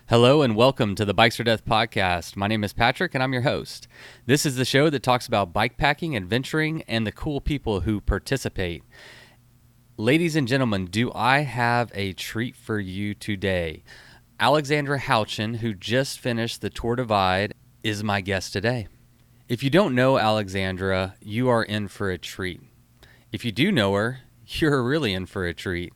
Hello and welcome to the Bikes or Death podcast. My name is Patrick and I'm your host. This is the show that talks about bike packing, adventuring, and the cool people who participate. Ladies and gentlemen, do I have a treat for you today? Alexandra Houchin, who just finished the Tour Divide, is my guest today. If you don't know Alexandra, you are in for a treat. If you do know her, you're really in for a treat.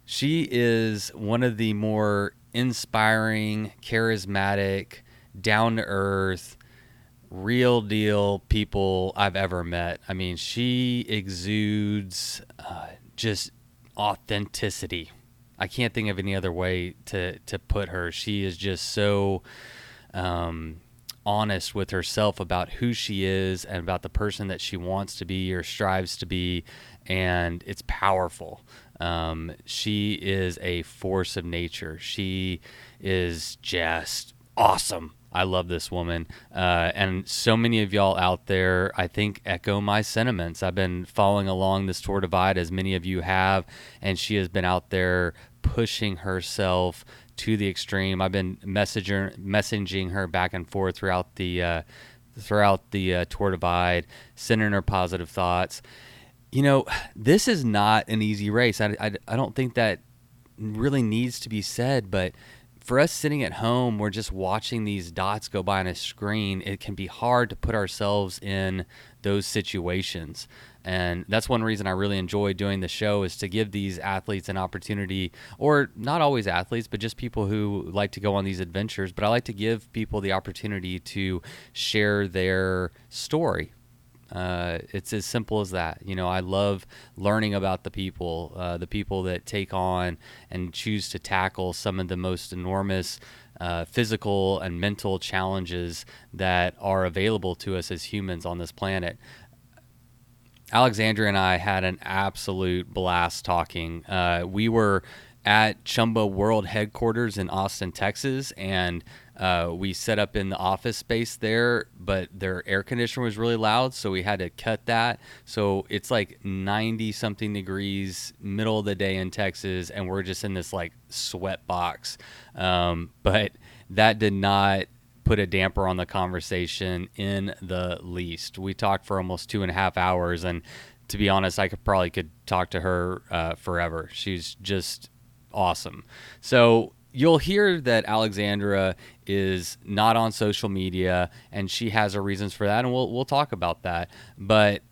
She is one of the more inspiring, charismatic, down-to-earth, real deal people I've ever met. I mean, she exudes just authenticity. I can't think of any other way to put her. She is just so honest with herself about who she is and about the person that she wants to be or strives to be, and it's powerful. She is a force of nature. She is just awesome. I love this woman. And so many of y'all out there, I think, echo my sentiments. I've been following along this Tour Divide, as many of you have, and she has been out there pushing herself to the extreme. I've been messaging her back and forth throughout the Tour Divide, sending her positive thoughts. You know, this is not an easy race. I don't think that really needs to be said, but for us sitting at home, we're just watching these dots go by on a screen. It can be hard to put ourselves in those situations. And that's one reason I really enjoy doing the show, is to give these athletes an opportunity, or not always athletes, but just people who like to go on these adventures. But I like to give people the opportunity to share their story. It's as simple as that. You know, I love learning about the people that take on and choose to tackle some of the most enormous physical and mental challenges that are available to us as humans on this planet. Alexandra and I had an absolute blast talking. We were at CHUMBA World Headquarters in Austin, Texas, and we set up in the office space there, but their air conditioner was really loud, so we had to cut that. So it's like 90-something degrees, middle of the day in Texas, and we're just in this like sweat box. But that did not put a damper on the conversation in the least. We talked for almost 2.5 hours, and to be honest, I could talk to her forever. She's just awesome. So you'll hear that Alexandra is not on social media, and she has her reasons for that, and we'll talk about that. But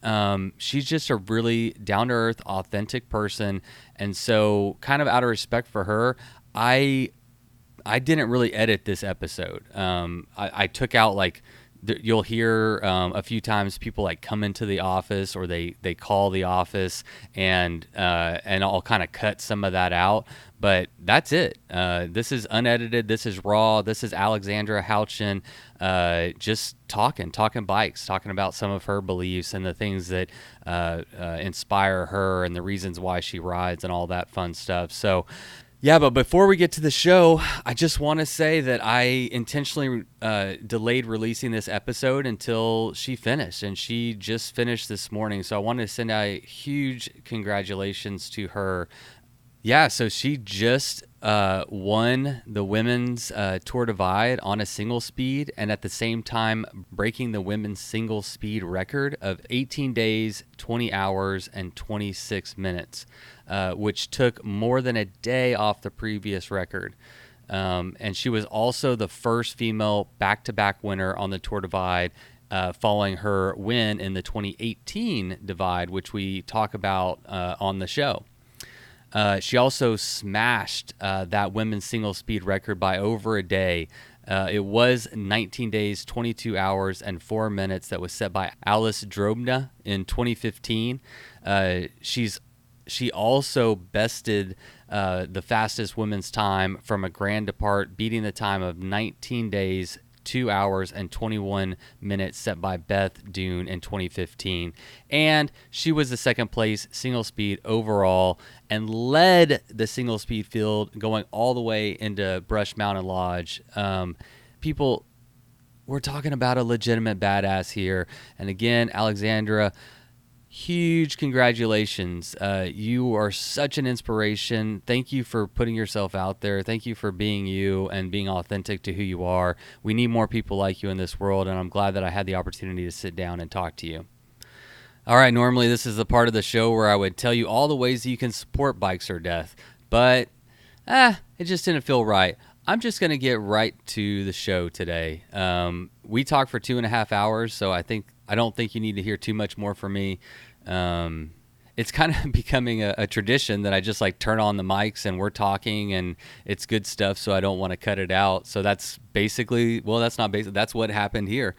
she's just a really down-to-earth, authentic person, and so kind of out of respect for her, I didn't really edit this episode. I took out like you'll hear a few times people like come into the office, or they call the office, and I'll kind of cut some of that out. But that's it. This is unedited. This is raw. This is Alexandra Houchin just talking bikes, talking about some of her beliefs and the things that inspire her and the reasons why she rides and all that fun stuff. So yeah, but before we get to the show, I just want to say that I intentionally delayed releasing this episode until she finished, and she just finished this morning. So I wanted to send out huge congratulations to her. Yeah, so she just won the women's Tour Divide on a single speed, and at the same time breaking the women's single speed record of 18 days, 20 hours, and 26 minutes, which took more than a day off the previous record. And she was also the first female back-to-back winner on the Tour Divide, following her win in the 2018 Divide, which we talk about on the show. She also smashed that women's single speed record by over a day. It was 19 days, 22 hours, and 4 minutes that was set by Alice Drobna in 2015. She also bested the fastest women's time from a grand depart, beating the time of 19 days, 2 hours, and 21 minutes set by Beth Dune in 2015. And she was the second place single speed overall and led the single speed field going all the way into Brush Mountain Lodge. People, we're talking about a legitimate badass here. And again, Alexandra, huge congratulations. You are such an inspiration. Thank you for putting yourself out there. Thank you for being you and being authentic to who you are. We need more people like you in this world, and I'm glad that I had the opportunity to sit down and talk to you. All right, normally this is the part of the show where I would tell you all the ways that you can support Bikes or Death, but it just didn't feel right. I'm just going to get right to the show today. We talked for 2.5 hours, so I don't think you need to hear too much more from me. It's kind of becoming a tradition that I just like turn on the mics and we're talking and it's good stuff, so I don't want to cut it out. So that's basically, well, that's not basically, that's what happened here.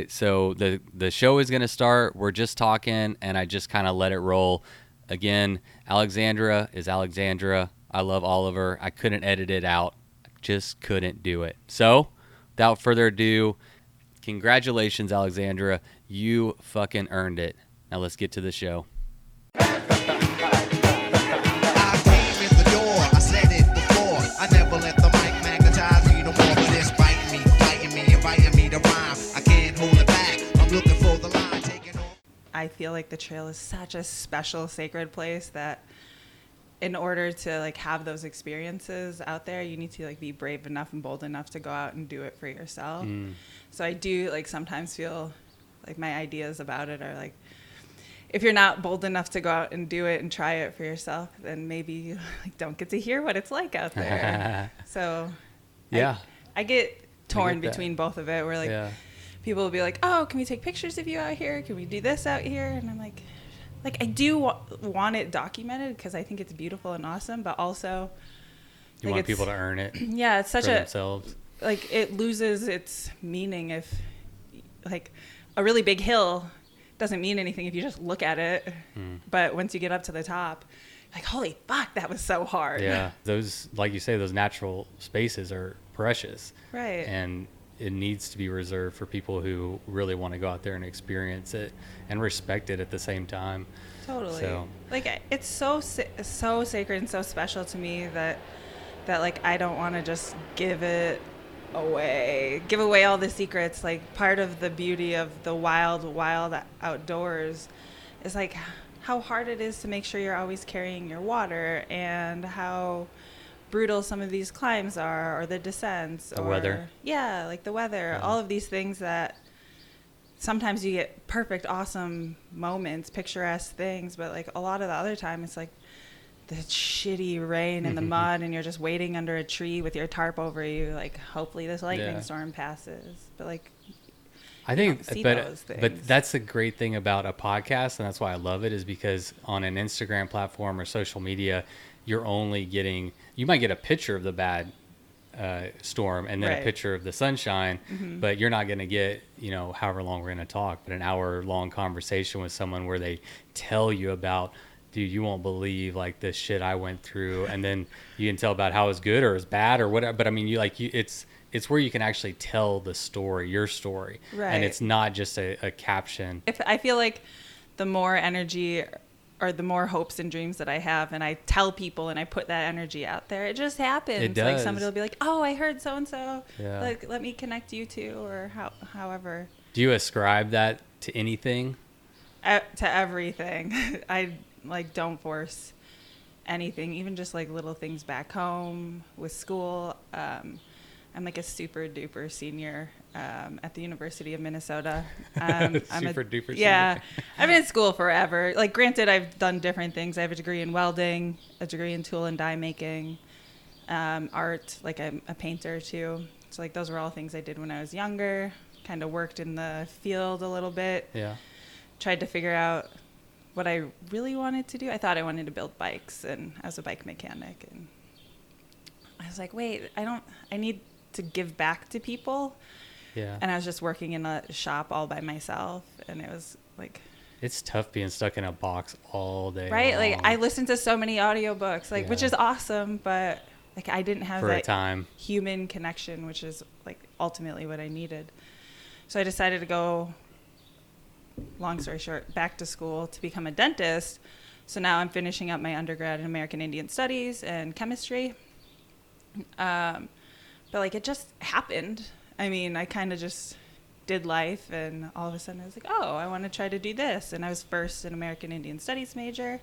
So the show is going to start. We're just talking and I just kind of let it roll. Again, Alexandra is Alexandra. I love Oliver. I couldn't edit it out. Just couldn't do it. So without further ado, congratulations, Alexandra. You fucking earned it. Now let's get to the show. I came in the door, I said it before. I never let the mic magnetize me no more, but it's biting me, fighting me, inviting me to rhyme. I can't hold it back. I'm looking for the line, taking off. I feel like the trail is such a special, sacred place that in order to like have those experiences out there, you need to like be brave enough and bold enough to go out and do it for yourself. So I do like sometimes feel like my ideas about it are like, if you're not bold enough to go out and do it and try it for yourself, then maybe you like don't get to hear what it's like out there. So yeah, I get torn between both of it. Where like people will be like, "Oh, can we take pictures of you out here? Can we do this out here?" And I'm like I do want it documented because I think it's beautiful and awesome, but also you want people to earn it. Yeah, it's such for a themselves. Like it loses its meaning if like a really big hill doesn't mean anything if you just look at it. But once you get up to the top, like, holy fuck, that was so hard. Yeah, those, like you say, those natural spaces are precious. Right. And it needs to be reserved for people who really want to go out there and experience it and respect it at the same time. Totally. So, like, it's so sacred and so special to me that like I don't want to just give away all the secrets. Like, part of the beauty of the wild outdoors is like how hard it is to make sure you're always carrying your water, and how brutal some of these climbs are, or the descents, the weather. Yeah, like the weather, all of these things that sometimes you get perfect, awesome moments, picturesque things, but like a lot of the other time it's like the shitty rain and the mud, and you're just waiting under a tree with your tarp over you, like hopefully this lightning storm passes. But like I think, those things. But that's the great thing about a podcast, and that's why I love it, is because on an Instagram platform or social media, you're only getting, you might get a picture of the bad storm and then a picture of the sunshine, but you're not going to get, however long we're going to talk, but an hour-long conversation with someone where they tell you about, dude, you won't believe like the shit I went through, and then you can tell about how it's good or it's bad or whatever. But I mean, it's where you can actually tell the story, your story, and it's not just a caption. If I feel like the more energy or the more hopes and dreams that I have, and I tell people and I put that energy out there, it just happens. It does. Like somebody will be like, "Oh, I heard so and so. Like, let me connect you to," or however. Do you ascribe that to anything? To everything. I like don't force anything, even just like little things back home with school. I'm like a super duper senior at the University of Minnesota. Super duper senior. Yeah, I've been in school forever. Like, granted, I've done different things. I have a degree in welding, a degree in tool and die making, art. Like, I'm a painter too. So like those were all things I did when I was younger. Kind of worked in the field a little bit. Yeah. Tried to figure out what I really wanted to do. I thought I wanted to build bikes, and I was a bike mechanic, and I was like, wait, I need to give back to people. Yeah. And I was just working in a shop all by myself, and it was like, it's tough being stuck in a box all day. Right? long. Like, I listened to so many audiobooks, like, which is awesome, but like I didn't have that human connection, which is like ultimately what I needed. So I decided to go, long story short, back to school to become a dentist. So now I'm finishing up my undergrad in American Indian Studies and chemistry. But like it just happened. I mean, I kind of just did life, and all of a sudden I was like, oh, I want to try to do this. And I was first an American Indian Studies major,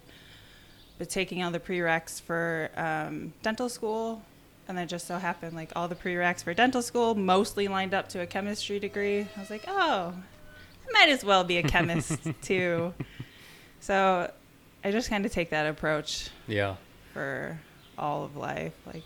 but taking all the prereqs for dental school. And then just so happened, like, all the prereqs for dental school mostly lined up to a chemistry degree. I was like, oh, I might as well be a chemist too. So I just kind of take that approach. Yeah. For all of life, like,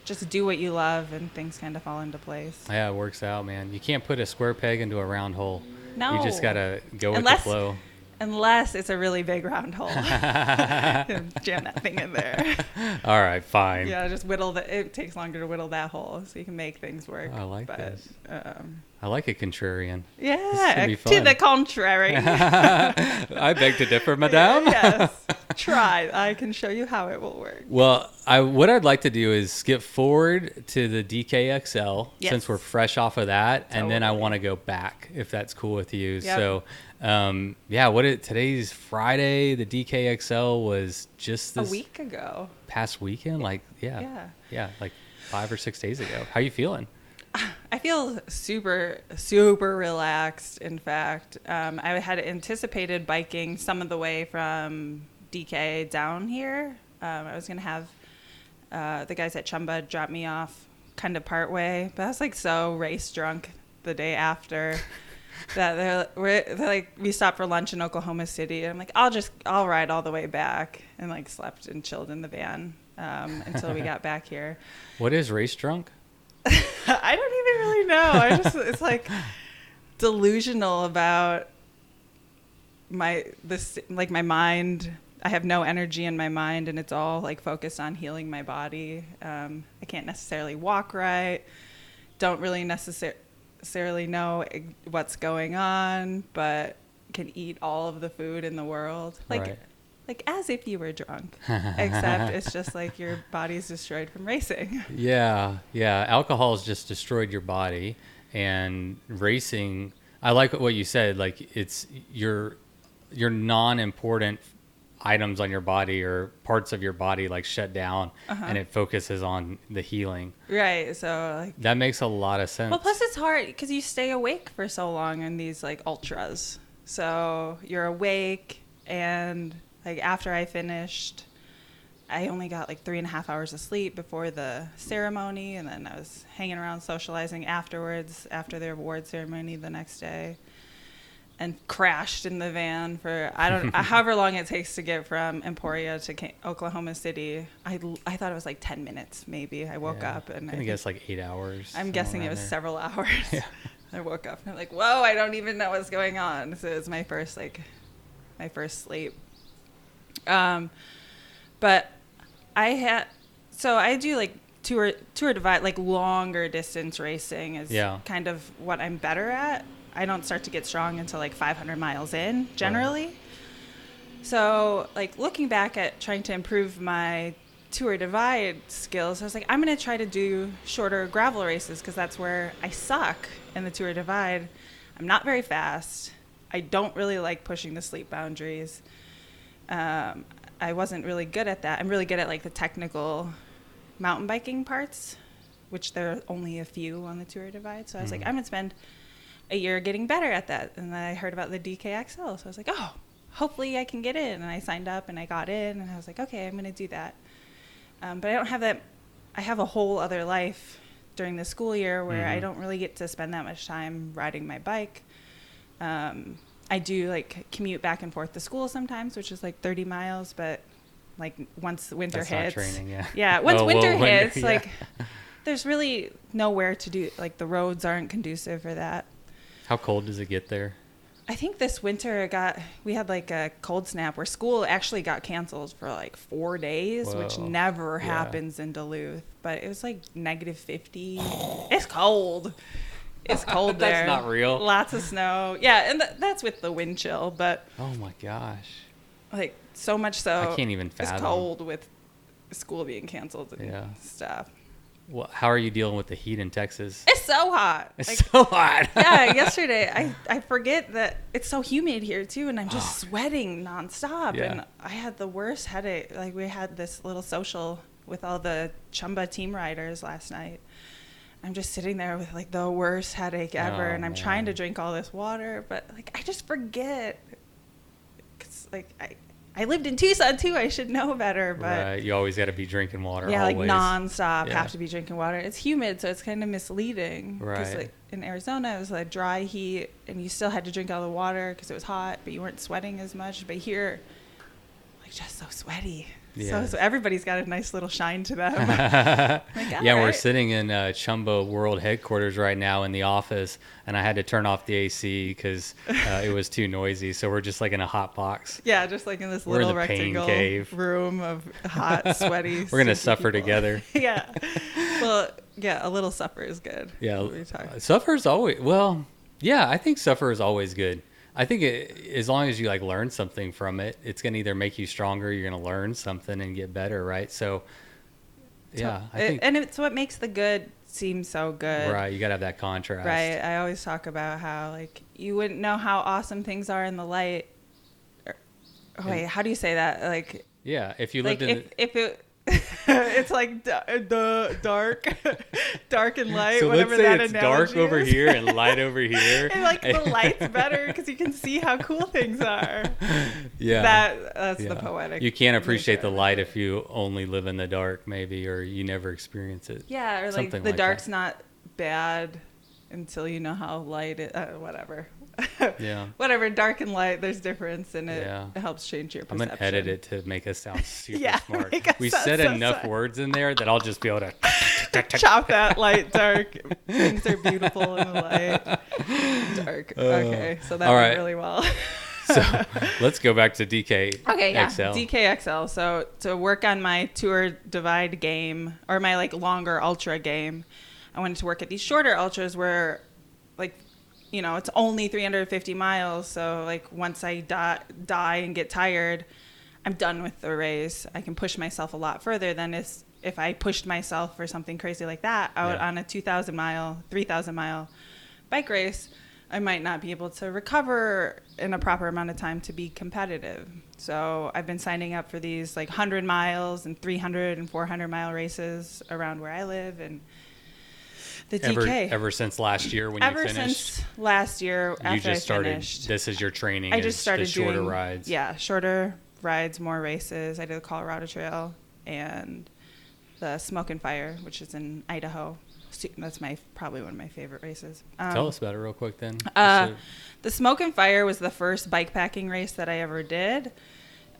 just do what you love and things kind of fall into place. Yeah, it works out, man. You can't put a square peg into a round hole. No. You just got to go with the flow. Unless it's a really big round hole. Jam that thing in there. All right, fine. Yeah, just it takes longer to whittle that hole so you can make things work. I like this. I like a contrarian. Yeah, to the contrary. I beg to differ, madame. Yes. Try. I can show you how it will work. Well, what I'd like to do is skip forward to the DKXL since we're fresh off of that, and then I want to go back if that's cool with you. Yep. So, today's Friday. The DKXL was just this a week ago. Past weekend, like like 5 or 6 days ago. How you feeling? I feel super, super relaxed. In fact, I had anticipated biking some of the way from DK down here. I was going to have the guys at CHUMBA drop me off kind of part way, but I was like so race drunk the day after that they're like, we stopped for lunch in Oklahoma City. And I'm like, I'll ride all the way back, and like slept and chilled in the van until we got back here. What is race drunk? I don't even really know. It's like delusional about my mind. I have no energy in my mind, and it's all like focused on healing my body. I can't necessarily walk right. Don't really necessarily know what's going on, but can eat all of the food in the world. Like as if you were drunk, except it's just like your body's destroyed from racing. Yeah. Alcohol's just destroyed your body, and racing. I like what you said. Like, it's your non-important items on your body or parts of your body like shut down, and it focuses on the healing. Right. So like, that makes a lot of sense. Well, plus it's hard because you stay awake for so long in these like ultras. So you're awake, and like after I finished, I only got like 3.5 hours of sleep before the ceremony, and then I was hanging around socializing afterwards after the award ceremony the next day, and crashed in the van for however long it takes to get from Emporia to Oklahoma City. I thought it was like 10 minutes maybe. I woke up and I guess like 8 hours. I'm guessing it was several hours. Yeah. I woke up and I'm like, whoa, I don't even know what's going on. So it was my first sleep. But I do like tour divide, like longer distance racing is kind of what I'm better at. I don't start to get strong until like 500 miles in generally. Right. So like looking back at trying to improve my tour divide skills, I was like, I'm going to try to do shorter gravel races because that's where I suck in the tour divide. I'm not very fast. I don't really like pushing the sleep boundaries. I wasn't really good at that. I'm really good at like the technical mountain biking parts, which there are only a few on the tour divide. So I was like, I'm going to spend a year getting better at that. And then I heard about the DKXL. So I was like, oh, hopefully I can get in. And I signed up and I got in, and I was like, okay, I'm going to do that. But I don't have that. I have a whole other life during the school year where I don't really get to spend that much time riding my bike. I do like commute back and forth to school sometimes, which is like 30 miles. But like once winter hits, not training, once winter hits, like there's really nowhere to do. Like the roads aren't conducive for that. How cold does it get there? I think this winter we had like a cold snap where school actually got canceled for like 4 days, which never happens in Duluth. But it was like -50. It's cold. It's cold there. That's not real. Lots of snow. Yeah, and that's with the wind chill. But oh my gosh, like so much so I can't even fathom. It's cold with school being canceled and stuff. Well, how are you dealing with the heat in Texas? It's so hot. It's so hot. Yeah, yesterday I forget that it's so humid here too, and I'm just sweating nonstop. Yeah. And I had the worst headache. Like we had this little social with all the CHUMBA team riders last night, I'm just sitting there with like the worst headache ever, Oh, and I'm man. trying to drink all this water, but like I just forget. 'Cause like I lived in Tucson too. I should know better, but Right. You always got to be drinking water. yeah, always. like nonstop Yeah. have to be drinking water. It's humid, so it's kind of misleading. Because Right. like in Arizona, it was like dry heat, and you still had to drink all the water because it was hot, but you weren't sweating as much. But here, like just so sweaty. Yeah. So everybody's got a nice little shine to them. Like, Yeah, all we're right. sitting in CHUMBA World Headquarters right now in the office, and I had to turn off the AC because it was too noisy. So we're just like in a hot box. Yeah, just like in this We're in little the pain rectangle cave. room of hot, sweaty. We're gonna stinky suffer people. together. Yeah. Well, yeah, a little suffer is good. Yeah, We talk. suffer's always yeah. I think suffer is always good. I think as long as you like learn something from it, it's gonna either make you stronger, you're gonna learn something and get better, right? So, yeah, I think And it's what makes the good seem so good. right. You gotta have that contrast, Right. I always talk about how like you wouldn't know how awesome things are in the light. Wait, how do you say that? Like, Yeah, if you like lived in if it. It's like the dark and light. so whatever let's say that it's analogy dark over is. here and light over here. And like the light's better because you can see how cool things are. Yeah, That's the yeah. poetic. You can't appreciate nature the of it. light if you only live in the dark, maybe, or you never experience it. Yeah, or like Something the like dark's that. not bad until you know how light it. Whatever. Yeah. Whatever. Dark and light, there's difference, and it Yeah. helps change your I'm perception. gonna edit it to make us sound super Yeah, smart. make us We sound said so enough smart. words in there that I'll just be able to. Chop that light, dark. Things are beautiful in the light. Dark. Okay, so that all went right. really well. So let's go back to DKXL. Okay, yeah, DKXL. So to work on my tour divide game or my like longer ultra game, I wanted to work at these shorter ultras where, like, you know, it's only 350 miles. So like once I die and get tired, I'm done with the race. I can push myself a lot further than if I pushed myself for something crazy like that out on a 2,000 mile, 3,000 mile bike race. I might not be able to recover in a proper amount of time to be competitive. So I've been signing up for these like 100 miles and 300 and 400 mile races around where I live, and the DK. Ever since last year when you finished, Since last year after you just I started. finished. This is your training. I is just started the shorter doing rides. Yeah, shorter rides, more races. I did the Colorado Trail and the Smoke and Fire, which is in Idaho. That's probably one of my favorite races. Tell us about it real quick then. The Smoke and Fire was the first bikepacking race that I ever did.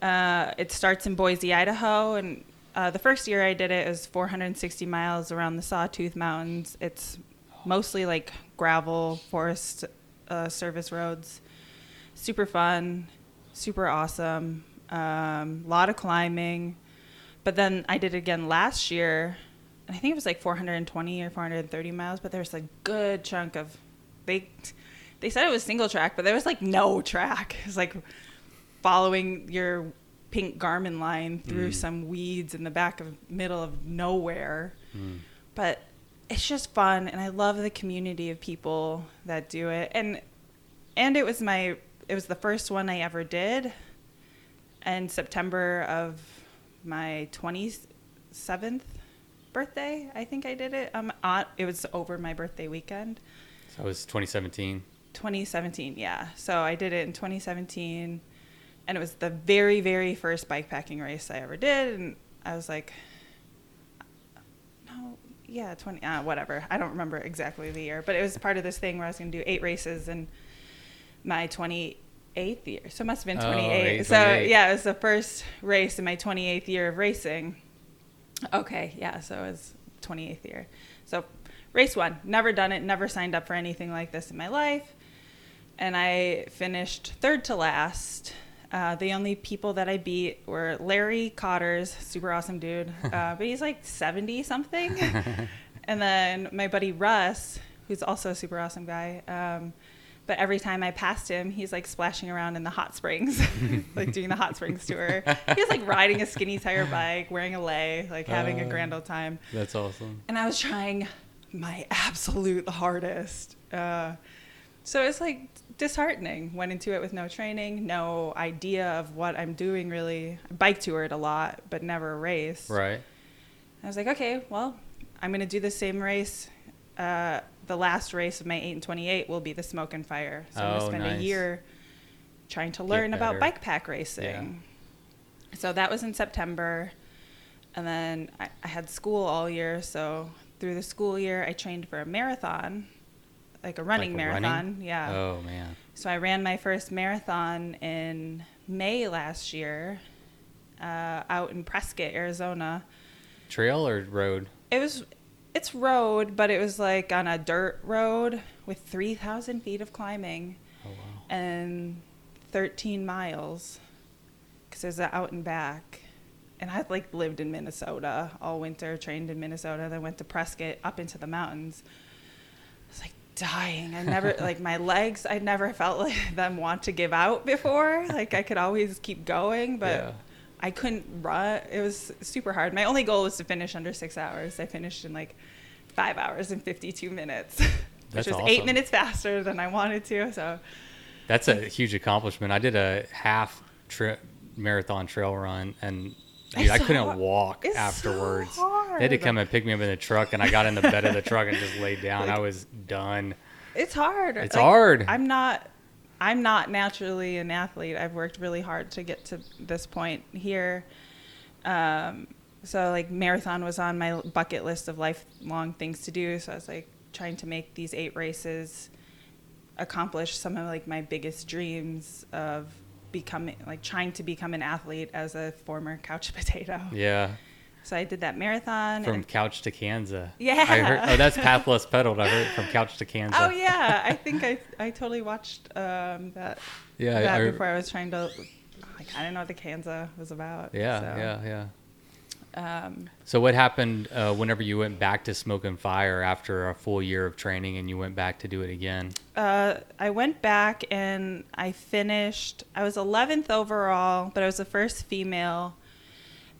It starts in Boise, Idaho, and the first year I did it was 460 miles around the Sawtooth Mountains. It's mostly like gravel, forest service roads. Super fun, super awesome. Lot of climbing. But then I did it again last year, and I think it was like 420 or 430 miles, but there's a good chunk of, they said it was single track, but there was like no track. It was like following your pink Garmin line through some weeds in the middle of nowhere. But it's just fun, and I love the community of people that do it. And it was the first one I ever did in September of my 27th birthday. I think I did it. It was over my birthday weekend. So it was 2017. 2017, yeah. So I did it in 2017, and it was the very, very first bikepacking race I ever did. And I was like, no, yeah, 20, whatever. I don't remember exactly the year, but it was part of this thing where I was going to do 8 races in my 28th year. So it must have been 28. So 28. yeah, it was the first race in my 28th year of racing. Okay, yeah, so it was 28th year. So race 1, never done it, never signed up for anything like this in my life. And I finished 3rd to last. The only people that I beat were Larry Cotters, super awesome dude, but he's like 70 something. And then my buddy Russ, who's also a super awesome guy. But every time I passed him, he's like splashing around in the hot springs, like doing the hot springs tour. He was like riding a skinny tire bike, wearing a lei, like having a grand old time. That's awesome. And I was trying my absolute hardest. So it's like disheartening. Went into it with no training, no idea of what I'm doing really. I bike toured a lot, but never raced. Right. I was like, okay, well, I'm going to do the same race the last race of my 8 and 28 will be the Smoke and Fire. So I'm going to spend a year trying to learn about bike pack racing. Yeah. So that was in September. And then I had school all year. So through the school year, I trained for a marathon, like a running marathon. Running? Yeah. Oh, man. So I ran my first marathon in May last year out in Prescott, Arizona. Trail or road? It's road, but it was like on a dirt road with 3,000 feet of climbing. Oh, wow. And 13 miles because there's an out and back. And I like lived in Minnesota all winter, trained in Minnesota, then went to Prescott up into the mountains. I was like dying. I never, like my legs, I never felt like them want to give out before. Like I could always keep going, but I couldn't run. It was super hard. My only goal was to finish under 6 hours. I finished in like 5 hours and 52 minutes, which was awesome. 8 minutes faster than I wanted to. So that's a huge accomplishment. I did a half marathon trail run, and dude, I couldn't walk afterwards. So they had to come and pick me up in the truck, and I got in the bed of the truck and just laid down. I was done. It's hard. It's hard. I'm not naturally an athlete. I've worked really hard to get to this point here. So like marathon was on my bucket list of lifelong things to do. So I was like trying to make these 8 races accomplish some of like my biggest dreams of trying to become an athlete as a former couch potato. Yeah. So I did that marathon. From couch to Kansas. Yeah. I heard, that's Path Less Pedaled. I heard from couch to Kansas. Oh yeah. I think I totally watched that. Yeah. Before I was trying to, I didn't know what the Kansas was about. Yeah. So. So what happened whenever you went back to Smoke and Fire after a full year of training and you went back to do it again? I went back and I finished. I was 11th overall, but I was the first female.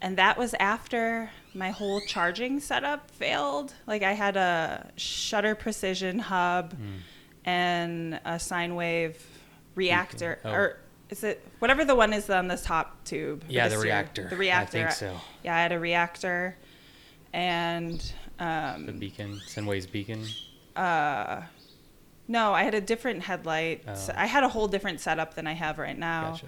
And that was after my whole charging setup failed. Like I had a shutter precision hub and a sine wave reactor. Or is it whatever the one is on the top tube? Yeah, the reactor. The reactor. I think so. Yeah, I had a reactor. And the beacon, Sinway's beacon? No, I had a different headlight. Oh. So I had a whole different setup than I have right now.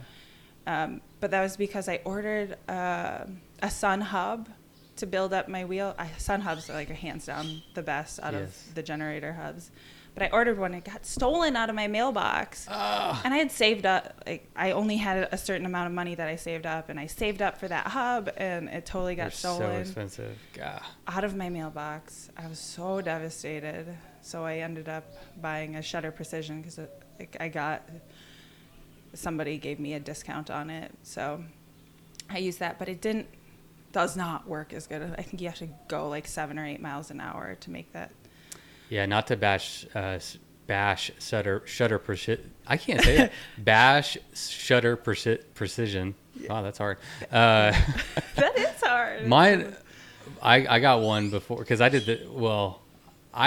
Gotcha. But that was because I ordered a Sun hub to build up my wheel. Sun hubs are like hands down the best out of the generator hubs. But I ordered one. It got stolen out of my mailbox. And I had saved up. I only had a certain amount of money that I saved up. And I saved up for that hub. And it totally got stolen. So expensive. God. Out of my mailbox. I was so devastated. So I ended up buying a Shutter Precision because somebody gave me a discount on it. So I used that. But it does not work as good. I think you have to go like 7 or 8 miles an hour to make that. Yeah, not to bash shutter precision. I can't say that. Bash shutter precision. Wow, that's hard. That is hard. Mine, I got one before because I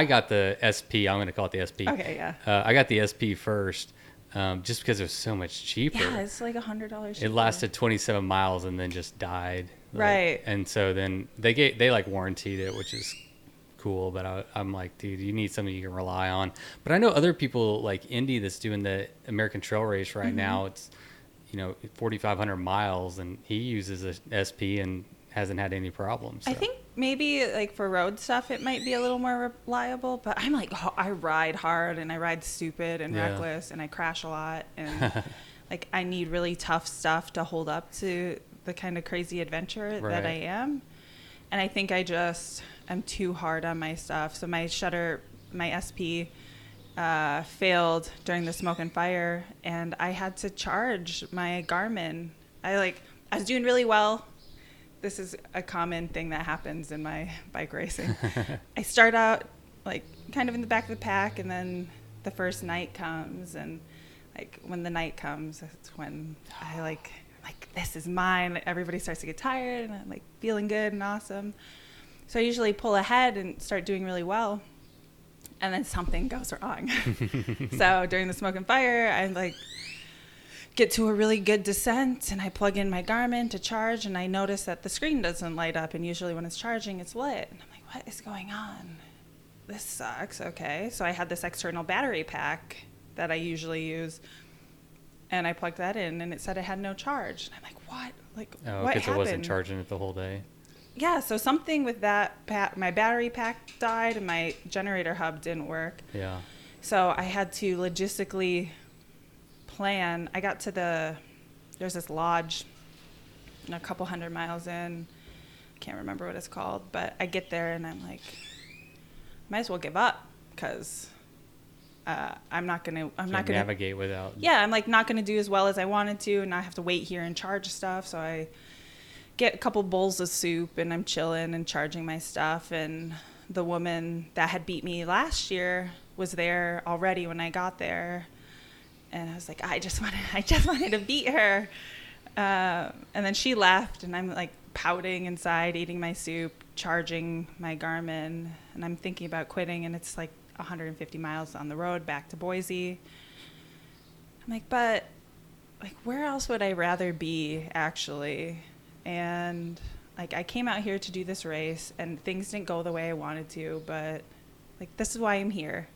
got the SP. I'm going to call it the SP. Okay, yeah. I got the SP first just because it was so much cheaper. Yeah, it's like $100 cheaper. It lasted 27 miles and then just died. Right. And so then they like warranted it, which is cool, but I'm like, dude, you need something you can rely on. But I know other people like Indy that's doing the American Trail Race right now. It's 4,500 miles, and he uses a SP and hasn't had any problems. So. I think maybe like for road stuff, it might be a little more reliable. But I'm like, I ride hard and I ride stupid and reckless, and I crash a lot, and like I need really tough stuff to hold up to the kind of crazy adventure that I am. And I think I'm too hard on my stuff. So my SP failed during the Smoke and Fire, and I had to charge my Garmin. I was doing really well. This is a common thing that happens in my bike racing. I start out like kind of in the back of the pack, and then the first night comes, and like when the night comes, that's when I like this is mine. Everybody starts to get tired, and I'm like feeling good and awesome. So I usually pull ahead and start doing really well, and then something goes wrong. So during the Smoke and Fire, I like get to a really good descent, and I plug in my Garmin to charge, and I notice that the screen doesn't light up, and usually when it's charging, it's lit. And I'm like, what is going on? this sucks. Okay. So I had this external battery pack that I usually use, and I plugged that in, and it said it had no charge. And I'm like, what? Like, what happened? Because it wasn't charging it the whole day. Yeah, so something with that, my battery pack died, and my generator hub didn't work. Yeah. So I had to logistically plan. I got to there's this lodge a couple 100 miles in. Can't remember what it's called, but I get there and I'm like, might as well give up, because I'm not gonna navigate without. Yeah, I'm like not gonna do as well as I wanted to, and I have to wait here and charge stuff. So I get a couple bowls of soup and I'm chilling and charging my stuff, and the woman that had beat me last year was there already when I got there, and I was like, I just wanted to beat her, and then she left, and I'm like pouting inside, eating my soup, charging my Garmin, and I'm thinking about quitting, and it's like 150 miles on the road back to Boise. I'm like, but like, where else would I rather be, actually? And like, I came out here to do this race, and things didn't go the way I wanted to, but like, this is why I'm here.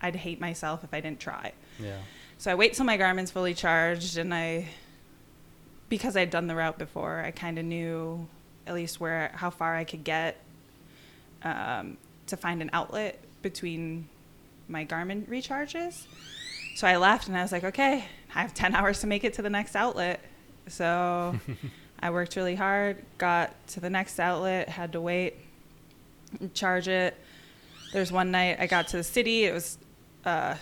I'd hate myself if I didn't try. Yeah. So I wait till my Garmin's fully charged, and because I'd done the route before, I kind of knew at least how far I could get to find an outlet between my Garmin recharges. So I left, and I was like, okay, I have 10 hours to make it to the next outlet. So I worked really hard, got to the next outlet, had to wait and charge it. There's one night I got to the city. It was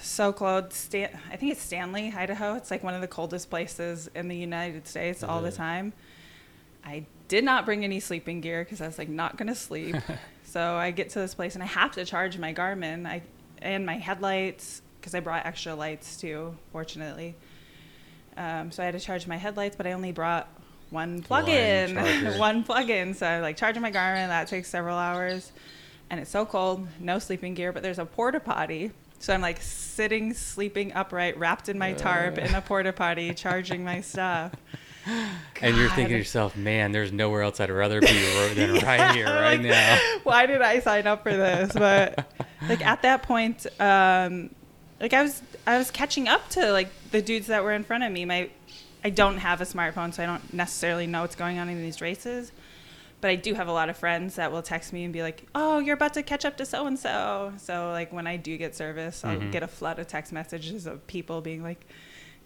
so cold. I think it's Stanley, Idaho. It's like one of the coldest places in the United States all the time. I did not bring any sleeping gear because I was like not going to sleep. So I get to this place, and I have to charge my Garmin and my headlights, because I brought extra lights too, fortunately. So I had to charge my headlights, but I only brought one plug-in. One plug-in. So I like charging my Garmin. That takes several hours. And it's so cold, no sleeping gear, but there's a porta potty. So I'm like sitting, sleeping upright, wrapped in my tarp in a porta potty, charging my stuff. And you're thinking to yourself, man, there's nowhere else I'd rather be than right here, right now. Why did I sign up for this? But like at that point, like I was catching up to like the dudes that were in front of me. I don't have a smartphone, so I don't necessarily know what's going on in these races. But I do have a lot of friends that will text me and be like, oh, you're about to catch up to so-and-so. So, like, when I do get service, I'll get a flood of text messages of people being like,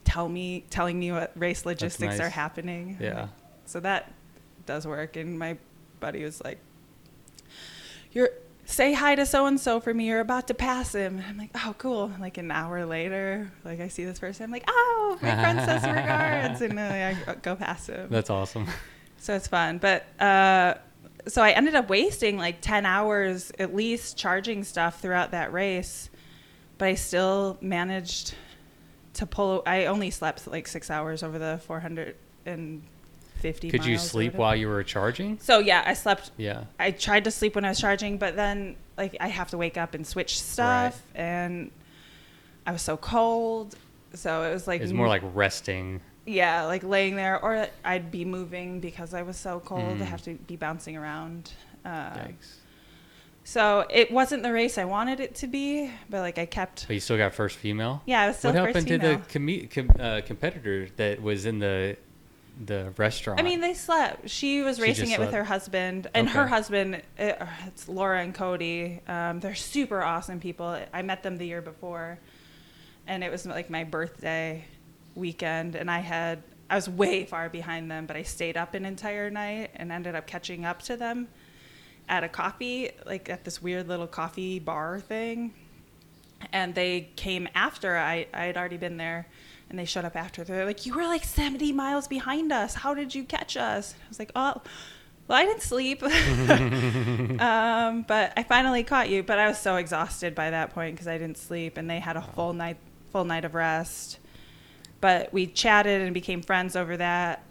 telling me what race logistics are happening. Yeah. So that does work. And my buddy was like, say hi to so-and-so for me. You're about to pass him. And I'm like, oh, cool. And like an hour later, like I see this person. I'm like, oh, my friend says regards. And then I go past him. That's awesome. So it's fun. But so I ended up wasting like 10 hours at least charging stuff throughout that race. But I still managed to I only slept like 6 hours over the 450 Could miles. you sleep while you were charging? So yeah, I slept. Yeah. I tried to sleep when I was charging, but then like I have to wake up and switch stuff. Right. And I was so cold. So it was like. It's more like resting. Yeah, like laying there, or I'd be moving because I was so cold. I have to be bouncing around. Yikes. So it wasn't the race I wanted it to be, but like I kept. But you still got first female? Yeah, I was still first female. What happened to the competitor that was in the restaurant? I mean, they slept. She was racing it with her husband, and her husband, it's Laura and Cody. They're super awesome people. I met them the year before, and it was like my birthday weekend, and I was way far behind them, but I stayed up an entire night and ended up catching up to them at a coffee, like at this weird little coffee bar thing. And they came after I had already been there, and they showed up after. They're like, you were like 70 miles behind us. How did you catch us? I was like, oh, well, I didn't sleep. But I finally caught you. But I was so exhausted by that point because I didn't sleep, and they had a full night of But we chatted and became friends over that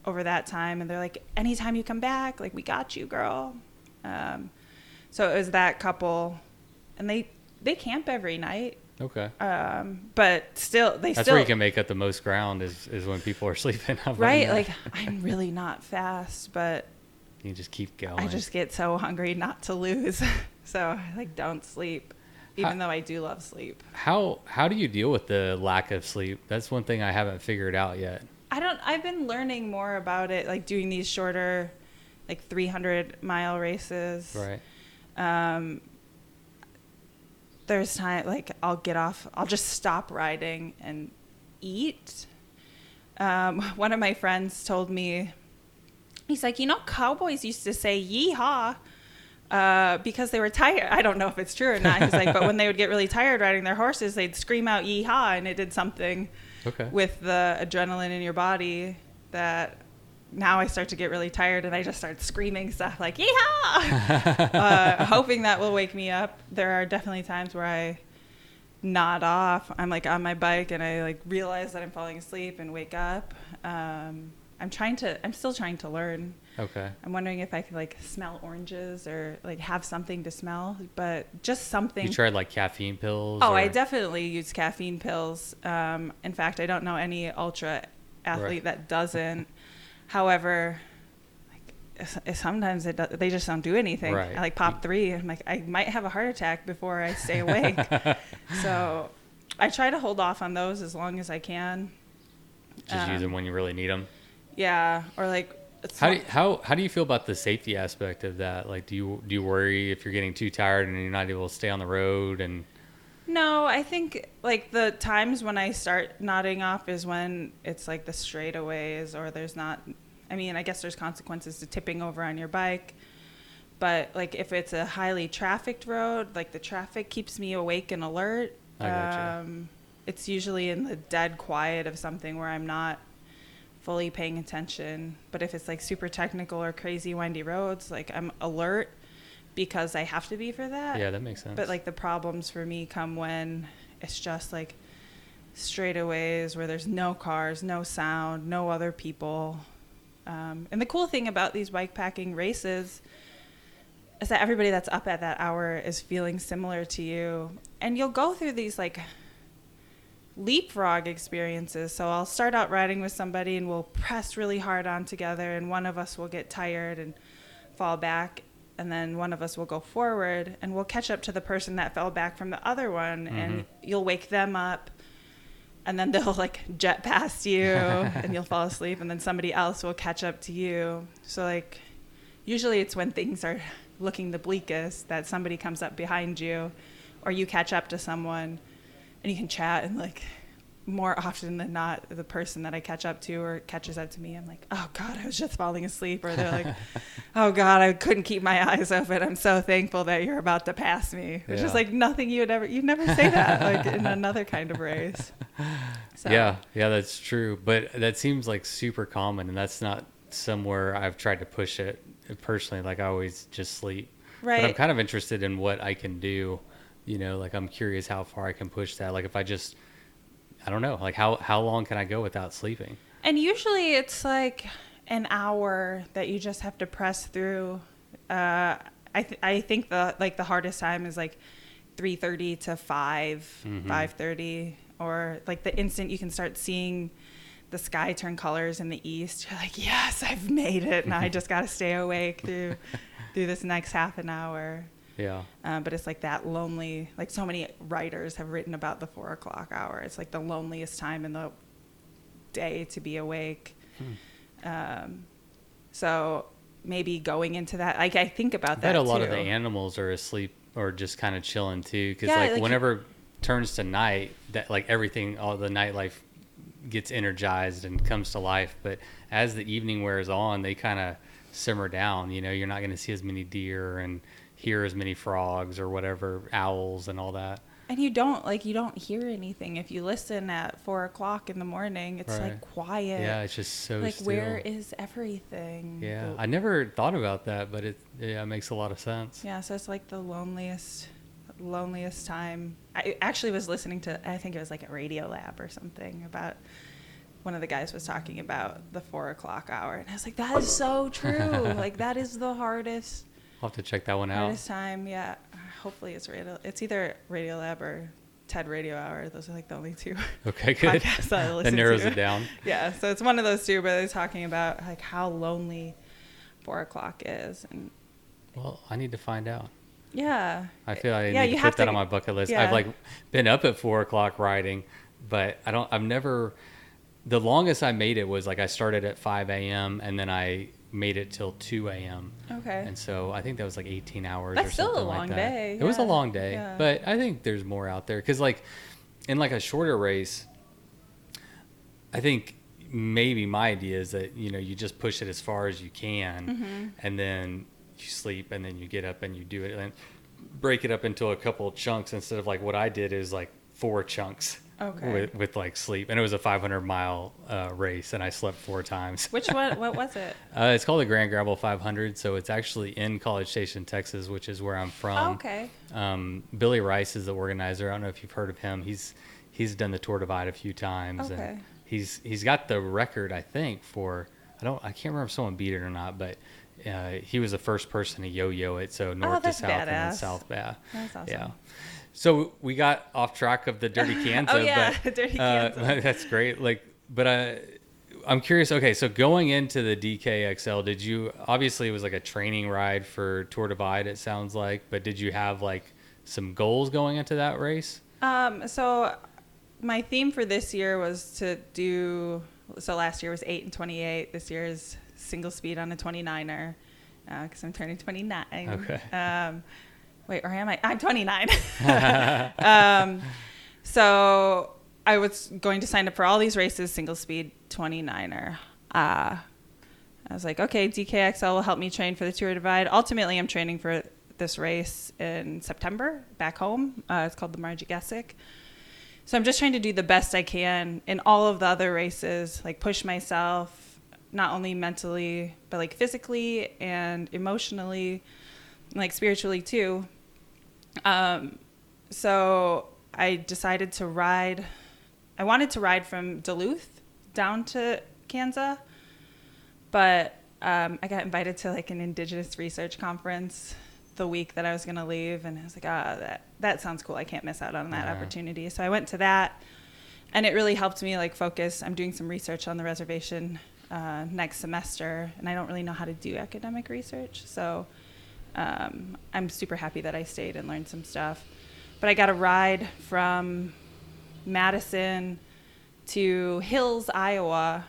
time. And they're like, anytime you come back, like, we got you, girl. So it was that couple. And they camp every night. Okay. But still, That's where you can make up the most ground is when people are sleeping. Right. Like, I'm really not fast, but you just keep going. I just get so hungry not to lose. So I like don't sleep, even though I do love sleep. How do you deal with the lack of sleep? That's one thing I haven't figured out yet. I've been learning more about it, like doing these shorter, like 300-mile races. Right. There's time, like I'll just stop riding and eat. One of my friends told me, he's like, cowboys used to say yeehaw because they were tired. I don't know if it's true or not. He's like, but when they would get really tired riding their horses, they'd scream out yeehaw, and it did something with the adrenaline in your body that now I start to get really tired and I just start screaming stuff like yeehaw, hoping that will wake me up. There are definitely times where I nod off. I'm like on my bike and I like realize that I'm falling asleep and wake up. I'm still trying to learn. Okay. I'm wondering if I could like smell oranges or like have something to smell, but just something. You tried like caffeine pills? Oh, I definitely use caffeine pills. In fact, I don't know any ultra athlete that doesn't. However, like, sometimes they just don't do anything. Right. I like pop 3. I'm like, I might have a heart attack before I stay awake. So I try to hold off on those as long as I can. Just use them when you really need them. Yeah, or like. How do you feel about the safety aspect of that? Like, do you worry if you're getting too tired and you're not able to stay on the road? And no, I think like the times when I start nodding off is when it's like the straightaways or there's not. I mean, I guess there's consequences to tipping over on your bike, but like if it's a highly trafficked road, like the traffic keeps me awake and alert. I gotcha. It's usually in the dead quiet of something where I'm not fully paying attention. But if it's like super technical or crazy windy roads, like I'm alert because I have to be for that. Yeah, that makes sense. But like the problems for me come when it's just like straightaways where there's no cars, no sound, no other people. And the cool thing about these bike packing races is that everybody that's up at that hour is feeling similar to you. And you'll go through these like leapfrog experiences. So I'll start out riding with somebody and we'll press really hard on together, and one of us will get tired and fall back, and then one of us will go forward and we'll catch up to the person that fell back from the other one. And you'll wake them up, and then they'll like jet past you and you'll fall asleep, and then somebody else will catch up to you. So like usually it's when things are looking the bleakest that somebody comes up behind you or you catch up to someone and you can chat. And like more often than not, the person that I catch up to or catches up to me, I'm like, oh God, I was just falling asleep. Or they're like, oh God, I couldn't keep my eyes open. I'm so thankful that you're about to pass me. Which is like nothing you'd never say that like in another kind of race. So. Yeah, that's true. But that seems like super common, and that's not somewhere I've tried to push it personally. Like I always just sleep. Right. But I'm kind of interested in what I can do. Like I'm curious how far I can push that. Like if I don't know, like how long can I go without sleeping? And usually it's like an hour that you just have to press through. I think the hardest time is like 3:30 to 5:30, or like the instant you can start seeing the sky turn colors in the east, you're like, yes, I've made it. Now I just got to stay awake through this next half an hour. Yeah. But it's like that lonely, like so many writers have written about the 4 o'clock hour. It's like the loneliest time in the day to be awake. So maybe going into that, like I think about that too. I bet a lot of the animals are asleep or just kind of chilling too. Cause like whenever it turns to night, that like everything, all the nightlife gets energized and comes to life. But as the evening wears on, they kind of simmer down. You're not going to see as many deer and hear as many frogs or whatever, owls and all that. And you don't hear anything. If you listen at 4 o'clock in the morning, it's like quiet. Yeah, it's just so like still. Where is everything? Yeah, I never thought about that, but it makes a lot of sense. Yeah, so it's like the loneliest time. I actually was listening to, I think it was like a Radio Lab or something, about one of the guys was talking about the 4 o'clock hour, and I was like, that is so true. Like that is the hardest. I'll have to check that one out. Hardest time, yeah. Hopefully it's either Radio Lab or TED Radio Hour. Those are like the only two. Okay, good. Podcasts I listen that narrows to. it down. Yeah, so it's one of those two, but they're talking about like how lonely 4 o'clock is. And well, I need to find out. Yeah. I feel like I Yeah, need you to have put that to- on my bucket list. yeah. I've like been up at 4 o'clock riding, but I've never, the longest I made it was like I started at 5 a.m. and then I made it till 2 a.m. Okay. And so I think that was like 18 hours That's or still a something long like that. day, It was a yeah, long day, yeah. but I think there's more out there. Cause like in like a shorter race, I think maybe my idea is that, you know, you just push it as far as you can and then you sleep and then you get up and you do it and break it up into a couple of chunks instead of like what I did is like 4 chunks. Okay. With like sleep, and it was a 500-mile race, and I slept 4 times. Which one? What was it? It's called the Grand Gravel 500, so it's actually in College Station, Texas, which is where I'm from. Oh, okay. Billy Rice is the organizer. I don't know if you've heard of him. He's done the Tour Divide a few times, Okay. and he's got the record, I think, for I can't remember if someone beat it or not, but he was the first person to yo-yo it, so north to that's south and then badass. south back. That's awesome. Yeah. So we got off track of the Dirty Kansas. Oh, yeah, but, Dirty Kansas. That's great. But I'm curious. Okay, so going into the DKXL, did you obviously it was like a training ride for Tour Divide? It sounds like, but did you have like some goals going into that race? So my theme for this year was to do. So last year was 8 and 28. This year is single speed on a 29er because I'm turning 29. Okay. Wait, or am I? I'm 29. So I was going to sign up for all these races, single speed 29er. I was like, okay, DKXL will help me train for the Tour Divide. Ultimately, I'm training for this race in September back home. It's called the Margie Gessick. So I'm just trying to do the best I can in all of the other races, like push myself, not only mentally, but like physically and emotionally, and like spiritually too. So I decided to ride. I wanted to ride from Duluth down to Kansas, but I got invited to like an Indigenous research conference the week that I was going to leave, and I was like, that sounds cool. I can't miss out on that opportunity. So I went to that, and it really helped me like focus. I'm doing some research on the reservation next semester, and I don't really know how to do academic research, so I'm super happy that I stayed and learned some stuff. But I got a ride from Madison to Hills, Iowa,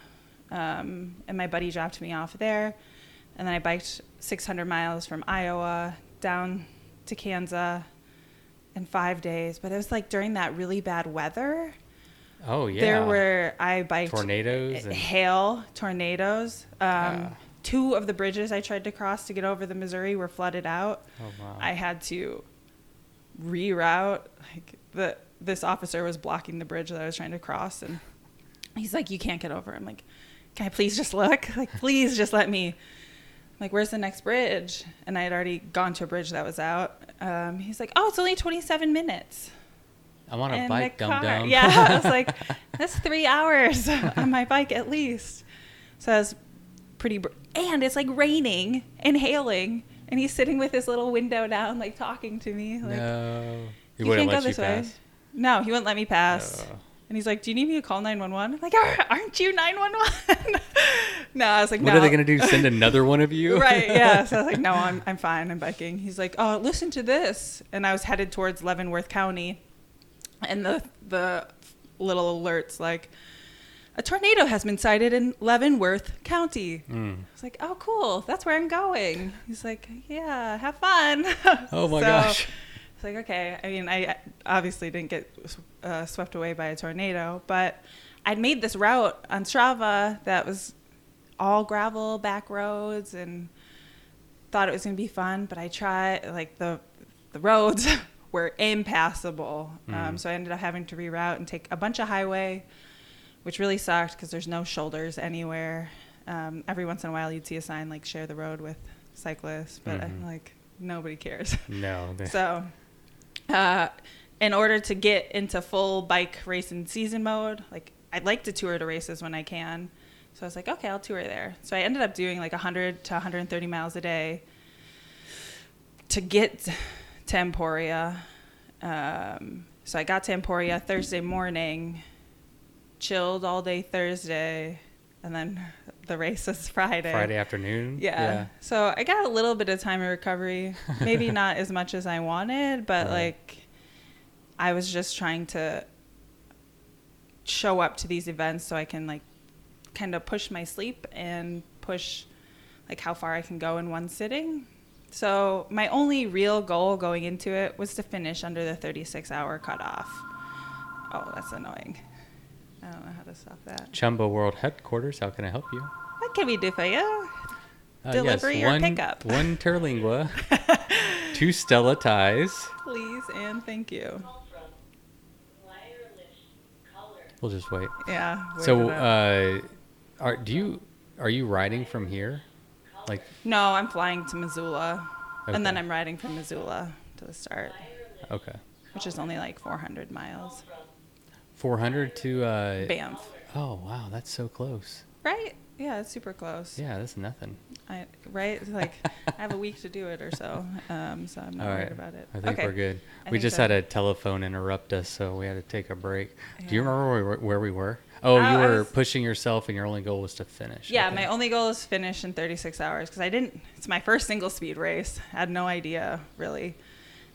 and my buddy dropped me off there, and then I biked 600 miles from Iowa down to Kansas in 5 days. But it was like during that really bad weather. Oh yeah. There were I biked tornadoes and hail, tornadoes. 2 of the bridges I tried to cross to get over the Missouri were flooded out. Oh wow. I had to reroute. Like this officer was blocking the bridge that I was trying to cross, and he's like, "You can't get over." I'm like, "Can I please just look? Like, please just let me." I'm like, "Where's the next bridge?" And I had already gone to a bridge that was out. He's like, "Oh, it's only 27 minutes." I'm on a in bike, the dum car. dum. Yeah, I was like, that's 3 hours on my bike at least. So I was pretty, and it's like raining and hailing, and he's sitting with his little window down, like talking to me. Like, No. He you wouldn't can't let go you this way. pass. No, he wouldn't let me pass. Oh. And he's like, "Do you need me to call 911?" I'm like, "Aren't you 911?" No, I was like, What "No." are they gonna do? Send another one of you? Right, yeah. So I was like, "No, I'm fine. I'm biking." He's like, "Oh, listen to this." And I was headed towards Leavenworth County, and the little alerts like, "A tornado has been sighted in Leavenworth County." I was like, "Oh, cool. That's where I'm going." He's like, "Yeah, have fun." Oh my gosh. It's like, okay. I mean, I obviously didn't get swept away by a tornado, but I'd made this route on Strava that was all gravel, back roads, and thought it was going to be fun. But I tried, like, the roads were impassable. So I ended up having to reroute and take a bunch of highway, which really sucked because there's no shoulders anywhere. Every once in a while you'd see a sign like share the road with cyclists, but I'm like, nobody cares. No. So in order to get into full bike racing season mode, like I'd like to tour to races when I can. So I was like, okay, I'll tour there. So I ended up doing like 100 to 130 miles a day to get to Emporia. So I got to Emporia Thursday morning, chilled all day Thursday, and then the race is Friday. Friday afternoon. Yeah. So I got a little bit of time of recovery, maybe not as much as I wanted, but like I was just trying to show up to these events so I can like kind of push my sleep and push like how far I can go in one sitting. So my only real goal going into it was to finish under the 36-hour cutoff. Oh, that's annoying. I don't know how to stop that. CHUMBA World Headquarters, how can I help you? What can we do for you? Delivery or pickup? One Terlingua, 2 Stella ties. Please and thank you. We'll just wait. Yeah. So, are you riding from here? Like, no, I'm flying to Missoula, okay. and then I'm riding from Missoula to the start. Okay. Which is only like 400 miles. 400 to Banff. Oh wow, that's so close. Right? Yeah, it's super close. Yeah, that's nothing. Right? It's like I have a week to do it or so. So I'm not worried about it. I think we're good. We just had a telephone interrupt us, so we had to take a break. Yeah. Do you remember where we were? Oh, you were pushing yourself, and your only goal was to finish. Yeah, my only goal is finish in 36 hours because it's my first single speed race. I had no idea really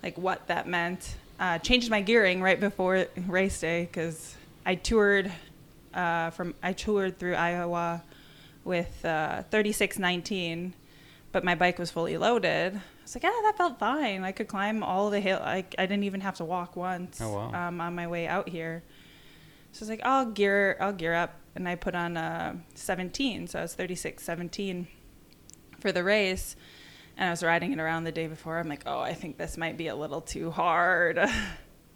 like what that meant. Changed my gearing right before race day because I toured through Iowa with 3619, but my bike was fully loaded. I was like, that felt fine. I could climb all the hill. I didn't even have to walk once. Oh, wow. On my way out here. So I was like, I'll gear up, and I put on 17, so I was 3617 for the race, and I was riding it around the day before. I'm like, I think this might be a little too hard.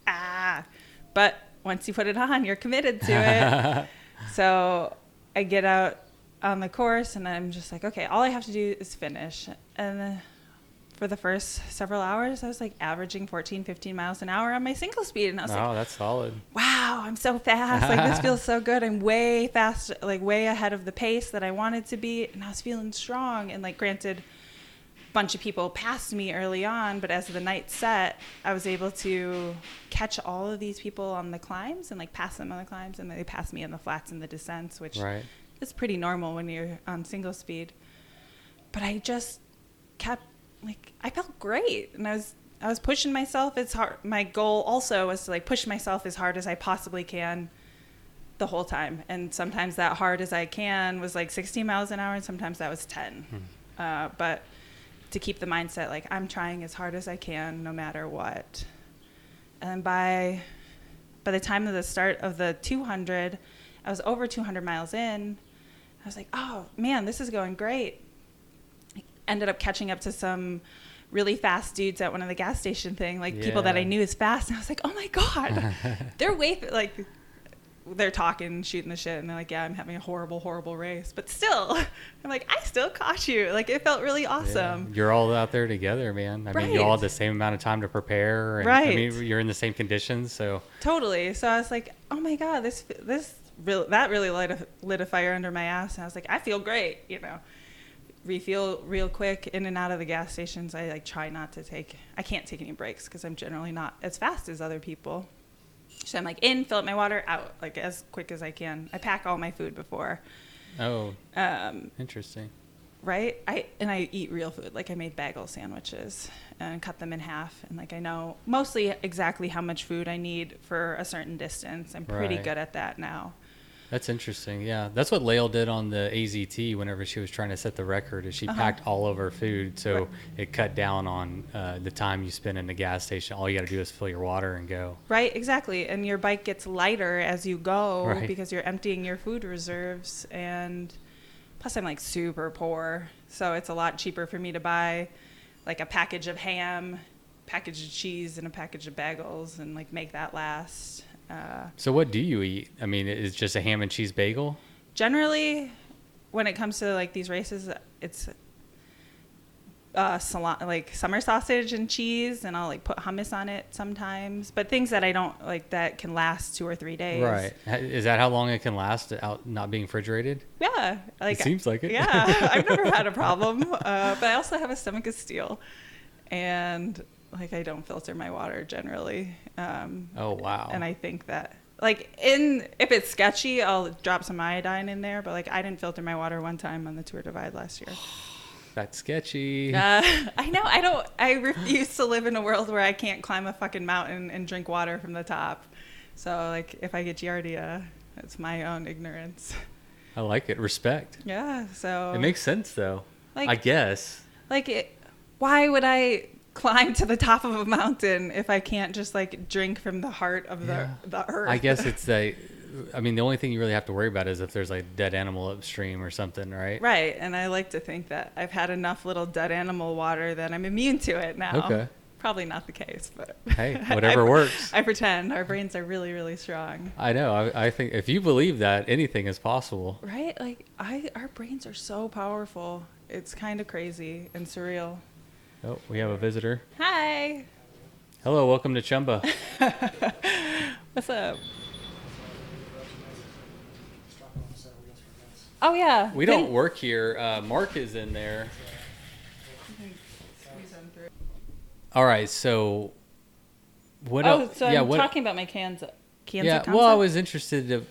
But once you put it on, you're committed to it. So I get out on the course, and I'm just like, okay, all I have to do is finish. And for the first several hours, I was like averaging 14, 15 miles an hour on my single speed. And I was like, that's solid. Wow, I'm so fast. Like, this feels so good. I'm way fast, like way ahead of the pace that I wanted to be. And I was feeling strong. And like, granted, a bunch of people passed me early on, but as the night set, I was able to catch all of these people on the climbs and like pass them on the climbs. And they passed me on the flats and the descents, which is pretty normal when you're on single speed. But I just kept, like, I felt great, and I was pushing myself as hard. My goal also was to like push myself as hard as I possibly can the whole time. And sometimes that hard as I can was like 16 miles an hour, and sometimes that was 10. But to keep the mindset like I'm trying as hard as I can no matter what. And by the time of the start of the 200, I was over 200 miles in. I was like, oh man, this is going great. Ended up catching up to some really fast dudes at one of the gas station thing, like people that I knew is fast. And I was like, oh my God, they're talking, shooting the shit. And they're like, yeah, I'm having a horrible, horrible race. But still, I'm like, I still caught you. Like, it felt really awesome. Yeah. You're all out there together, man. I mean, you all had the same amount of time to prepare. And, I mean, you're in the same conditions, so. Totally. So I was like, oh my God, that really lit a fire under my ass. And I was like, I feel great, refuel real quick in and out of the gas stations. I try not to I can't take any breaks because I'm generally not as fast as other people. So I'm like in, fill up my water, out, like as quick as I can. I pack all my food before. Oh, interesting. Right? I eat real food. Like I made bagel sandwiches and cut them in half. And like I know mostly exactly how much food I need for a certain distance. I'm pretty good at that now. That's interesting. Yeah, that's what Lael did on the AZT whenever she was trying to set the record. Is she packed all of her food, so it cut down on the time you spend in the gas station. All you got to do is fill your water and go. Right, exactly. And your bike gets lighter as you go because you're emptying your food reserves. And plus, I'm like super poor, so it's a lot cheaper for me to buy like a package of ham, package of cheese, and a package of bagels, and like make that last. So what do you eat? I mean, is it just a ham and cheese bagel? Generally, when it comes to like these races, it's like summer sausage and cheese, and I'll like put hummus on it sometimes. But things that I don't like that can last 2 or 3 days. Right. Is that how long it can last out not being refrigerated? Yeah. Like, it seems like it. Yeah. I've never had a problem. But I also have a stomach of steel, and like I don't filter my water generally. Oh wow! And I think that Like if it's sketchy, I'll drop some iodine in there. But like I didn't filter my water one time on the Tour Divide last year. That's sketchy. I know. I refuse to live in a world where I can't climb a fucking mountain and drink water from the top. So like if I get Giardia, it's my own ignorance. I like it. Respect. Yeah. So It makes sense though. Like, I guess. Why would I climb to the top of a mountain if I can't just like drink from the heart of the earth? I guess it's the only thing you really have to worry about is if there's like dead animal upstream or something, right? Right. And I like to think that I've had enough little dead animal water that I'm immune to it now. Okay. Probably not the case, but hey, whatever works. I pretend. Our brains are really, really strong. I know. I think if you believe that, anything is possible. Right? Like our brains are so powerful. It's kind of crazy and surreal. Oh, we have a visitor. Hi. Hello, welcome to Chumba. What's up? Oh yeah. We don't work here. Mark is in there. All right, so what else? So I'm talking about my cans. Yeah, well, I was interested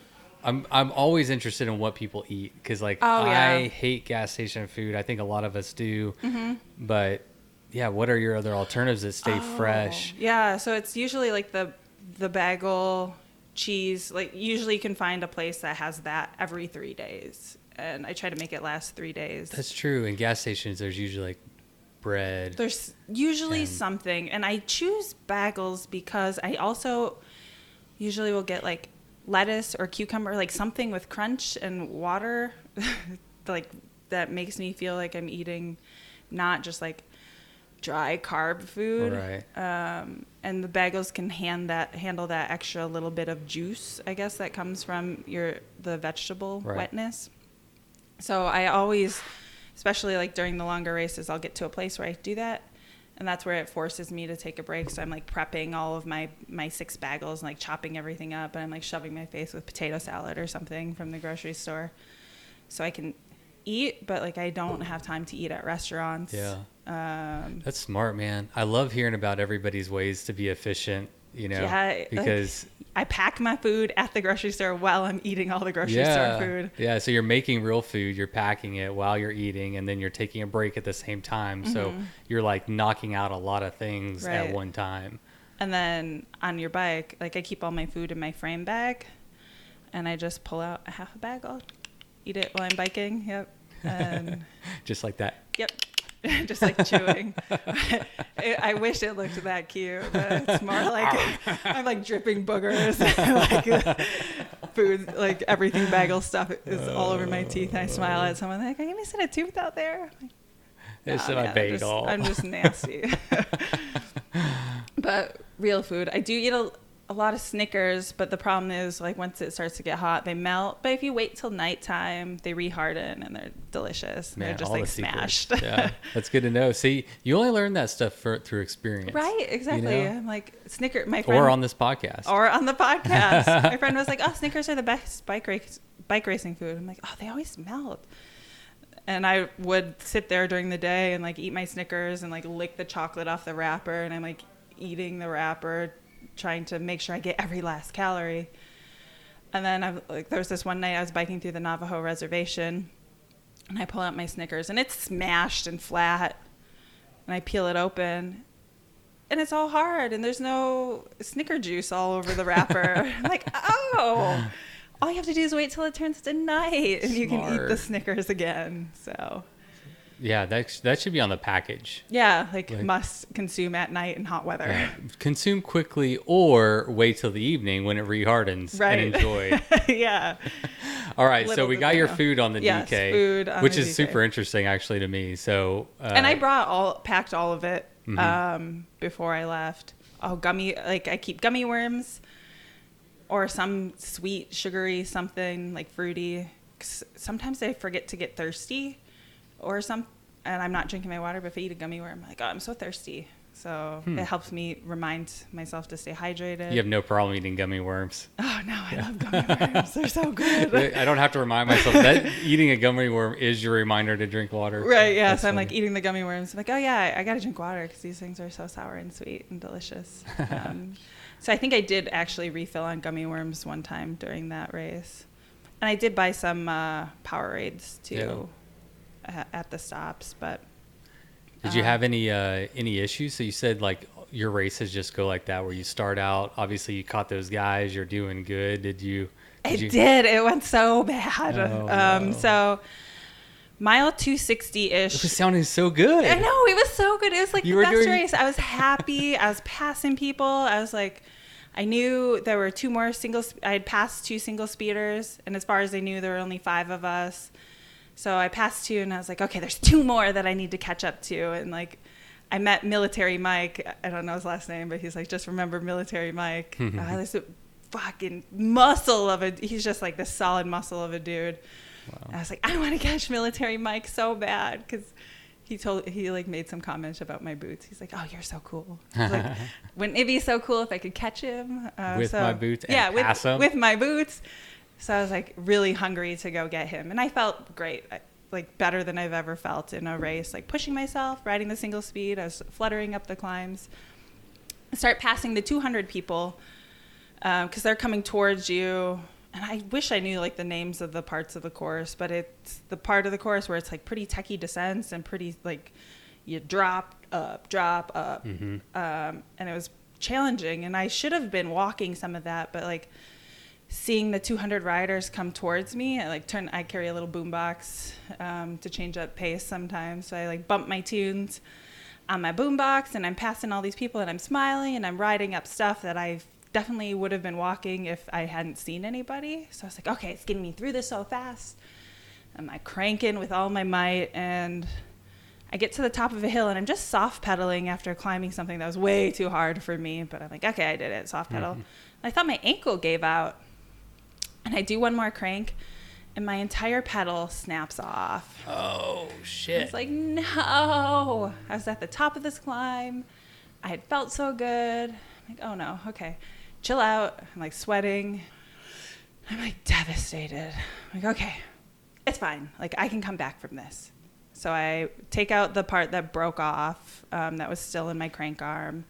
I'm always interested in what people eat because I hate gas station food. I think a lot of us do. Mm-hmm. But yeah, what are your other alternatives that stay fresh? Yeah, so it's usually like the bagel cheese. Like usually you can find a place that has that every 3 days, and I try to make it last 3 days. That's true. In gas stations, there's usually like bread. There's usually something, and I choose bagels because I also usually will get like lettuce or cucumber, like something with crunch and water, like that makes me feel like I'm eating not just like dry carb food. Right. And the bagels can handle that extra little bit of juice, I guess, that comes from the vegetable wetness. So I always, especially like during the longer races, I'll get to a place where I do that. And that's where it forces me to take a break. So I'm like prepping all of my 6 bagels and like chopping everything up. And I'm like shoving my face with potato salad or something from the grocery store. So I can eat, but like I don't have time to eat at restaurants. Yeah. That's smart, man. I love hearing about everybody's ways to be efficient, because I pack my food at the grocery store while I'm eating all the grocery store food. Yeah, so you're making real food, you're packing it while you're eating, and then you're taking a break at the same time. Mm-hmm. So you're like knocking out a lot of things at one time. And then on your bike, like I keep all my food in my frame bag, and I just pull out a half a bag. I'll eat it while I'm biking. Yep. And just like that. Yep. Just like chewing. I wish it looked that cute, but it's more like I'm like dripping boogers. Like food, like everything bagel stuff is all over my teeth. And I smile at someone like, "Are you missing a tooth out there?" Like, it's my bagel. I'm just nasty. But real food, I do eat a lot of Snickers, but the problem is like once it starts to get hot, they melt. But if you wait till nighttime, they reharden and they're delicious. Man, they're just like smashed. Yeah, that's good to know. See, you only learn that stuff through experience. Right, exactly. I'm like Snickers. My friend, or on this podcast. My friend was like, "Oh, Snickers are the best bike racing food." I'm like, "Oh, they always melt." And I would sit there during the day and like eat my Snickers and like lick the chocolate off the wrapper, and I'm like eating the wrapper, trying to make sure I get every last calorie. And then there was this one night I was biking through the Navajo reservation, and I pull out my Snickers, and it's smashed and flat, and I peel it open, and it's all hard, and there's no Snicker juice all over the wrapper. I'm like, oh, all you have to do is wait till it turns to night, and you can eat the Snickers again. So yeah, that should be on the package. Yeah, like must consume at night in hot weather. Yeah. Consume quickly or wait till the evening when it rehardens and enjoy. Yeah. All right, so we got your food on the DK, food on which the is DK. Super interesting actually to me. So and I packed all of it before I left. Oh, I keep gummy worms or some sweet, sugary something like fruity. Sometimes I forget to get thirsty. And I'm not drinking my water, but if I eat a gummy worm, I'm like, oh, I'm so thirsty. So it helps me remind myself to stay hydrated. You have no problem eating gummy worms. Oh, no, I love gummy worms. They're so good. I don't have to remind myself that eating a gummy worm is your reminder to drink water. Right, yeah. That's So I'm funny. like eating the gummy worms. I'm like, oh, yeah, I got to drink water because these things are so sour and sweet and delicious. So I think I did actually refill on gummy worms one time during that race. And I did buy some Powerades, too, at the stops. But did you have any issues? So you said like your races just go like that, where you start out, obviously you caught those guys, you're doing good. Did you? Did. It went so bad. Oh, no. So mile 260-ish. It was sounding so good. I know. It was so good. It was like You the were best doing- race. I was happy. I was passing people. I was like, I knew there were two more I had passed 2 single speeders. And as far as I knew, there were only 5 of us. So I passed 2 and I was like, okay, there's 2 more that I need to catch up to. And like, I met Military Mike. I don't know his last name, but he's like, just remember Military Mike. This fucking muscle of he's just like this solid muscle of a dude. Wow. And I was like, I want to catch Military Mike so bad because he like made some comments about my boots. He's like, oh, you're so cool. I was like, wouldn't it be so cool if I could catch him With my boots and pass him? with my boots. So I was like really hungry to go get him, and I felt great, like better than I've ever felt in a race. Like pushing myself, riding the single speed. I was fluttering up the climbs. I start passing the 200 people because they're coming towards you. And I wish I knew like the names of the parts of the course, but it's the part of the course where it's like pretty techie descents and pretty like you drop up. Mm-hmm. And it was challenging. And I should have been walking some of that, but like seeing the 200 riders come towards me, I carry a little boombox to change up pace sometimes. So I like bump my tunes on my boombox and I'm passing all these people and I'm smiling and I'm riding up stuff that I definitely would have been walking if I hadn't seen anybody. So I was like, okay, it's getting me through this so fast. I'm like cranking with all my might and I get to the top of a hill and I'm just soft pedaling after climbing something that was way too hard for me. But I'm like, okay, I did it, soft pedal. Mm-hmm. I thought my ankle gave out. And I do one more crank, and my entire pedal snaps off. Oh, shit. I was like, no. I was at the top of this climb. I had felt so good. I'm like, oh, no, okay. Chill out. I'm, like, sweating. I'm, like, devastated. I'm like, okay, it's fine. Like, I can come back from this. So I take out the part that broke off that was still in my crank arm.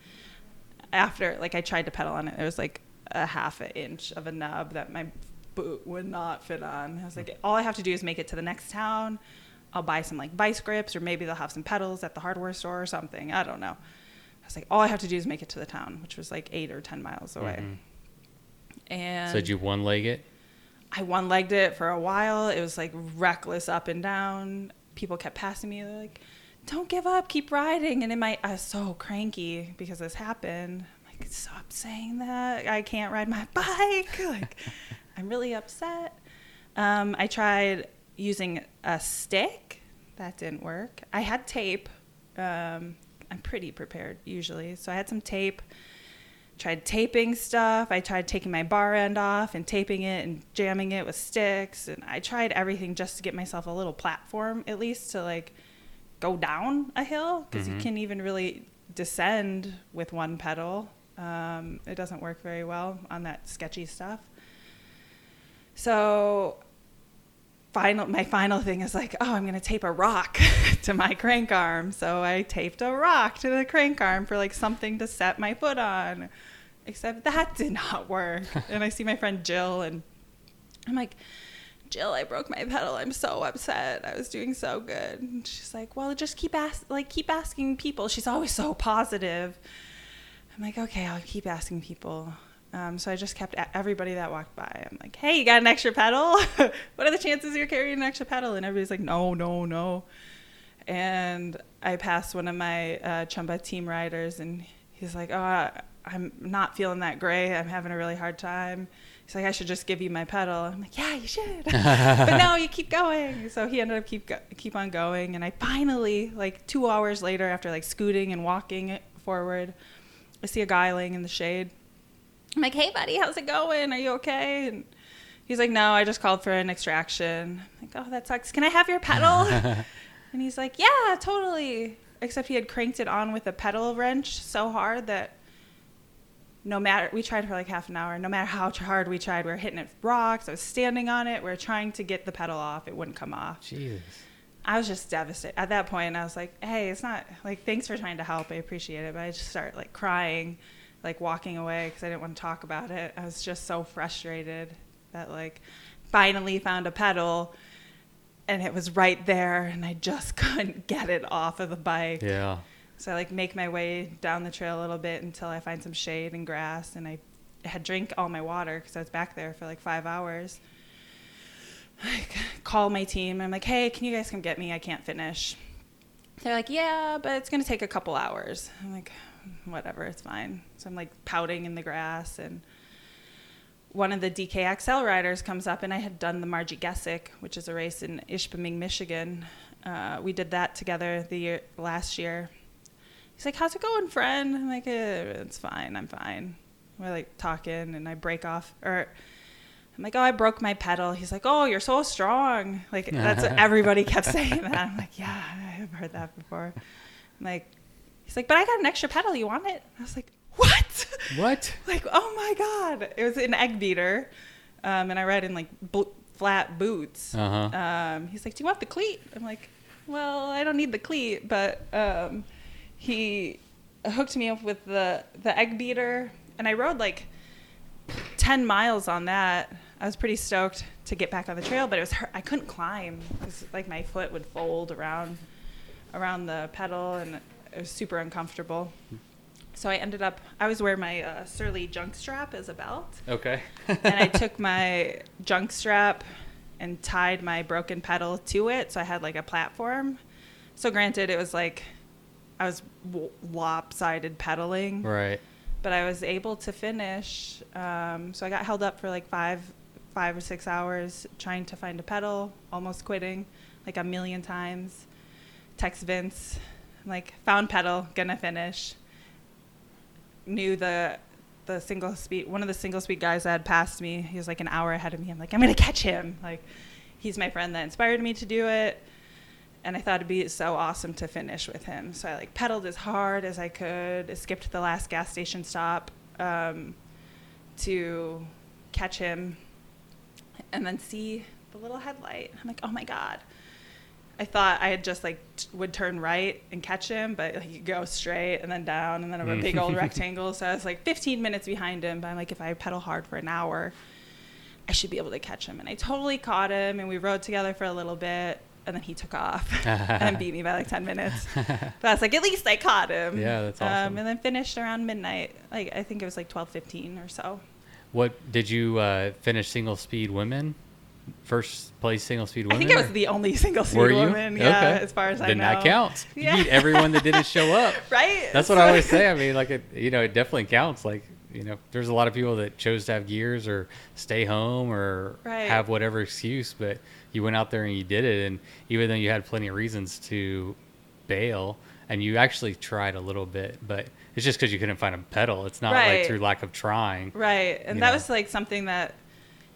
After, like, I tried to pedal on it. There was, like, a half an inch of a nub that my boot would not fit on. I was like, all I have to do is make it to the next town. I'll buy some like vice grips, or maybe they'll have some pedals at the hardware store or something. I don't know. I was like, all I have to do is make it to the town, which was like 8 or 10 miles away. Mm-hmm. And so did you one-leg it? I one-legged it for a while. It was like reckless up and down. People kept passing me. They're like, don't give up, keep riding. And I was so cranky because this happened. I'm like, stop saying that. I can't ride my bike. Like, I'm really upset. I tried using a stick. That didn't work. I had tape. I'm pretty prepared usually. So I had some tape. Tried taping stuff. I tried taking my bar end off and taping it and jamming it with sticks. And I tried everything just to get myself a little platform, at least to like go down a hill. Because you can even really descend with one pedal. It doesn't work very well on that sketchy stuff. So my final thing is like, oh, I'm going to tape a rock to my crank arm. So I taped a rock to the crank arm for like something to set my foot on. Except that did not work. And I see my friend Jill and I'm like, Jill, I broke my pedal. I'm so upset. I was doing so good. And she's like, well, just keep asking people. She's always so positive. I'm like, okay, I'll keep asking people. So I just kept everybody that walked by. I'm like, hey, you got an extra pedal? What are the chances you're carrying an extra pedal? And everybody's like, no. And I passed one of my CHUMBA team riders, and he's like, oh, I'm not feeling that great. I'm having a really hard time. He's like, I should just give you my pedal. I'm like, yeah, you should. But no, you keep going. So he ended up keep on going. And I finally, like 2 hours later, after like scooting and walking forward, I see a guy laying in the shade. I'm like, hey, buddy, how's it going? Are you okay? And he's like, no, I just called for an extraction. I'm like, oh, that sucks. Can I have your pedal? And he's like, yeah, totally. except he had cranked it on with a pedal wrench so hard that we tried for like half an hour. No matter how hard we tried, we were hitting it with rocks. I was standing on it. We were trying to get the pedal off. It wouldn't come off. Jesus. I was just devastated. At that point, I was like, hey, it's not, like, thanks for trying to help. I appreciate it. But I just started, like, crying, like, walking away because I didn't want to talk about it. I was just so frustrated that, like, finally found a pedal, and it was right there, and I just couldn't get it off of the bike. Yeah. So I, like, make my way down the trail a little bit until I find some shade and grass, and I had drank all my water because I was back there for, like, 5 hours. I call my team. I'm like, hey, can you guys come get me? I can't finish. They're like, yeah, but it's going to take a couple hours. I'm like, whatever, it's fine. So I'm like pouting in the grass, and one of the DKXL riders comes up, and I had done the Margie Gessick, which is a race in Ishpeming, Michigan. We did that together last year. He's like, how's it going, friend? I'm like, it's fine, I'm fine. We're like talking, and I break off, or I'm like, oh, I broke my pedal. He's like, oh, you're so strong. Like, that's what everybody kept saying that. I'm like, yeah, I've heard that before. I'm like, he's like, but I got an extra pedal. You want it? I was like, what? What? Like, oh my God. It was an egg beater. And I ride in like flat boots. Uh-huh. He's like, do you want the cleat? I'm like, well, I don't need the cleat, but he hooked me up with the egg beater, and I rode like 10 miles on that. I was pretty stoked to get back on the trail, but it was I couldn't climb. It was like my foot would fold around the pedal, and it was super uncomfortable. So I was wearing my Surly junk strap as a belt. Okay. And I took my junk strap and tied my broken pedal to it, so I had like a platform. So granted, it was like I was lopsided pedaling. Right. But I was able to finish. So I got held up for like 5 or 6 hours trying to find a pedal, almost quitting like a million times. Text Vince, I'm like, found pedal, gonna finish. Knew the single speed, one of the single speed guys that had passed me, he was like an hour ahead of me. I'm like, I'm gonna catch him. Like, he's my friend that inspired me to do it. And I thought it'd be so awesome to finish with him. So I like pedaled as hard as I could. I skipped the last gas station stop to catch him, and then see the little headlight. I'm like, oh my God. I thought I had just like would turn right and catch him, but like, you go straight and then down and then over a big old rectangle. So I was like 15 minutes behind him, but I'm like, if I pedal hard for an hour, I should be able to catch him. And I totally caught him, and we rode together for a little bit. And then he took off and beat me by like 10 minutes. But I was like, at least I caught him. Yeah, that's awesome. And then finished around midnight. Like, I think it was like 12:15 or so. What did you finish single speed women? First place single speed women? I think I was the only single speed woman. Yeah, okay. As far as I know. Then that counts. Yeah. You beat everyone that didn't show up. Right? That's what I always say. I mean, like, it definitely counts. Like, there's a lot of people that chose to have gears or stay home or have whatever excuse, but you went out there and you did it. And even though you had plenty of reasons to bail, and you actually tried a little bit, but it's just because you couldn't find a pedal. It's not like through lack of trying. Right. And that was like something that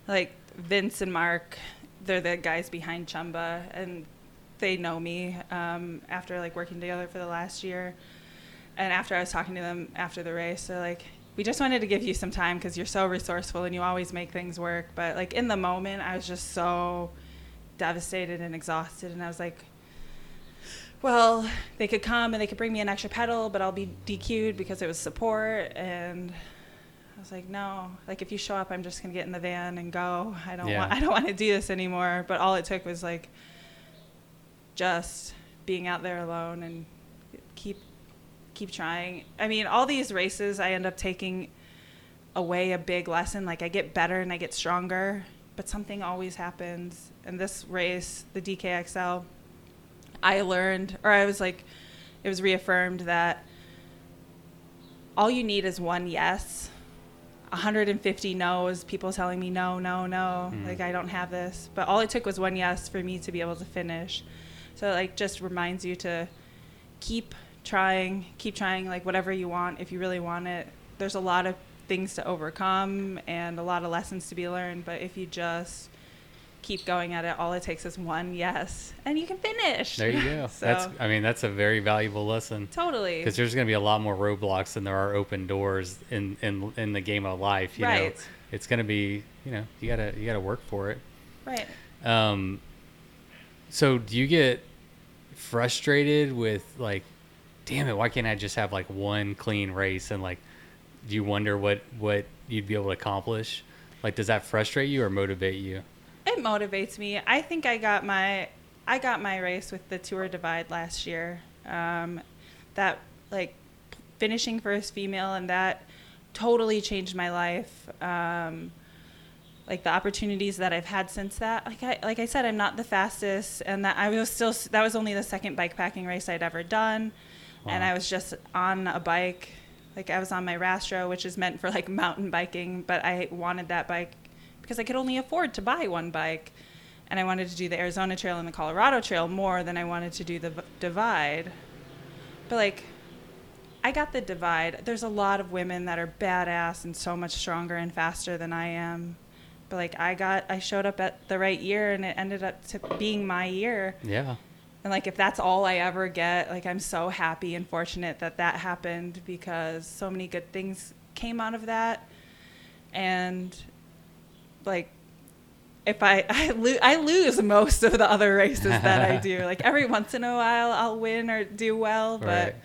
like Vince and Mark, they're the guys behind CHUMBA, and they know me after like working together for the last year. And after I was talking to them after the race, they're like, we just wanted to give you some time because you're so resourceful and you always make things work. But like in the moment, I was just so devastated and exhausted, and I was like, well, they could come and they could bring me an extra pedal, but I'll be DQ'd because it was support. And I was like, no, like if you show up, I'm just gonna get in the van and go. I don't want to do this anymore. But all it took was like just being out there alone and keep trying. I mean, all these races, I end up taking away a big lesson. Like I get better and I get stronger, but something always happens. And this race, the DKXL, I learned, or I was like, it was reaffirmed that all you need is one yes. 150 no's, people telling me no, like I don't have this. But all it took was one yes for me to be able to finish. So like just reminds you to keep trying, like whatever you want, if you really want it. There's a lot of things to overcome and a lot of lessons to be learned, but if you just keep going at it. All it takes is one yes, and you can finish. There you go. So, That's a very valuable lesson. totally. Because there's going to be a lot more roadblocks than there are open doors in the game of life. You know, it's going to be, you gotta work for it. Right. So do you get frustrated with like, damn it, why can't I just have like one clean race? And like, do you wonder what you'd be able to accomplish? Like, does that frustrate you or motivate you? It motivates me. I think I got my race with the Tour Divide last year. That like finishing first female, and that totally changed my life. Like the opportunities that I've had since that. Like I said, I'm not the fastest, and that was only the second bike packing race I'd ever done. Wow. And I was just on a bike. Like I was on my Rastro, which is meant for like mountain biking, but I wanted that bike because I could only afford to buy one bike. And I wanted to do the Arizona Trail and the Colorado Trail more than I wanted to do the Divide. But like, I got the Divide. There's a lot of women that are badass and so much stronger and faster than I am. But like I showed up at the right year, and it ended up to being my year. Yeah. And like, if that's all I ever get, like, I'm so happy and fortunate that happened, because so many good things came out of that. And like, if I lose most of the other races that I do. Like every once in a while I'll win or do well, but right.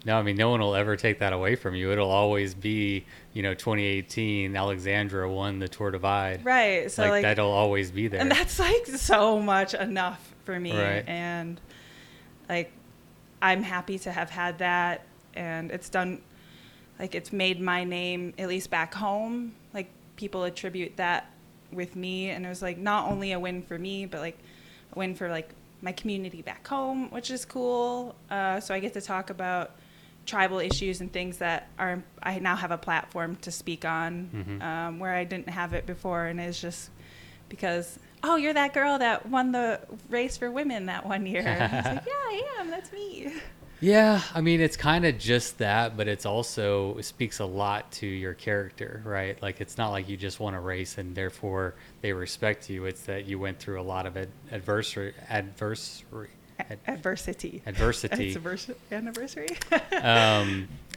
No, I mean, no one will ever take that away from you. It'll always be, 2018, Alexandra won the Tour Divide. Right. So like that'll always be there. And that's like so much enough for me. Right. And like, I'm happy to have had that, and it's done, like, it's made my name, at least back home. Like, people attribute that with me, and it was like not only a win for me, but like a win for like my community back home, which is cool. So I get to talk about tribal issues and things that I now have a platform to speak on, where I didn't have it before. And it's just because, oh, you're that girl that won the race for women that one year. And I was like, yeah, I am. That's me. Yeah, I mean, it's kind of just that, but it speaks a lot to your character, right? Like, it's not like you just won a race and therefore they respect you. It's that you went through a lot of adversity. Adversity. It's anniversary.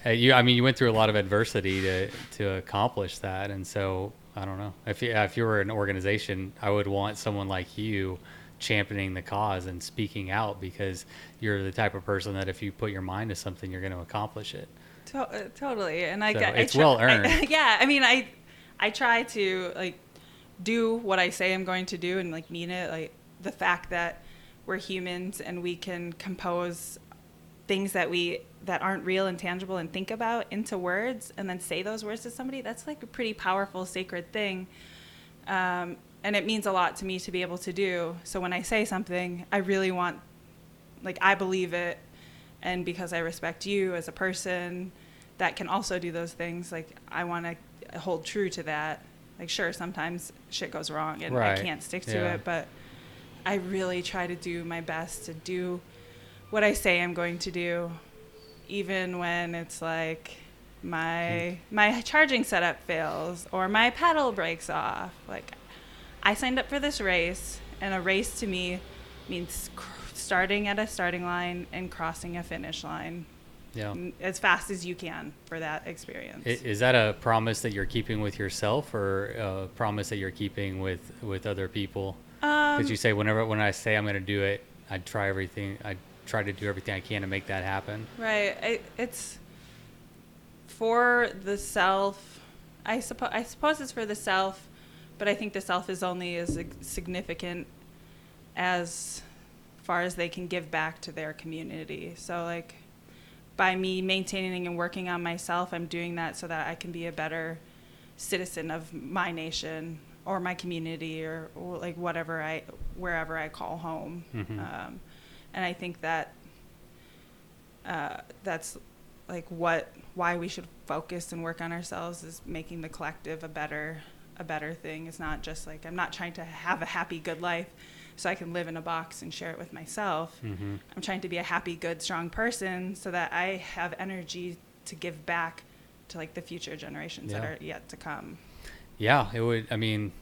You went through a lot of adversity to accomplish that, and so I don't know. If you were an organization, I would want someone like you championing the cause and speaking out, because you're the type of person that if you put your mind to something, you're going to accomplish it. Totally. And it's well earned. I try to like do what I say I'm going to do and like mean it. Like the fact that we're humans and we can compose things that aren't real and tangible and think about into words and then say those words to somebody, that's like a pretty powerful, sacred thing. And it means a lot to me to be able to do. So when I say something, I really want, like, I believe it. And because I respect you as a person that can also do those things, like, I want to hold true to that. Like, sure, sometimes shit goes wrong and right. I can't stick to it, but I really try to do my best to do what I say I'm going to do, even when it's like my charging setup fails or my pedal breaks off. Like, I signed up for this race, and a race to me means starting at a starting line and crossing a finish line. Yeah. As fast as you can for that experience. Is that a promise that you're keeping with yourself, or a promise that you're keeping with other people? Because you say when I say I'm going to do it, I try to do everything I can to make that happen. Right. It's for the self. I suppose it's for the self. But I think the self is only as significant as far as they can give back to their community. So, like, by me maintaining and working on myself, I'm doing that so that I can be a better citizen of my nation or my community or like wherever I call home. Mm-hmm. And I think that that's like why we should focus and work on ourselves, is making the collective a better thing. It's not just like, I'm not trying to have a happy, good life so I can live in a box and share it with myself. Mm-hmm. I'm trying to be a happy, good, strong person so that I have energy to give back to like the future generations that are yet to come. Yeah, it would. I mean,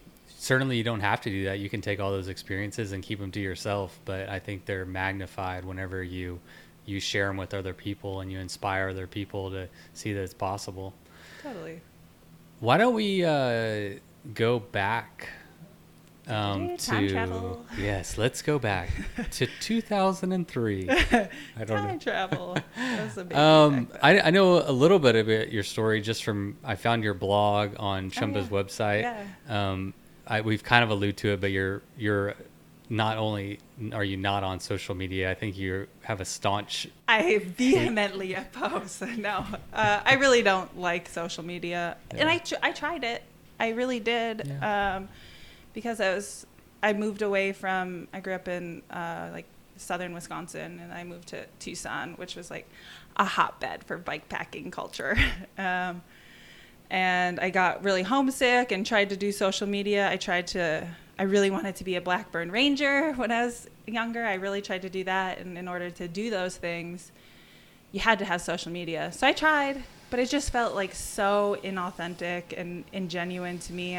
certainly you don't have to do that. You can take all those experiences and keep them to yourself, but I think they're magnified whenever you share them with other people and you inspire other people to see that it's possible. Totally. Why don't we go back Time travel. Yes, let's go back to 2003. I don't know. Time travel. That was a big I know a little bit about your story just from, I found your blog on CHUMBA's website. Yeah. We've kind of alluded to it, but you're not only are you not on social media, I think you have a staunch. I vehemently oppose. No, I really don't like social media, and I tried it. I really did, because I moved away from. I grew up in like southern Wisconsin, and I moved to Tucson, which was like a hotbed for bike packing culture. And I got really homesick and tried to do social media. I really wanted to be a Blackburn Ranger when I was younger. I really tried to do that. And in order to do those things, you had to have social media. So I tried, but it just felt like so inauthentic and ingenuine to me.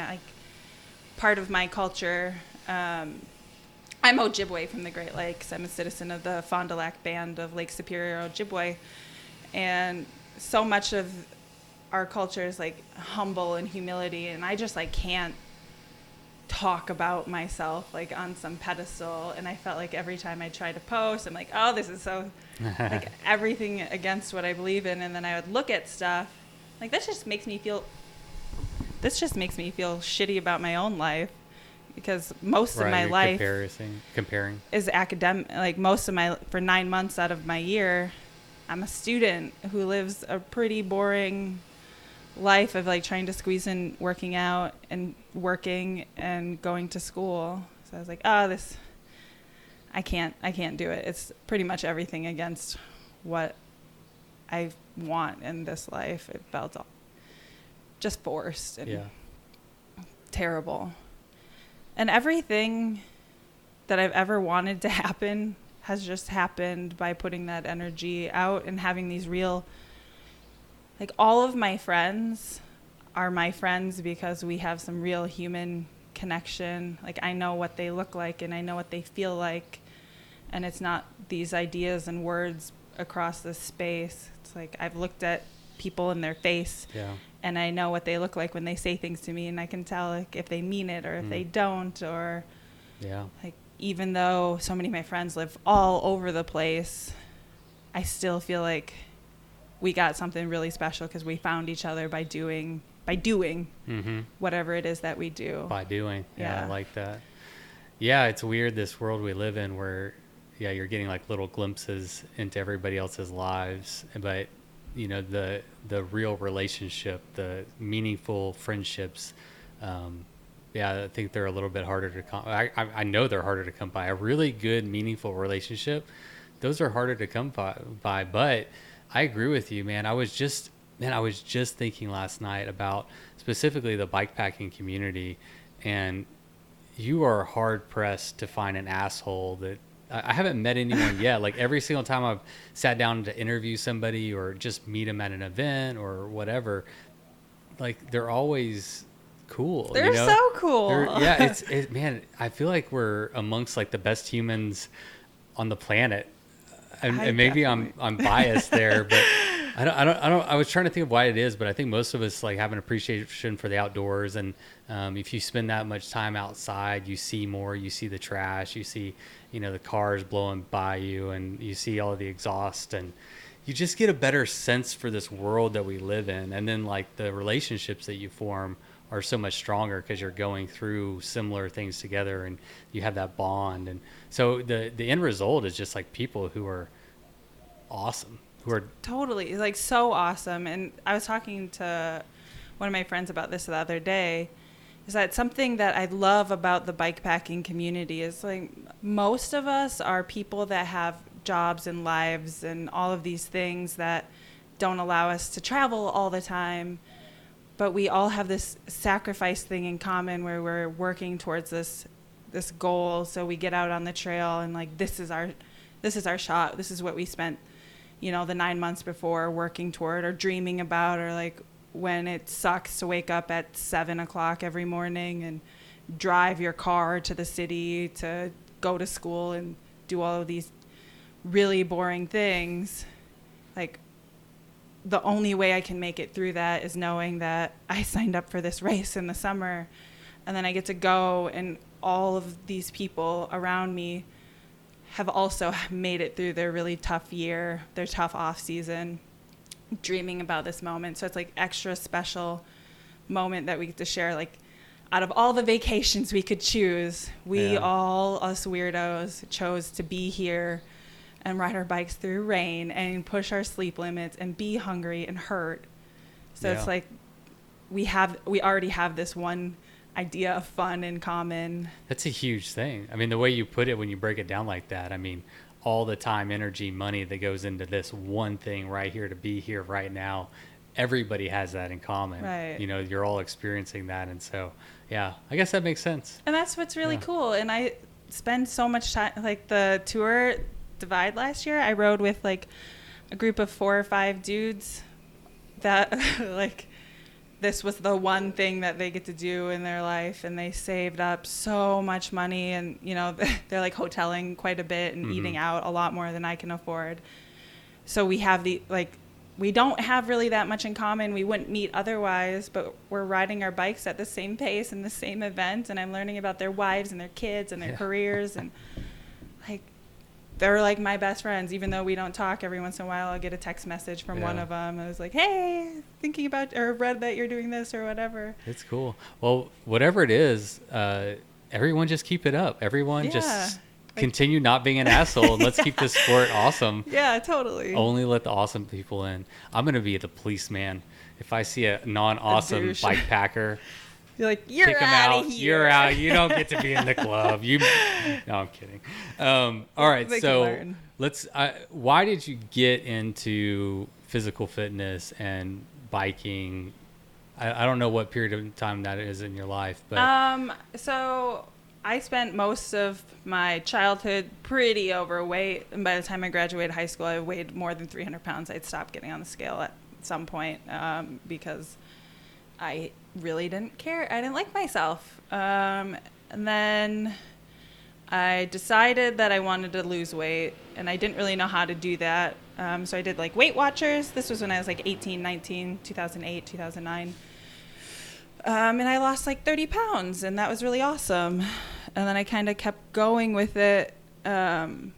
Part of my culture, I'm Ojibwe from the Great Lakes. I'm a citizen of the Fond du Lac Band of Lake Superior Ojibwe. And so much of our culture is like humble and humility, and I just like can't talk about myself like on some pedestal. And I felt like every time I tried to post, I'm like, oh, this is so like everything against what I believe in. And then I would look at stuff like this just makes me feel shitty about my own life, because most of my life comparing is academic. Like for 9 months out of my year, I'm a student who lives a pretty boring life of like trying to squeeze in working out and working and going to school. So I was like, oh, I can't do it. It's pretty much everything against what I want in this life. It felt just forced and terrible. And everything that I've ever wanted to happen has just happened by putting that energy out and having these real, like, all of my friends are my friends because we have some real human connection. Like, I know what they look like and I know what they feel like. And it's not these ideas and words across this space. It's like I've looked at people in their face and I know what they look like when they say things to me, and I can tell like if they mean it or if they don't, or like, even though so many of my friends live all over the place, I still feel like we got something really special because we found each other by doing whatever it is that we do. By doing. I like that. Yeah, it's weird, this world we live in where, you're getting like little glimpses into everybody else's lives, but you know, the real relationship, the meaningful friendships, I think they're a little bit harder to come. I know they're harder to come by. A really good, meaningful relationship, those are harder to come by. But I agree with you, man. I was just thinking last night about specifically the bikepacking community, and you are hard pressed to find an asshole that. I haven't met anyone yet. Like, every single time I've sat down to interview somebody or just meet them at an event or whatever, like, they're always cool. They're so cool. Man, I feel like we're amongst like the best humans on the planet, and maybe I'm biased there, but I don't. I was trying to think of why it is, but I think most of us like have an appreciation for the outdoors, and if you spend that much time outside, you see more. You see the trash. You see, the cars blowing by you, and you see all of the exhaust, and you just get a better sense for this world that we live in. And then like the relationships that you form are so much stronger because you're going through similar things together, and you have that bond. And so the end result is just like people who are awesome. Who are totally like so awesome. And I was talking to one of my friends about this the other day, is that something that I love about the bikepacking community is like most of us are people that have jobs and lives and all of these things that don't allow us to travel all the time, but we all have this sacrifice thing in common where we're working towards this goal. So we get out on the trail and like this is our shot. This is what we spent the 9 months before working toward or dreaming about, or like when it sucks to wake up at 7 o'clock every morning and drive your car to the city to go to school and do all of these really boring things. Like, the only way I can make it through that is knowing that I signed up for this race in the summer, and then I get to go, and all of these people around me have also made it through their really tough year, their tough off season, dreaming about this moment. So it's like extra special moment that we get to share. Like, out of all the vacations we could choose, we all, us weirdos, chose to be here and ride our bikes through rain and push our sleep limits and be hungry and hurt. So it's like we already have this one idea of fun in common. That's a huge thing. I mean, the way you put it when you break it down like that, I mean, all the time, energy, money that goes into this one thing right here to be here right now, everybody has that in common. Right. You know, you're all experiencing that. And so, yeah, I guess that makes sense. And that's what's really cool. And I spend so much time, like the tour Divide last year, I rode with like a group of 4 or 5 dudes that like this was the one thing that they get to do in their life, and they saved up so much money, and you know, they're like hoteling quite a bit and eating out a lot more than I can afford. So we have we don't have really that much in common. We wouldn't meet otherwise, but we're riding our bikes at the same pace in the same event, and I'm learning about their wives and their kids and their careers, and like they're like my best friends. Even though we don't talk, every once in a while I'll get a text message from one of them. I was like, hey, thinking about or read that you're doing this or whatever. It's cool. Well, whatever it is, everyone just keep it up. Everyone just continue not being an asshole, and let's keep this sport awesome. Yeah, totally. Only let the awesome people in. I'm going to be the policeman. If I see a non-awesome bike packer, you're like, you're kick 'em out of here. You're out. You don't get to be in the club. No, I'm kidding. All right. So let's. Why did you get into physical fitness and biking? I don't know what period of time that is in your life, but so I spent most of my childhood pretty overweight, and by the time I graduated high school, I weighed more than 300 pounds. I'd stopped getting on the scale at some point because I really didn't care. I didn't like myself. And then I decided that I wanted to lose weight, and I didn't really know how to do that. So I did like Weight Watchers. This was when I was like 18, 19, 2008, 2009. And I lost like 30 pounds, and that was really awesome. And then I kind of kept going with it and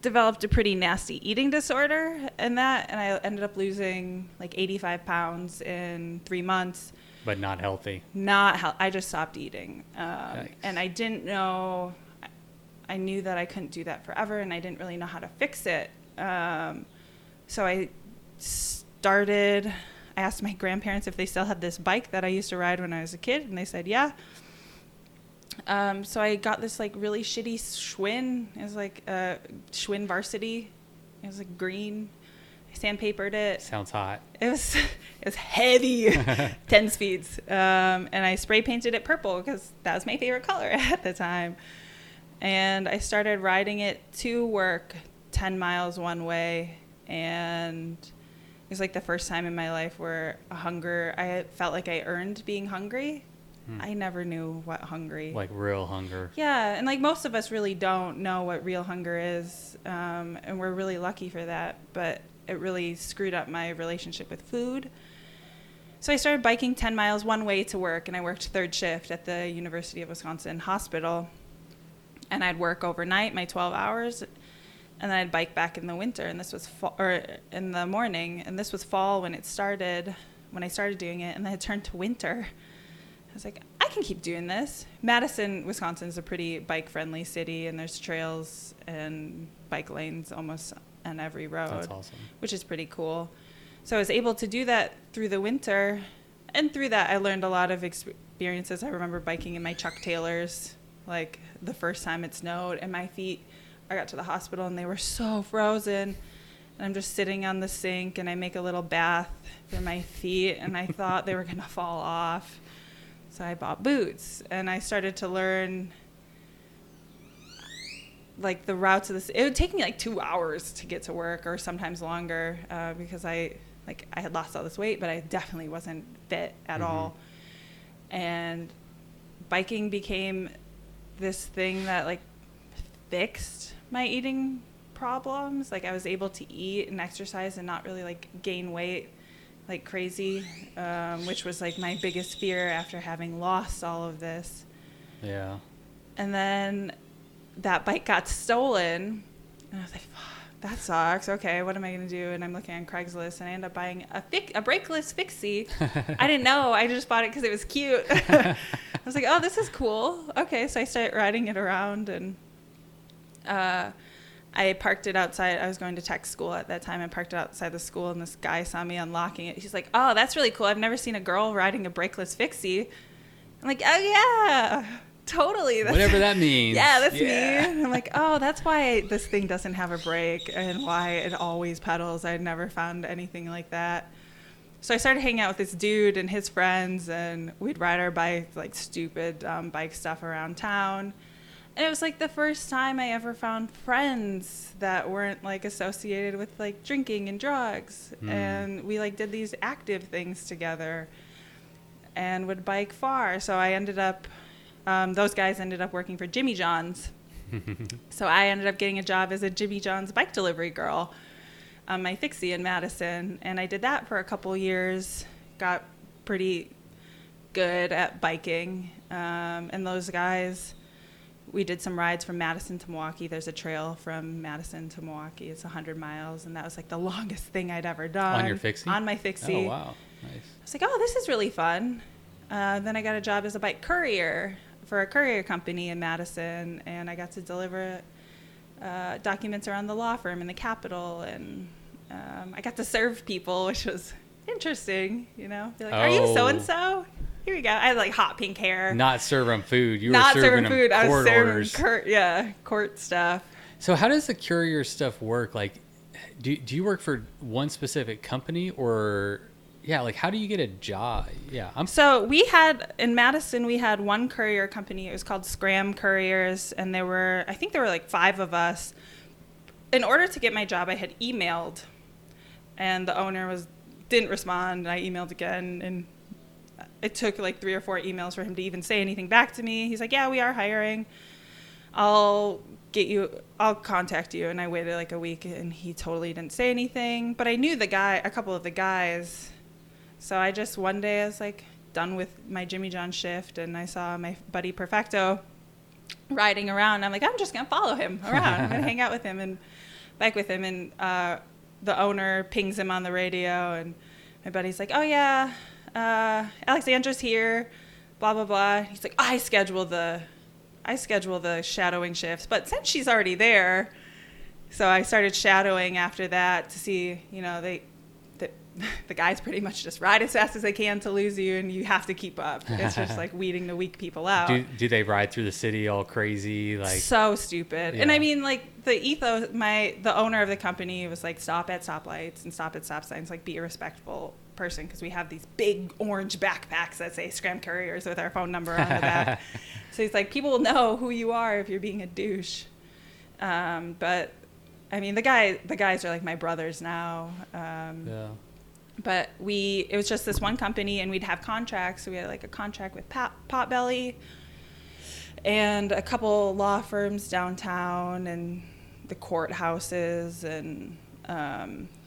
developed a pretty nasty eating disorder and I ended up losing like 85 pounds in 3 months. But not healthy. I just stopped eating. And I didn't know, I knew that I couldn't do that forever, and I didn't really know how to fix it. So I asked my grandparents if they still had this bike that I used to ride when I was a kid, and they said, yeah. So I got this like really shitty Schwinn. It was like a Schwinn Varsity. It was like green. I sandpapered it. Sounds hot. It was heavy, 10 speeds. And I spray painted it purple because that was my favorite color at the time. And I started riding it to work 10 miles one way. And it was like the first time in my life where I felt like I earned being hungry. I never knew what hungry. Like real hunger. Yeah, and like most of us really don't know what real hunger is, and we're really lucky for that, but it really screwed up my relationship with food. So I started biking 10 miles one way to work, and I worked third shift at the University of Wisconsin hospital, and I'd work overnight, my 12 hours, and then I'd bike back in the winter, and this was in the morning, and this was fall when I started doing it, and then it turned to winter. I was like, I can keep doing this. Madison, Wisconsin is a pretty bike-friendly city, and there's trails and bike lanes almost on every road. That's awesome. Which is pretty cool. So I was able to do that through the winter, and through that I learned a lot of experiences. I remember biking in my Chuck Taylors, like the first time it snowed, and my feet, I got to the hospital, and they were so frozen. And I'm just sitting on the sink, and I make a little bath for my feet, and I thought they were going to fall off. So I bought boots, and I started to learn like the routes of this. It would take me like 2 hours to get to work, or sometimes longer, because I had lost all this weight, but I definitely wasn't fit at all. And biking became this thing that like fixed my eating problems. Like I was able to eat and exercise and not really like gain weight like crazy, which was like my biggest fear after having lost all of this. Yeah. And then that bike got stolen, and I was like, that sucks. Okay, what am I going to do? And I'm looking on Craigslist, and I end up buying a brakeless fixie. I didn't know. I just bought it because it was cute. I was like, oh, this is cool. Okay, so I started riding it around, and I parked it outside. I was going to tech school at that time. I parked it outside the school, and this guy saw me unlocking it. He's like, oh, that's really cool. I've never seen a girl riding a brakeless fixie. I'm like, oh, yeah. Totally. Whatever that means. Yeah, that's me. And I'm like, oh, that's why this thing doesn't have a brake and why it always pedals. I'd never found anything like that. So I started hanging out with this dude and his friends, and we'd ride our bike, like stupid bike stuff around town. And it was like the first time I ever found friends that weren't like associated with like drinking and drugs. And we like did these active things together and would bike far. So I ended up those guys ended up working for Jimmy John's. So I ended up getting a job as a Jimmy John's bike delivery girl on my fixie in Madison. And I did that for a couple years, got pretty good at biking. And those guys, we did some rides from Madison to Milwaukee. There's a trail from Madison to Milwaukee. It's 100 miles. And that was like the longest thing I'd ever done. On your fixie? On my fixie. Oh, wow. Nice. I was like, oh, this is really fun. Then I got a job as a bike courier for a courier company in Madison, and I got to deliver documents around the law firm in the Capitol, and I got to serve people, which was interesting, you know? Be like, are you so-and-so? Here you go. I had like hot pink hair. Not serving food. You Not were serving serving food. I was court serving orders. court stuff. So how does the courier stuff work? Like, do you work for one specific company, or... Yeah, like how do you get a job? Yeah, So we had, in Madison, we had one courier company. It was called Scram Couriers, and I think there were like 5 of us. In order to get my job, I had emailed, and the owner didn't respond. And I emailed again, and it took like 3 or 4 emails for him to even say anything back to me. He's like, yeah, we are hiring. I'll contact you. And I waited like a week, and he totally didn't say anything. But I knew a couple of the guys. So I just, one day I was like done with my Jimmy John shift, and I saw my buddy Perfecto riding around. I'm like, I'm just going to follow him around. I'm going to hang out with him and bike with him. And the owner pings him on the radio, and my buddy's like, oh yeah, Alexandra's here, blah, blah, blah. He's like, I schedule the shadowing shifts, but since she's already there, so I started shadowing after that to see, you know, the guys pretty much just ride as fast as they can to lose you, and you have to keep up. It's just like weeding the weak people out. Do they ride through the city all crazy? Like so stupid. Yeah. And I mean, like the ethos, the owner of the company was like, stop at stoplights and stop at stop signs, like be a respectful person, because we have these big orange backpacks that say Scram Couriers with our phone number on the back. So he's like, people will know who you are if you're being a douche. But I mean, the guys are like my brothers now. Yeah. But it was just this one company, and we'd have contracts. So we had like a contract with Potbelly and a couple law firms downtown and the courthouses. And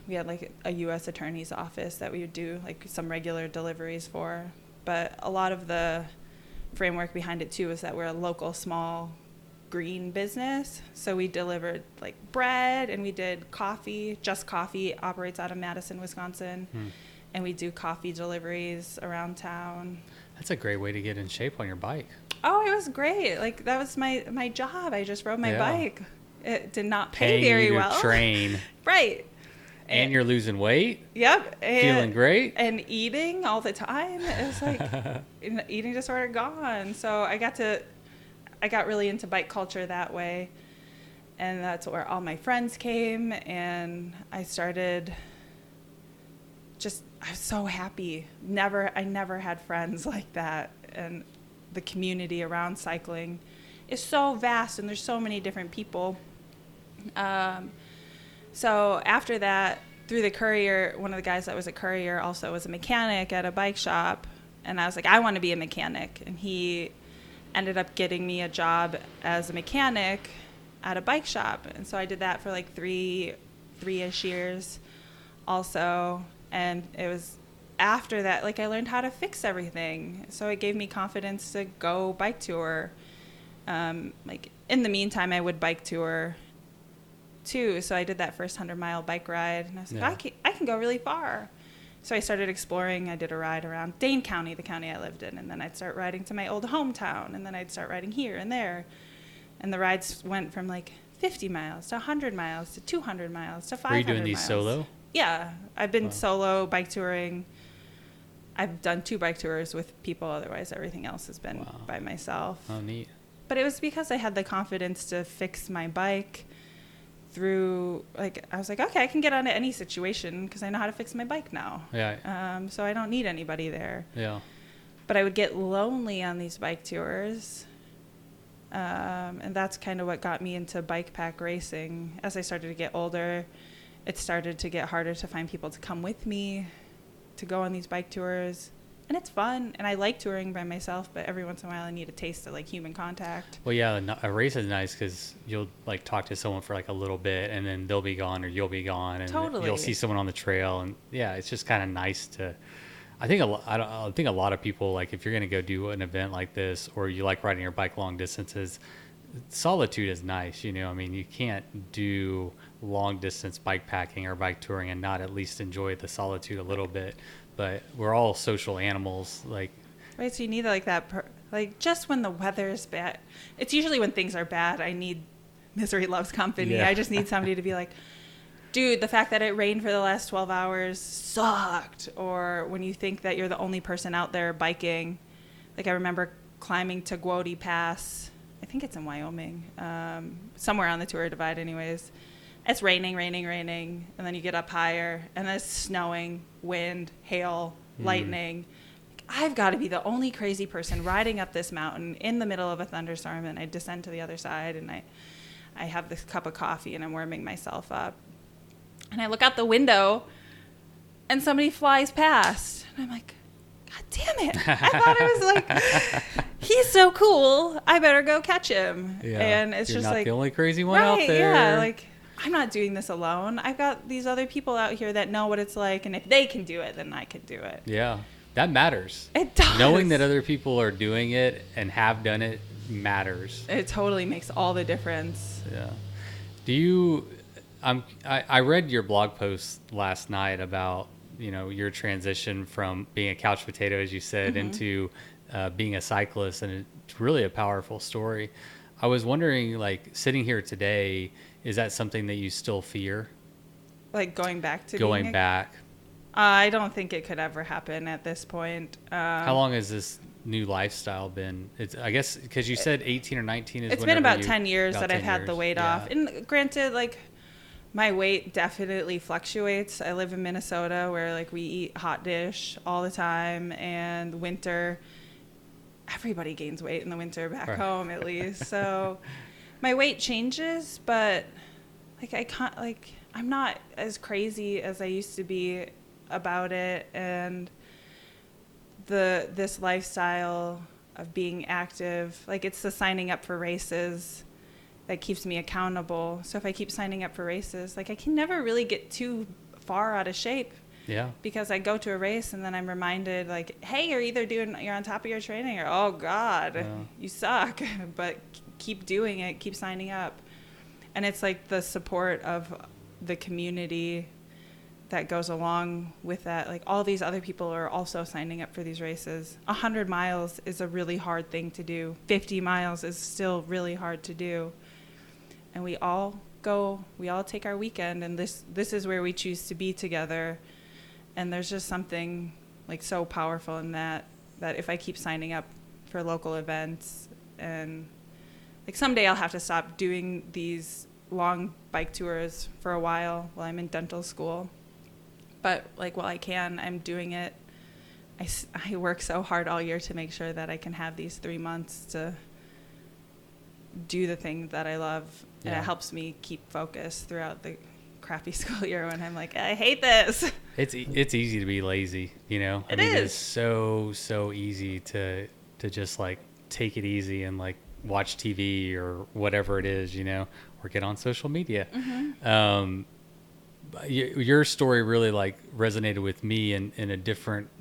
we had like a U.S. attorney's office that we would do like some regular deliveries for. But a lot of the framework behind it too was that we're a local small green business. So we delivered like bread, and we did coffee. Just Coffee operates out of Madison, Wisconsin. And we do coffee deliveries around town. That's a great way to get in shape on your bike. Oh, it was great. Like that was my job. I just rode my bike. It did not pay Paying very you to well. Train. Right. And you're losing weight. Yep. Feeling great. And eating all the time. It was like eating disorder gone. So I got really into bike culture that way, and that's where all my friends came, and I started I was so happy. I never had friends like that, and the community around cycling is so vast, and there's so many different people. So after that, through the courier, one of the guys that was a courier also was a mechanic at a bike shop, and I was like, I want to be a mechanic, and he ended up getting me a job as a mechanic at a bike shop. And so I did that for like three-ish years also. And it was after that, like, I learned how to fix everything. So it gave me confidence to go bike tour. Like, in the meantime, I would bike tour too. So I did that first 100-mile bike ride. And I was like, I can go really far. So I started exploring. I did a ride around Dane County, the county I lived in. And then I'd start riding to my old hometown. And then I'd start riding here and there. And the rides went from like 50 miles to 100 miles to 200 miles to 500 miles. Were you doing these solo? Yeah. I've been solo bike touring. I've done 2 bike tours with people. Otherwise, everything else has been by myself. Oh, neat. But it was because I had the confidence to fix my bike through, like, I was like, okay, I can get onto any situation because I know how to fix my bike now. Yeah. So I don't need anybody there. Yeah. But I would get lonely on these bike tours. And that's kind of what got me into bike pack racing. As I started to get older, it started to get harder to find people to come with me to go on these bike tours. And it's fun, and I like touring by myself, but every once in a while I need a taste of like human contact. Well, yeah, a race is nice because you'll like talk to someone for like a little bit, and then they'll be gone or you'll be gone, and Totally. you'll see someone on the trail, and yeah, it's just kind of nice to. I think a lot of people, like, if you're going to go do an event like this, or you like riding your bike long distances, solitude is nice. You know, I mean, you can't do long distance bike packing or bike touring and not at least enjoy the solitude a little bit. But we're all social animals, like. Right, so you need like that, like just when the weather is bad. It's usually when things are bad. I need misery loves company. Yeah. I just need somebody to be like, dude, the fact that it rained for the last 12 hours sucked. Or when you think that you're the only person out there biking. Like, I remember climbing to Taguoti Pass. I think it's in Wyoming. Somewhere on the Tour Divide anyways. It's raining. And then you get up higher and it's snowing, wind, hail, lightning. I've got to be the only crazy person riding up this mountain in the middle of a thunderstorm. And I descend to the other side and I have this cup of coffee and I'm warming myself up. And I look out the window and somebody flies past. And I'm like, God damn it. I thought it was like, he's so cool. I better go catch him. Yeah. And it's You're just not like, the only crazy one right, out there. yeah, like, I'm not doing this alone. I've got these other people out here that know what it's like. And if they can do it, then I can do it. Yeah. That matters. It does. Knowing that other people are doing it and have done it matters. It totally makes all the difference. Yeah. Do you... I read your blog post last night about, you know, your transition from being a couch potato, as you said, into being a cyclist, and it's really a powerful story. I was wondering, like, sitting here today, is that something that you still fear? Like going back to Going back? I don't think it could ever happen at this point. How long has this new lifestyle been? It's, I guess, because you said 18 or 19 is It's been about you, 10 years about that I've 10 had years. the weight Yeah. off. And granted, like, my weight definitely fluctuates. I live in Minnesota where, like, we eat hot dish all the time, and winter, everybody gains weight in the winter back home at least. So my weight changes, but, like, I can't, like, I'm not as crazy as I used to be about it. And this lifestyle of being active, like, it's the signing up for races that keeps me accountable. So if I keep signing up for races, like, I can never really get too far out of shape. Yeah. Because I go to a race and then I'm reminded, like, hey, you're on top of your training, or, oh God, you suck. But keep doing it, keep signing up. And it's like the support of the community that goes along with that. Like, all these other people are also signing up for these races. 100 miles is a really hard thing to do. 50 miles is still really hard to do. And we all take our weekend, and this is where we choose to be together. And there's just something, like, so powerful in that if I keep signing up for local events, and, like, someday I'll have to stop doing these long bike tours for a while I'm in dental school. But, like, while I can, I'm doing it. I work so hard all year to make sure that I can have these 3 months to do the thing that I love. And it helps me keep focused throughout the crappy school year when I'm like, I hate this. It's easy to be lazy, you know? It I mean, is. It's so easy to just, like, take it easy and like watch TV or whatever it is, or get on social media. Your story really like resonated with me in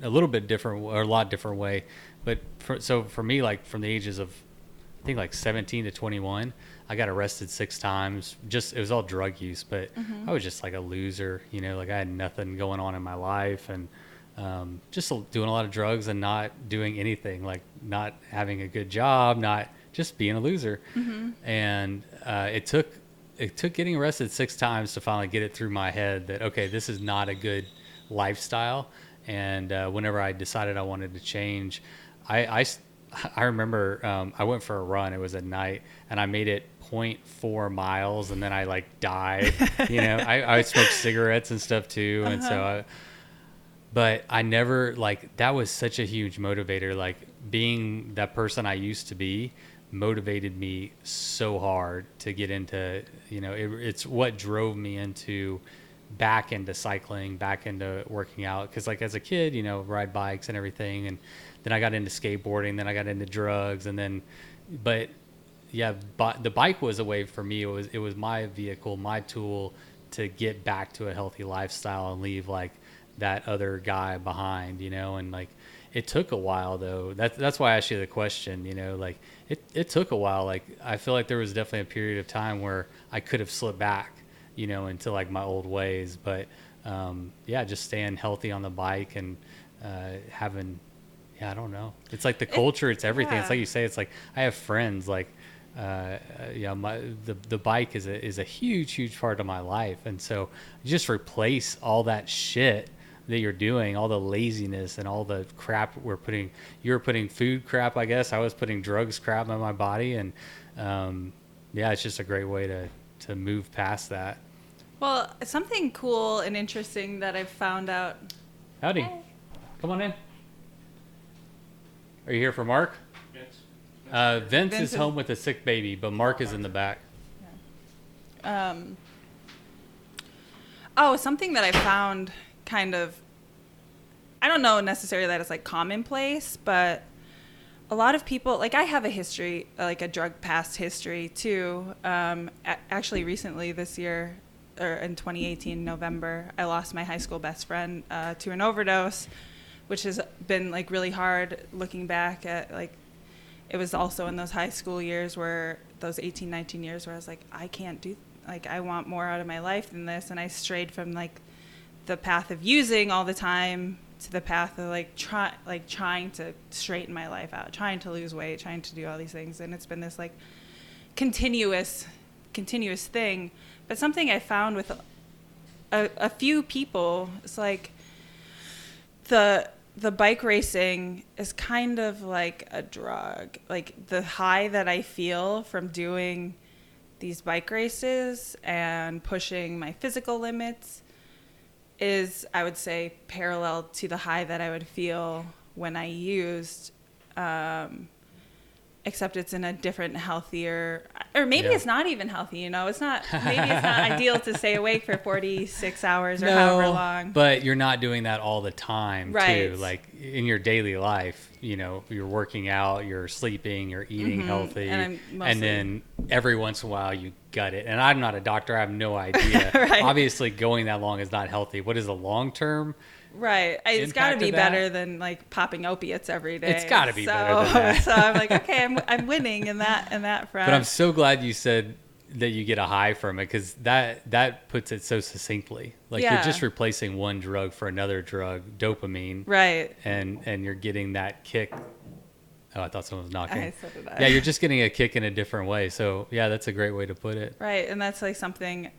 a little bit different or a lot different way. But for me, like from the ages of, I think like 17 to 21, I got arrested 6 times. It was all drug use, but I was just like a loser, like I had nothing going on in my life, and just doing a lot of drugs and not doing anything, like not having a good job, not just being a loser. And it took getting arrested 6 times to finally get it through my head that, okay, this is not a good lifestyle. And whenever I decided I wanted to change, I remember I went for a run. It was at night, and I made it 0.4 miles, and then I like died. I smoked cigarettes and stuff too, and so but I never, like, that was such a huge motivator. Like, being that person I used to be motivated me so hard to get into, it's what drove me back into cycling, back into working out. Because like as a kid, ride bikes and everything, and then I got into skateboarding, then I got into drugs, and then, but the bike was a way for me. It was my vehicle, my tool to get back to a healthy lifestyle and leave like that other guy behind, and like it took a while though. That's why I asked you the question, like it took a while. Like I feel like there was definitely a period of time where I could have slipped back, into like my old ways, but just staying healthy on the bike and having, I don't know. It's like the culture, it's everything. It's like you say, it's like I have friends like the bike is a huge part of my life, and so just replace all that shit that you're doing, all the laziness and all the crap you were putting food crap, I guess I was putting drugs crap in my body, and it's just a great way to move past that. Well, something cool and interesting that I've found out. Howdy. Hey. Come on in. Are you here for Mark? Vince is home with a sick baby, but Mark is in the back. Something that I found kind of, I don't know necessarily that it's like commonplace, but a lot of people, like I have a history, like a drug past history too. Actually recently this year, or in 2018, November, I lost my high school best friend to an overdose, which has been like really hard looking back at, like, it was also in those high school years where those 18, 19 years where I was like, I can't do, like, I want more out of my life than this. And I strayed from like the path of using all the time to the path of trying to straighten my life out, trying to lose weight, trying to do all these things. And it's been this like continuous thing. But something I found with a few people, it's like the bike racing is kind of like a drug. Like the high that I feel from doing these bike races and pushing my physical limits is, I would say, parallel to the high that I would feel when I used, except it's in a different, healthier, or maybe it's not even healthy, it's not, maybe it's not ideal to stay awake for 46 hours or however long. But you're not doing that all the time, right, too. Like in your daily life, you're working out, you're sleeping, you're eating healthy, and then every once in a while you gut it. And I'm not a doctor, I have no idea. Right. Obviously going that long is not healthy. What is the long term? Right. It's got to be better than like popping opiates every day. It's got to be better than that. So I'm like, okay, I'm winning in that front. But I'm so glad you said that you get a high from it, because that puts it so succinctly. Like you're just replacing one drug for another drug, dopamine. Right. And you're getting that kick. Oh, I thought someone was knocking. So did I. Yeah, you're just getting a kick in a different way. So yeah, that's a great way to put it. Right. And that's like something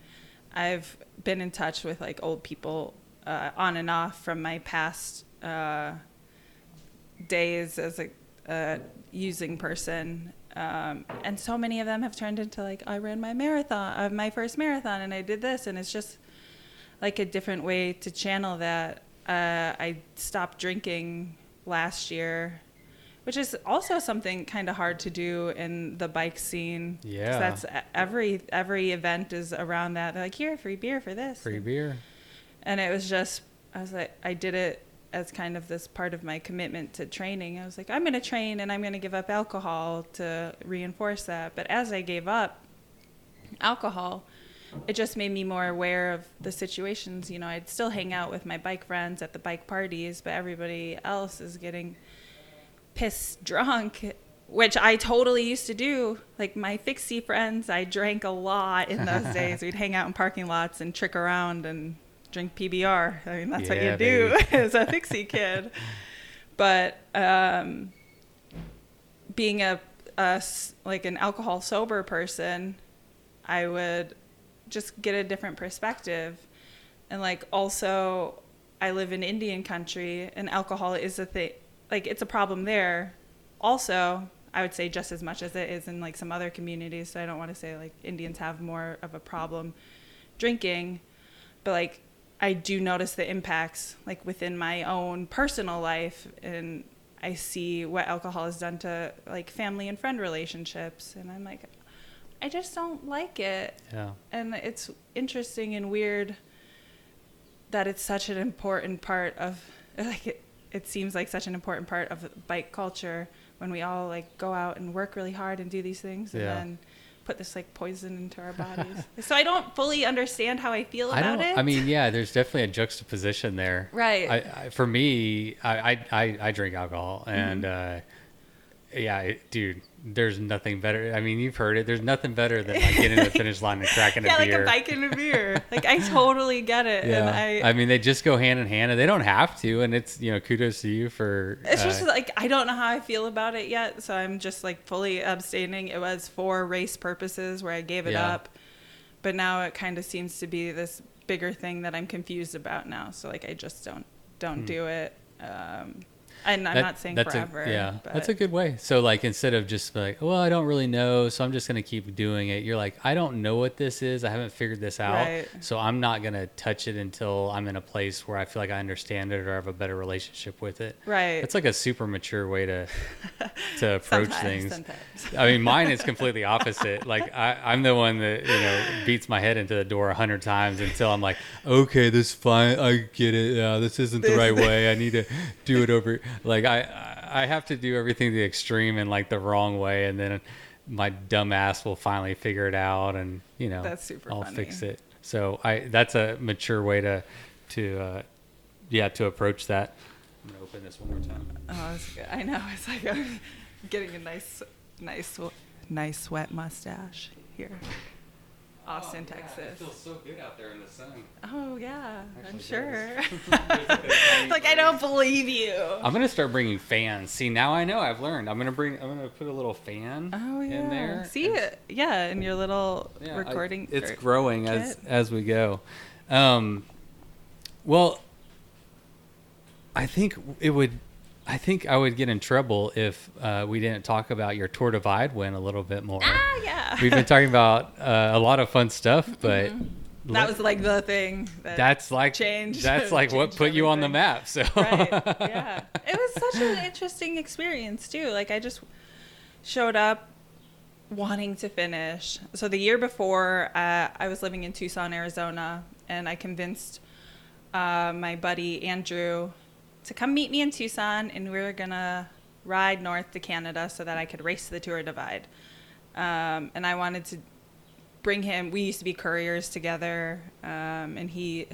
I've been in touch with, like old people on and off from my past days as a using person, and so many of them have turned into like, I ran my first marathon, and I did this, and it's just like a different way to channel that. I stopped drinking last year, which is also something kind of hard to do in the bike scene. Yeah, that's every event is around that. They're like, here, free beer for this. Free beer. And it was just, I was like, I did it as kind of this part of my commitment to training. I was like, I'm going to train and I'm going to give up alcohol to reinforce that. But as I gave up alcohol, it just made me more aware of the situations. You know, I'd still hang out with my bike friends at the bike parties, but everybody else is getting pissed drunk, which I totally used to do. Like my fixie friends, I drank a lot in those days. We'd hang out in parking lots and trick around and drink PBR. I mean, that's what you do as a fixie kid. But being like an alcohol sober person, I would just get a different perspective. And like also I live in Indian country and alcohol is a thing, like it's a problem there. Also, I would say just as much as it is in like some other communities. So I don't want to say like Indians have more of a problem drinking, but like I do notice the impacts like within my own personal life, and I see what alcohol has done to like family and friend relationships. And I'm like, I just don't like it. Yeah. And it's interesting and weird that it's such an important part of, like, it seems like such an important part of bike culture when we all like go out and work really hard and do these things and then put this like poison into our bodies. So I don't fully understand how I feel about it. I mean, yeah, there's definitely a juxtaposition there. Right. For me, I drink alcohol and, dude, there's nothing better. I mean, you've heard it. There's nothing better than like getting to the finish line and cracking a beer. Yeah, like a bike and a beer. Like I totally get it. Yeah. And I mean, they just go hand in hand, and they don't have to. And it's, you know, kudos to you for. It's just like I don't know how I feel about it yet, so I'm just like fully abstaining. It was for race purposes where I gave it up, but now it kind of seems to be this bigger thing that I'm confused about now. So like I just don't do it. And I'm not saying forever. But that's a good way. So like instead of just like, well, I don't really know, so I'm just going to keep doing it. You're like, I don't know what this is. I haven't figured this out. Right. So I'm not going to touch it until I'm in a place where I feel like I understand it or have a better relationship with it. Right. It's like a super mature way to approach things. Sometimes. I mean, mine is completely opposite. Like I'm the one that, you know, beats my head into the door 100 times until I'm like, okay, this is fine. I get it. Yeah, this isn't the right way. I need to do it over. Like I have to do everything the extreme and like the wrong way, and then my dumb ass will finally figure it out, and you know, that's super I'll funny. fix it. So that's a mature way to approach that. I'm gonna open this one more time. Oh, that's good. I know. It's like I'm getting a nice wet mustache here. Austin, Texas. It feels so good out there in the sun. Oh yeah, Actually, I'm sure. Like I don't believe you. I'm gonna start bringing fans. See, now I know. I've learned. I'm gonna put a little fan in there. See it? Yeah, in your little recording. It's growing as we go. Well, I think I would get in trouble if we didn't talk about your Tour Divide win a little bit more. Yeah. We've been talking about a lot of fun stuff, but that was like the thing that's like changed. That's like what put you on the map. So right. Yeah. It was such an interesting experience too. Like I just showed up wanting to finish. So the year before, I was living in Tucson, Arizona, and I convinced my buddy Andrew to come meet me in Tucson, and we were gonna ride north to Canada so that I could race the Tour Divide. And I wanted to bring him. We used to be couriers together, and he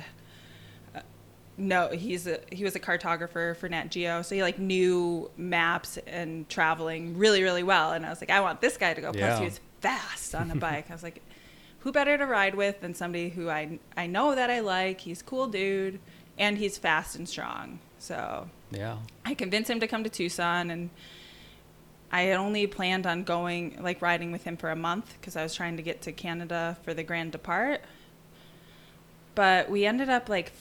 was a cartographer for Nat Geo, so he like knew maps and traveling really, really well. And I was like, I want this guy to go. Plus, he was fast on a bike. I was like, who better to ride with than somebody who I know that I like? He's a cool dude, and he's fast and strong. So I convinced him to come to Tucson, and I had only planned on going, like, riding with him for a month because I was trying to get to Canada for the Grand Depart. But we ended up, like,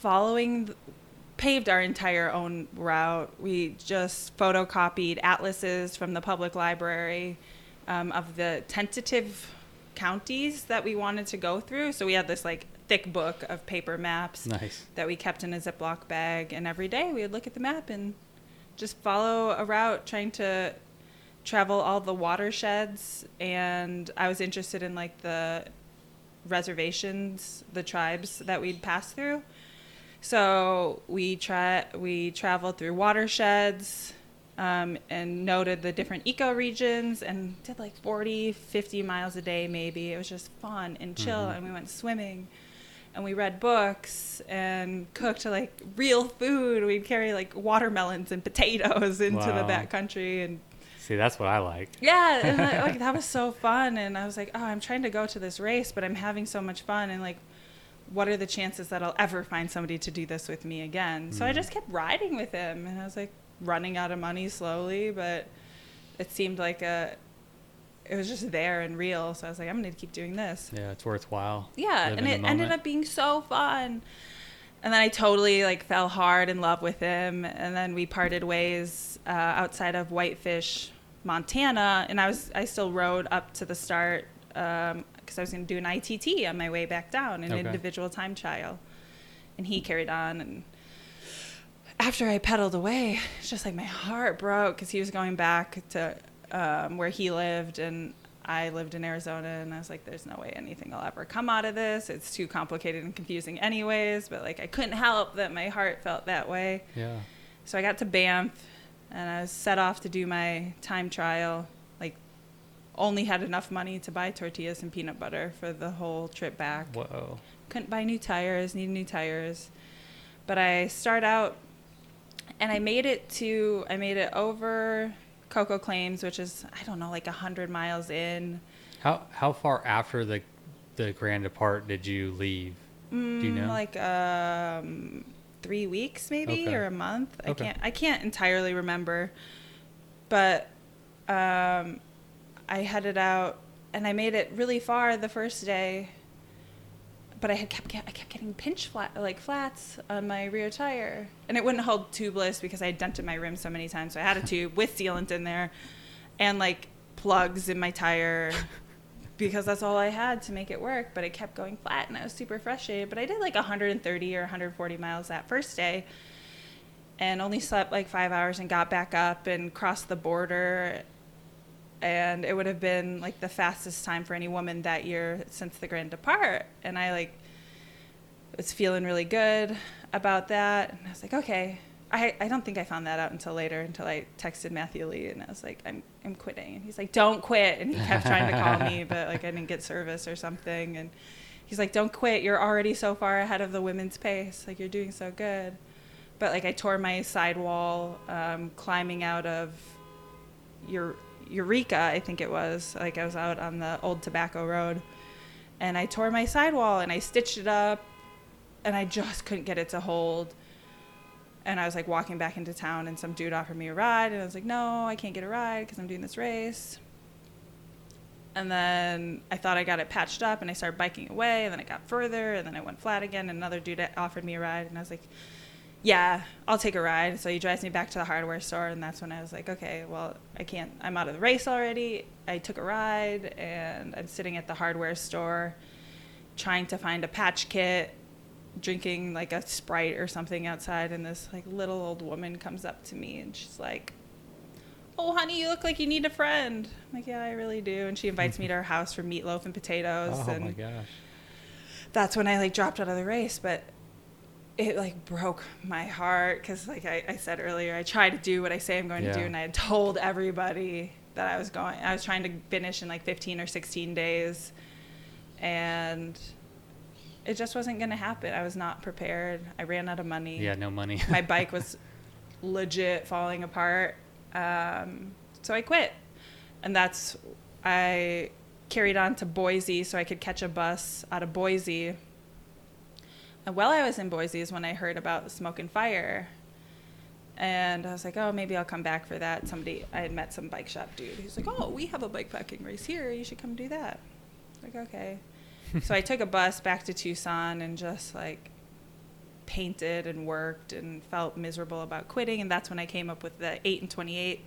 paved our entire own route. We just photocopied atlases from the public library of the tentative counties that we wanted to go through. So we had this, like, thick book of paper maps that we kept in a Ziploc bag. And every day we would look at the map and just follow a route trying to travel all the watersheds. And I was interested in like the reservations, the tribes that we'd pass through. So we traveled through watersheds, and noted the different ecoregions and did like 40, 50 miles a day maybe. It was just fun and chill, and we went swimming. And we read books and cooked like real food. We'd carry like watermelons and potatoes into the backcountry. And see, that's what I like. yeah, and like that was so fun. And I was like, oh, I'm trying to go to this race, but I'm having so much fun. And like, what are the chances that I'll ever find somebody to do this with me again? So I just kept riding with him, and I was like running out of money slowly, but it seemed like it was just there and real. So I was like, I'm going to keep doing this. Yeah, it's worthwhile. Yeah, and it ended up being so fun. And then I totally like fell hard in love with him. And then we parted ways outside of Whitefish, Montana. And I still rode up to the start because I was going to do an ITT on my way back down, an individual time trial. And he carried on. And after I pedaled away, it's just like my heart broke because he was going back to where he lived, and I lived in Arizona, and I was like, there's no way anything will ever come out of this. It's too complicated and confusing anyways, but like I couldn't help that my heart felt that way. Yeah. So I got to Banff, and I was set off to do my time trial, like only had enough money to buy tortillas and peanut butter for the whole trip back. Whoa. Couldn't buy new tires, needed new tires. But I start out, and I made it over Coco Claims, which is, I don't know, like 100 miles in. How far after the Grand Depart did you leave? Do you know? Like 3 weeks maybe, or a month. Okay. I can't entirely remember, but I headed out, and I made it really far the first day, but I kept getting pinch flats on my rear tire, and it wouldn't hold tubeless because I had dented my rim so many times. So I had a tube with sealant in there, and like plugs in my tire, because that's all I had to make it work. But it kept going flat, and I was super frustrated. But I did like 130 or 140 miles that first day, and only slept like 5 hours, and got back up and crossed the border. And it would have been like the fastest time for any woman that year since the Grand Depart. And I like was feeling really good about that. And I was like, okay. I don't think I found that out until later, until I texted Matthew Lee, and I was like, I'm quitting. And he's like, don't quit. And he kept trying to call me, but like I didn't get service or something. And he's like, don't quit. You're already so far ahead of the women's pace. Like, you're doing so good. But like I tore my sidewall climbing out of Eureka, I think it was. Like I was out on the old Tobacco Road, and I tore my sidewall, and I stitched it up, and I just couldn't get it to hold. And I was like walking back into town, and some dude offered me a ride, and I was like, no, I can't get a ride because I'm doing this race. And then I thought I got it patched up, and I started biking away, and then I got further, and then I went flat again, and another dude offered me a ride, and I was like, yeah, I'll take a ride. So he drives me back to the hardware store, and that's when I was like, okay, well, I can't, I'm out of the race already. I took a ride, and I'm sitting at the hardware store trying to find a patch kit, drinking like a Sprite or something outside, and this like little old woman comes up to me, and she's like, oh, honey, you look like you need a friend. I'm like, yeah, I really do. And she invites me to her house for meatloaf and potatoes. Oh, and my gosh. that's when I like dropped out of the race. But it like broke my heart because like I said earlier, I try to do what I say I'm going to do, and I had told everybody that I was trying to finish in like 15 or 16 days, and it just wasn't going to happen. I was not prepared. I ran out of money. Yeah, no money. My bike was legit falling apart. So I quit, and I carried on to Boise so I could catch a bus out of Boise. And while I was in Boise is when I heard about the Smoke and Fire. And I was like, oh, maybe I'll come back for that. I had met some bike shop dude. He's like, oh, we have a bike packing race here. You should come do that. I was like, okay. So I took a bus back to Tucson and just like painted and worked and felt miserable about quitting. And that's when I came up with the 8 and 28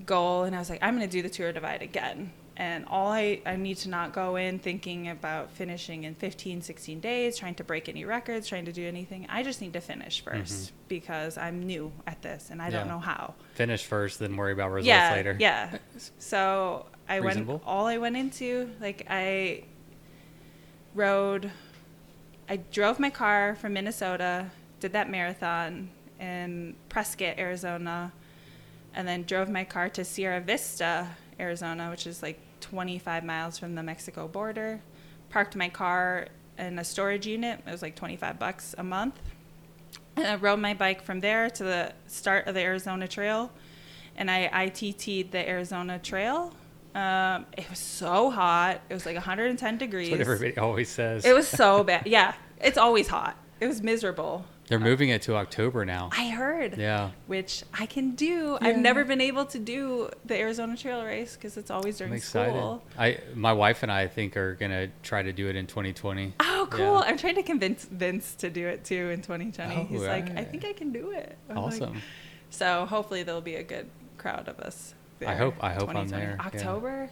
goal. And I was like, I'm going to do the Tour Divide again. And I need to not go in thinking about finishing in 15, 16 days, trying to break any records, trying to do anything. I just need to finish first because I'm new at this and I don't know how. Finish first, then worry about results later. Yeah. So Reasonable. I went into, like I rode I drove my car from Minnesota, did that marathon in Prescott, Arizona, and then drove my car to Sierra Vista, Arizona, which is like 25 miles from the Mexico border. Parked my car in a storage unit. It was like $25 a month. And I rode my bike from there to the start of the Arizona Trail, and I ITT'd the Arizona Trail. It was so hot. It was like 110 degrees. That's what everybody always says. It was so bad. Yeah, it's always hot. It was miserable. They're moving it to October now. I heard. Yeah. Which I can do. I've never been able to do the Arizona Trail race because it's always during I'm excited. school. My wife and I think are gonna try to do it in 2020. Oh, cool! Yeah. I'm trying to convince Vince to do it too in 2020. Oh, He's like, I right. think I can do it. I'm like- Awesome. so hopefully there'll be a good crowd of us. There. I hope I'm 2020. there, yeah. October,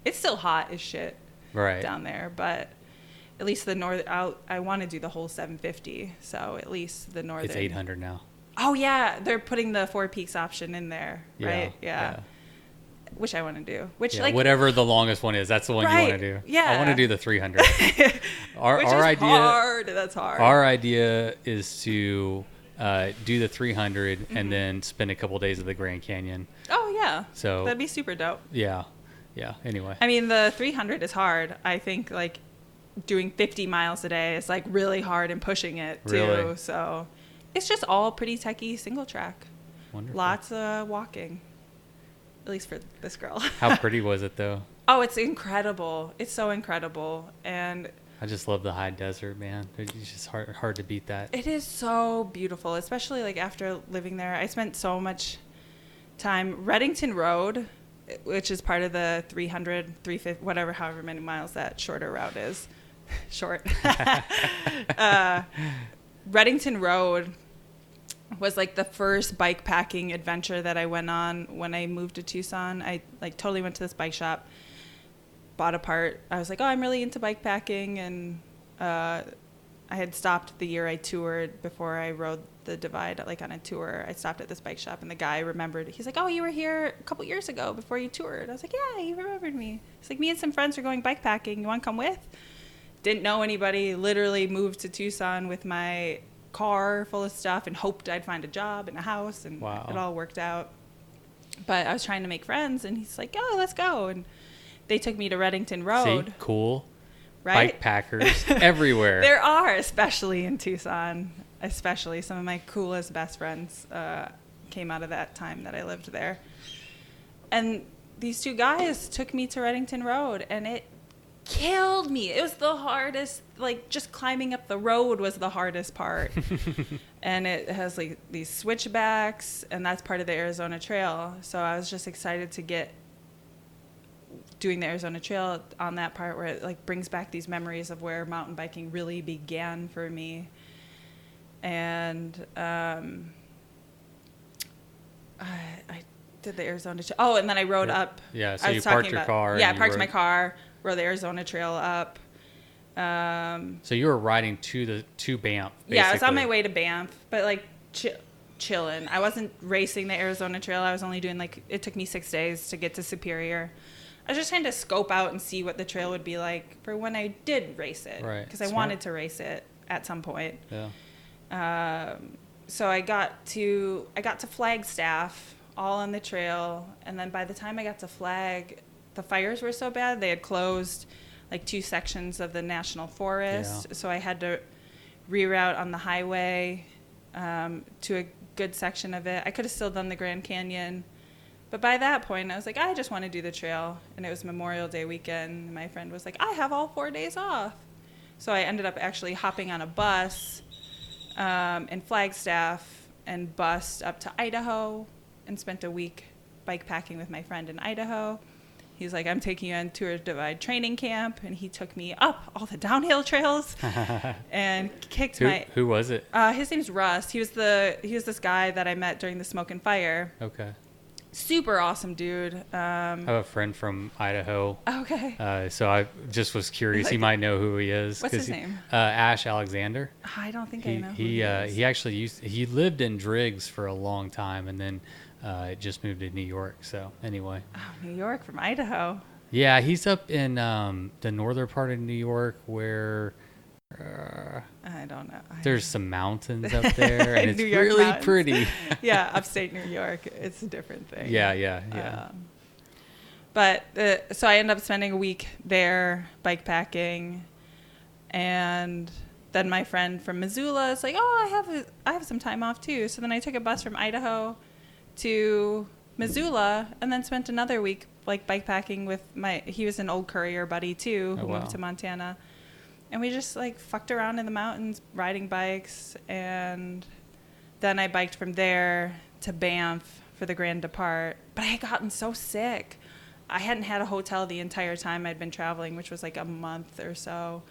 it's still hot as shit Right. down there, but at least the north. I want to do the whole 750, so at least the northern. It's 800 now. Oh yeah, they're putting the Four Peaks option in there, right? Yeah. Which I want to do. Which Yeah, like whatever the longest one is, that's the one you Right, want to do. yeah. I want to do the 300. Our which is idea. hard. That's hard. Our idea is to do the 300 and then spend a couple days at the Grand Canyon. Oh yeah. So That'd be super dope. yeah. Anyway. I mean, the 300 is hard. I think like doing 50 miles a day is like really hard and pushing it too. Really? So it's just all pretty techie single track. Wonderful. Lots of walking. At least for this girl. How pretty was it though? Oh, it's incredible. It's so incredible. And I just love the high desert, man. It's just hard to beat that. it is so beautiful, especially like after living there. I spent so much time. Reddington Road, which is part of the 300, 350, whatever, however many miles that shorter route is. Short. Reddington Road was like the first bike packing adventure that I went on when I moved to Tucson. I like totally went to this bike shop, bought a part. I was like, oh, I'm really into bike packing, and I had stopped the year I toured before I rode the Divide, like on a tour. I stopped at this bike shop, and the guy remembered. He's like, oh, you were here a couple years ago before you toured. I was like, yeah, he remembered me. He's like, me and some friends are going bike packing. You want to come with? Didn't know anybody. Literally moved to Tucson with my car full of stuff and hoped I'd find a job and a house, and Wow. it all worked out. But I was trying to make friends, and he's like, oh, let's go. And they took me to Reddington Road. See, cool. Right? Bike packers everywhere. There are, especially in Tucson, especially some of my coolest best friends came out of that time that I lived there. And these two guys took me to Reddington Road, and it killed me. It was the hardest, like just climbing up the road was the hardest part. And it has like these switchbacks, and that's part of the Arizona Trail. So I was just excited to get doing the Arizona Trail on that part where it like brings back these memories of where mountain biking really began for me. And I did the Arizona Trail. Oh, and then I rode up. Yeah, so I you was parked talking your about- car. Yeah, I and you parked my rode- car, rode the Arizona Trail up. So you were riding to Banff. Yeah, I was on my basically. way to Banff, but like chilling. I wasn't racing the Arizona Trail. I was only doing like, it took me 6 days to get to Superior. I was just trying to scope out and see what the trail would be like for when I did race it. Right. Because I Smart. wanted to race it at some point. Yeah. So I got to Flagstaff, all on the trail, and then by the time I got to Flag, the fires were so bad they had closed like 2 sections of the national forest. Yeah. So I had to reroute on the highway to a good section of it. I could have still done the Grand Canyon, but by that point I was like, I just want to do the trail. And it was Memorial Day weekend, and my friend was like, I have all 4 days off. So I ended up actually hopping on a bus in Flagstaff and bussed up to Idaho and spent a week bike packing with my friend in Idaho. He's like, I'm taking you on Tour Divide training camp, and he took me up all the downhill trails and kicked Who was it? his name's Russ. He was this guy that I met during the Smoke and Fire. Okay. Super awesome dude. I have a friend from Idaho. Okay. So I just was curious. He might know who he is. What's his 'cause name? Ash Alexander. I don't think I know who He he is. he actually he lived in Driggs for a long time, and then just moved to New York. So anyway, Oh, New York from Idaho. yeah, he's up in the northern part of New York where I don't know. There's some mountains up there, and it's New York really mountains. pretty. Yeah, upstate New York. It's a different thing. Yeah. But so I ended up spending a week there bike packing, and then my friend from Missoula is like, "Oh, I have some time off too." So then I took a bus from Idaho to Missoula, and then spent another week like bike packing with he was an old courier buddy too who moved to Montana, and we just like fucked around in the mountains riding bikes, and then I biked from there to Banff for the Grand Depart. But I had gotten so sick. I hadn't had a hotel the entire time I'd been traveling, which was like a month or so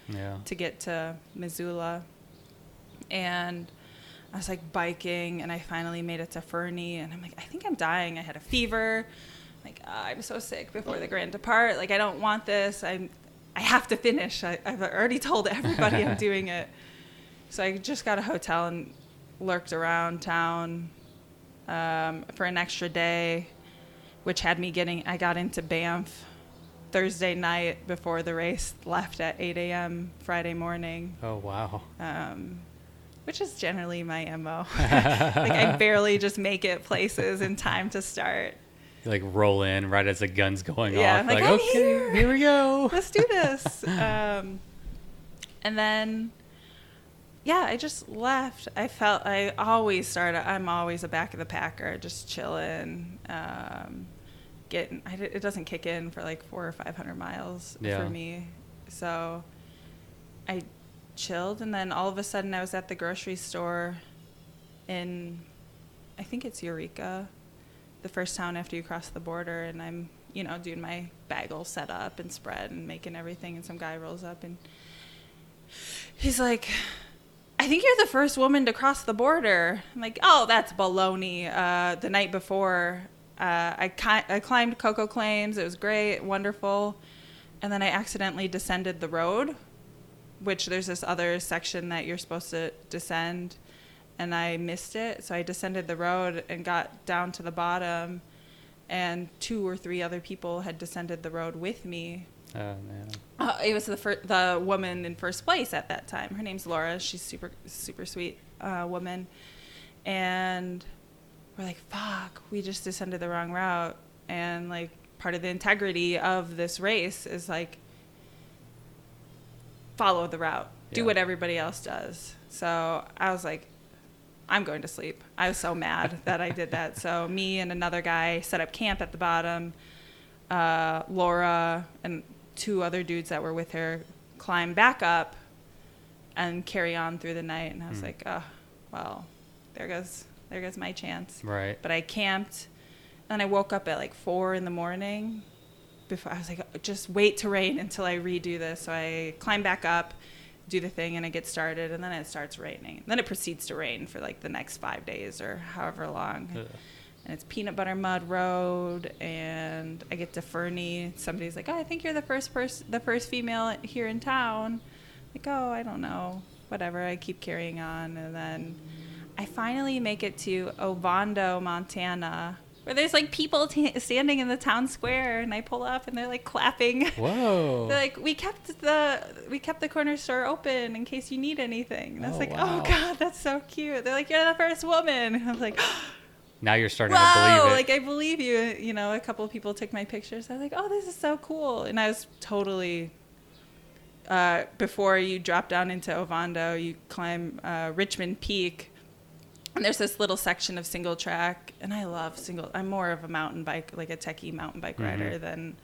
to get to Missoula. And I was like biking, and I finally made it to Fernie, and I'm like, I think I'm dying. I had a fever. Like, I'm so sick before the Grand Depart. Like, I don't want this. I have to finish. I've already told everybody I'm doing it. So I just got a hotel and lurked around town for an extra day, which had me I got into Banff Thursday night before the race left at 8 a.m. Friday morning. Oh, wow. Which is generally my MO. Like, I barely just make it places in time to start. You like roll in right as the gun's going off. I'm like, I'm okay, here we go. Let's do this. And then, I just left. I'm always a back of the packer, just chilling. It doesn't kick in for like 400 or 500 miles for me. So I chilled, and then all of a sudden I was at the grocery store in, I think it's Eureka, the first town after you cross the border, and I'm, doing my bagel setup and spread and making everything, and some guy rolls up and he's like, I think you're the first woman to cross the border. I'm like, oh, that's baloney. The night before, I climbed Cocoa Claims. It was great, wonderful. And then I accidentally descended the road, which there's this other section that you're supposed to descend, and I missed it. So I descended the road and got down to the bottom, and 2 or 3 other people had descended the road with me. Oh, man. It was the woman in first place at that time. Her name's Laura. She's super, super sweet woman. And we're like, fuck, we just descended the wrong route. And, like, part of the integrity of this race is, like, follow the route. Do what everybody else does. So I was like, I'm going to sleep. I was so mad that I did that. So me and another guy set up camp at the bottom. Laura and 2 other dudes that were with her climb back up and carry on through the night. And I was like, oh, well, there goes my chance. Right. But I camped, and I woke up at like 4 a.m. Before I was like, just wait to rain until I redo this. So I climb back up, do the thing, and I get started, and then it starts raining. Then it proceeds to rain for like the next 5 days or however long. Ugh. And it's peanut butter mud road, and I get to Fernie. Somebody's like, oh, I think you're the first female here in town. Like, oh, I don't know, whatever. I keep carrying on, and then I finally make it to Ovando, Montana, where there's like people standing in the town square, and I pull up, and they're like clapping. Whoa! They're like, we kept the corner store open in case you need anything. And I was like, wow. oh God, that's so cute. They're like, you're the first woman. And I was like, now you're starting whoa, to believe it. like I believe you. You know, a couple of people took my pictures. I was like, oh, this is so cool. And I was totally. Before you drop down into Ovando, you climb Richmond Peak. And there's this little section of single track, and I love I'm more of a mountain bike, like a techie mountain bike rider than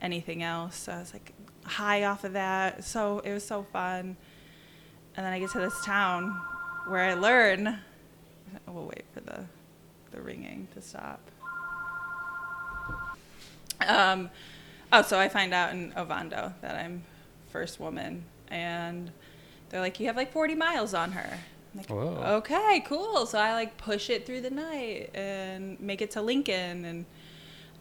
anything else. So I was like high off of that. So it was so fun. And then I get to this town where I learn. We'll wait for the ringing to stop. So I find out in Ovando that I'm first woman, and they're like, you have like 40 miles on her. I'm like, whoa. Okay, cool. So I like push it through the night and make it to Lincoln, and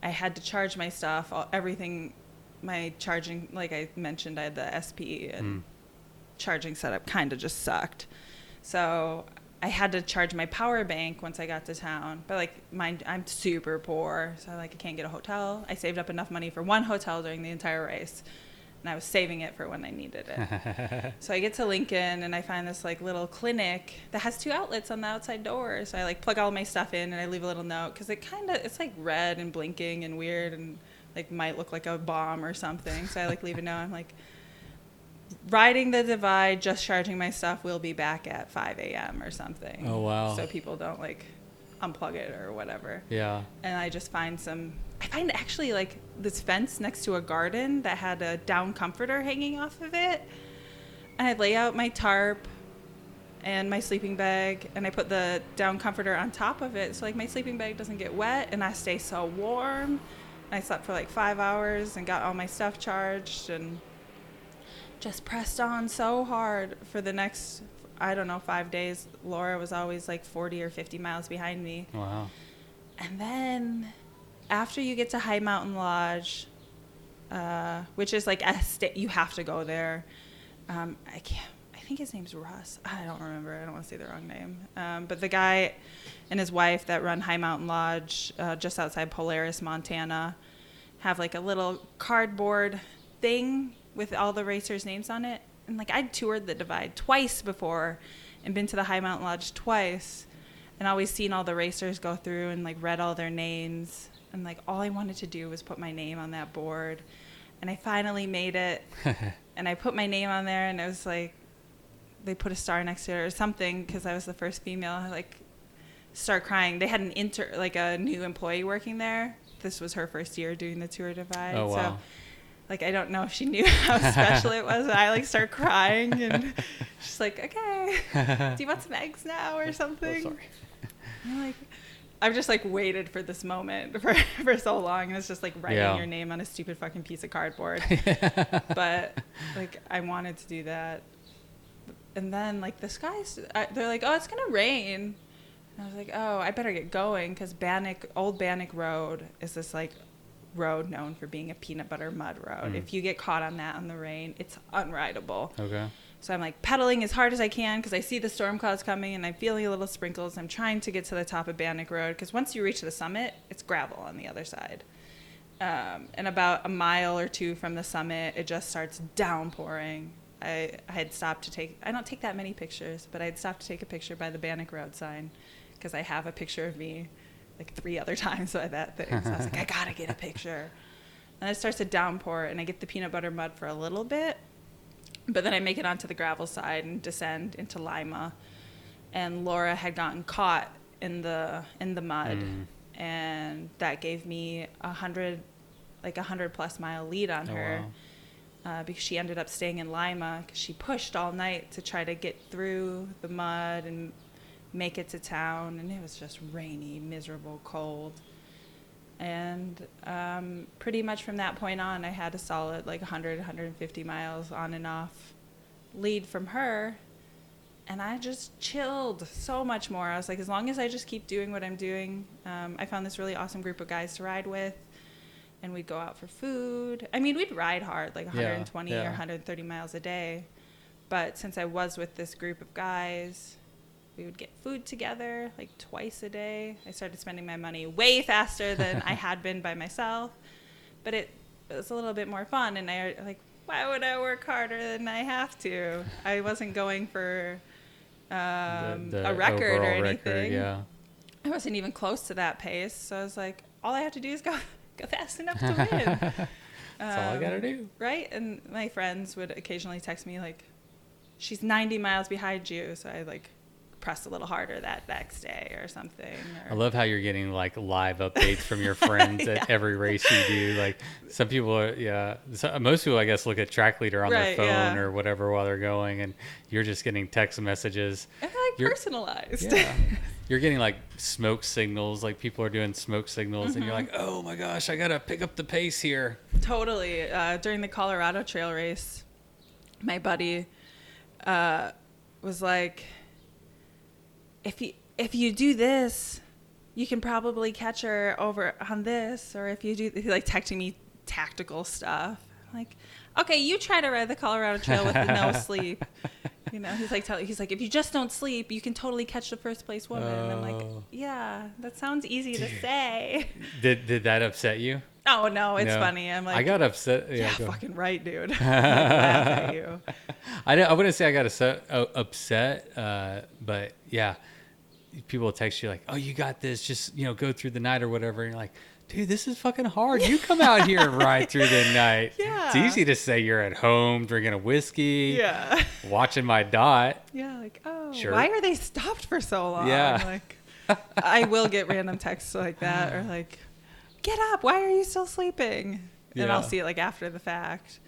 I had to charge my stuff, everything, my charging, like I mentioned, I had the SP, and charging setup kind of just sucked. So I had to charge my power bank once I got to town, but like I'm super poor, so like I can't get a hotel. I saved up enough money for one hotel during the entire race, and I was saving it for when I needed it. So I get to Lincoln, and I find this like little clinic that has 2 outlets on the outside door. So I like plug all my stuff in, and I leave a little note because it's like red and blinking and weird and like might look like a bomb or something. So I like leave a note. I'm like, riding the divide, just charging my stuff. We'll be back at 5 a.m. or something. Oh, wow. So people don't like unplug it or whatever. Yeah. And I just find actually like this fence next to a garden that had a down comforter hanging off of it. And I lay out my tarp and my sleeping bag, and I put the down comforter on top of it. So like my sleeping bag doesn't get wet and I stay so warm. And I slept for like 5 hours and got all my stuff charged and just pressed on so hard for the next, 5 days. Laura was always like 40 or 50 miles behind me. Wow. And then after you get to High Mountain Lodge, which is like you have to go there. I think his name's Russ. I don't remember. I don't want to say the wrong name. But the guy and his wife that run High Mountain Lodge just outside Polaris, Montana, have like a little cardboard thing with all the racers' names on it. And like I'd toured the divide twice before and been to the High Mountain Lodge twice and always seen all the racers go through and like read all their names. And like all I wanted to do was put my name on that board. And I finally made it. And I put my name on there, and it was like they put a star next to it or something because I was the first female. I like start crying. They had a new employee working there. This was her first year doing the Tour Divide. Oh, wow. So like I don't know if she knew how special it was. I like start crying, and she's like, "Okay, do you want some eggs now or something?" Oh, sorry. And I'm like, I've just like waited for this moment for so long, and it's just like writing your name on a stupid fucking piece of cardboard. But like I wanted to do that, and then like the skies, they're like, "Oh, it's gonna rain," and I was like, "Oh, I better get going," because Old Bannock Road is this like road known for being a peanut butter mud road. If you get caught on that in the rain, it's unrideable. Okay. So I'm like pedaling as hard as I can because I see the storm clouds coming and I'm feeling a little sprinkles. I'm trying to get to the top of Bannock Road because once you reach the summit, it's gravel on the other side. And about a mile or 2 from the summit, it just starts downpouring. I had stopped I don't take that many pictures, but I had stopped to take a picture by the Bannock Road sign because I have a picture of me like 3 other times by that thing. So I was like, I gotta get a picture. And it starts to downpour, and I get the peanut butter mud for a little bit, but then I make it onto the gravel side and descend into Lima. And Laura had gotten caught in the mud, and that gave me a 100+ mile lead on her. Wow. Because she ended up staying in Lima because she pushed all night to try to get through the mud and make it to town, and it was just rainy, miserable, cold. And pretty much from that point on, I had a solid like 150 miles on and off lead from her, and I just chilled so much more. I was like, as long as I just keep doing what I'm doing. I found this really awesome group of guys to ride with, and we'd go out for food. I mean, we'd ride hard, like 120 or 130 miles a day, but since I was with this group of guys, we would get food together like twice a day. I started spending my money way faster than I had been by myself, but it was a little bit more fun. And I like, why would I work harder than I have to? I wasn't going for a record or anything. Record, I wasn't even close to that pace. So I was like, all I have to do is go fast enough to win. That's all I gotta do. Right? And my friends would occasionally text me like, she's 90 miles behind you. So I like press a little harder that next day or something. I love how you're getting like live updates from your friends at every race you do. Like some people are, most people I guess look at track leader on their phone or whatever while they're going, and you're just getting text messages. And they're like personalized. Yeah. You're getting like smoke signals, like people are doing smoke signals, and you're like, oh my gosh, I gotta pick up the pace here. Totally. During the Colorado Trail race, my buddy was like, if you do this, you can probably catch her over on this, or if you do, like texting me tactical stuff. I'm like, okay, you try to ride the Colorado Trail with no sleep. You know, he's like, if you just don't sleep, you can totally catch the first place woman. And I'm like, yeah, that sounds easy to say. Did that upset you? Oh, Oh no, it's No. funny. I'm like, I got upset. yeah, Go. fucking right, dude. Like, laugh at you. I wouldn't say I got upset, but yeah, people will text you like, "Oh, you got this. Just go through the night or whatever." And you're like, "Dude, this is fucking hard. You come out here and ride through the night." Yeah. It's easy to say you're at home drinking a whiskey, Yeah. watching my dot. Yeah, like, oh, Sure. why are they stopped for so long? Yeah. Like, I will get random texts like that, or like, get up, why are you still sleeping? And Yeah. I'll see it like after the fact.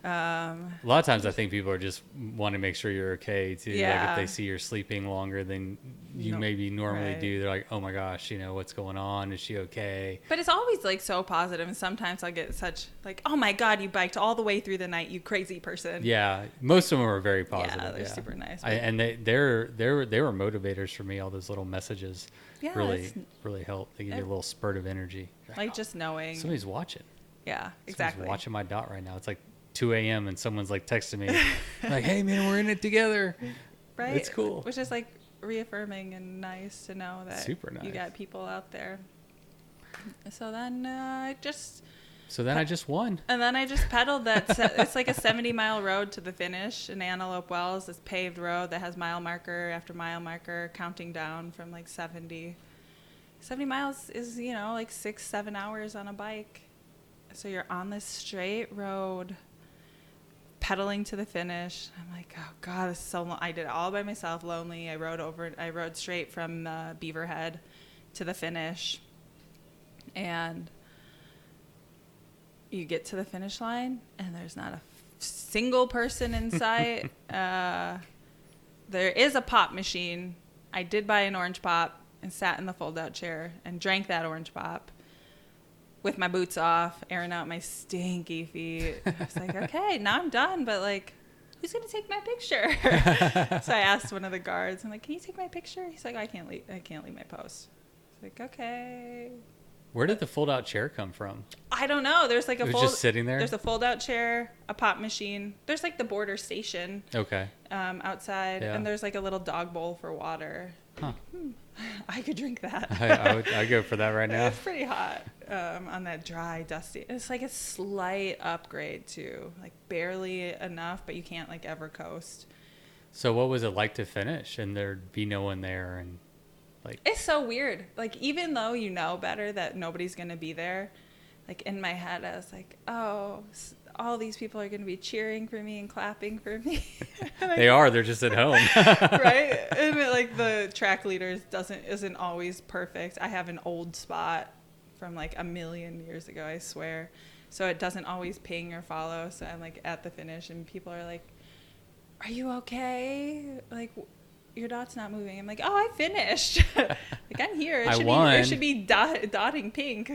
A lot of times I think people are just want to make sure you're okay too. Like Yeah. if they see you're sleeping longer than you No, maybe normally right. do, they're like, "Oh my gosh, what's going on? Is she okay?" But it's always like so positive, and sometimes I'll get such like, oh my God, you biked all the way through the night, you crazy person. Yeah, most of them are very positive. Yeah, they're super nice. And they were motivators for me. All those little messages Yeah, really it's- help. They give you a little spurt of energy. like just knowing. Somebody's watching. Yeah, exactly. Someone's watching my dot right now. It's like 2 a.m. and someone's like texting me like, "Hey man, we're in it together." Right? It's cool. Which is like reaffirming and nice to know that Super you nice. got people out there. So then I just won. And then I just pedaled that. It's like a 70-mile road to the finish in Antelope Wells. This paved road that has mile marker after mile marker counting down from like 70. 70 miles is, like 6-7 hours on a bike. So you're on this straight road pedaling to the finish. I'm like, oh God, this is so long. I did it all by myself, lonely. I rode straight from Beaverhead to the finish. And you get to the finish line, and there's not a single person in sight. There is a pop machine. I did buy an orange pop and sat in the fold-out chair and drank that orange pop with my boots off, airing out my stinky feet. I was like, okay, now I'm done, but like, who's going to take my picture? So I asked one of the guards, I'm like, can you take my picture? He's like, I can't leave my post. I was like, okay. Where did the fold-out chair come from? I don't know. There's like It was just sitting there? There's a fold-out chair, a pop machine. There's like the border station Okay. outside, Yeah. and there's like a little dog bowl for water. Huh. I could drink that. I'd go for that right now. It's pretty hot on that dry, dusty. It's like a slight upgrade too, like barely enough, but you can't like ever coast. So what was it like to finish and there'd be no one there and like? It's so weird. Like even though you know better that nobody's gonna be there, like in my head I was like, oh, all these people are gonna be cheering for me and clapping for me. They are. They're just at home. Right? And like the track leaders isn't always perfect. I have an old spot from like a million years ago, I swear. So it doesn't always ping or follow. So I'm like at the finish and people are like, are you okay? Like your dot's not moving. I'm like, oh, I finished. Like I'm here. It should be dotting pink,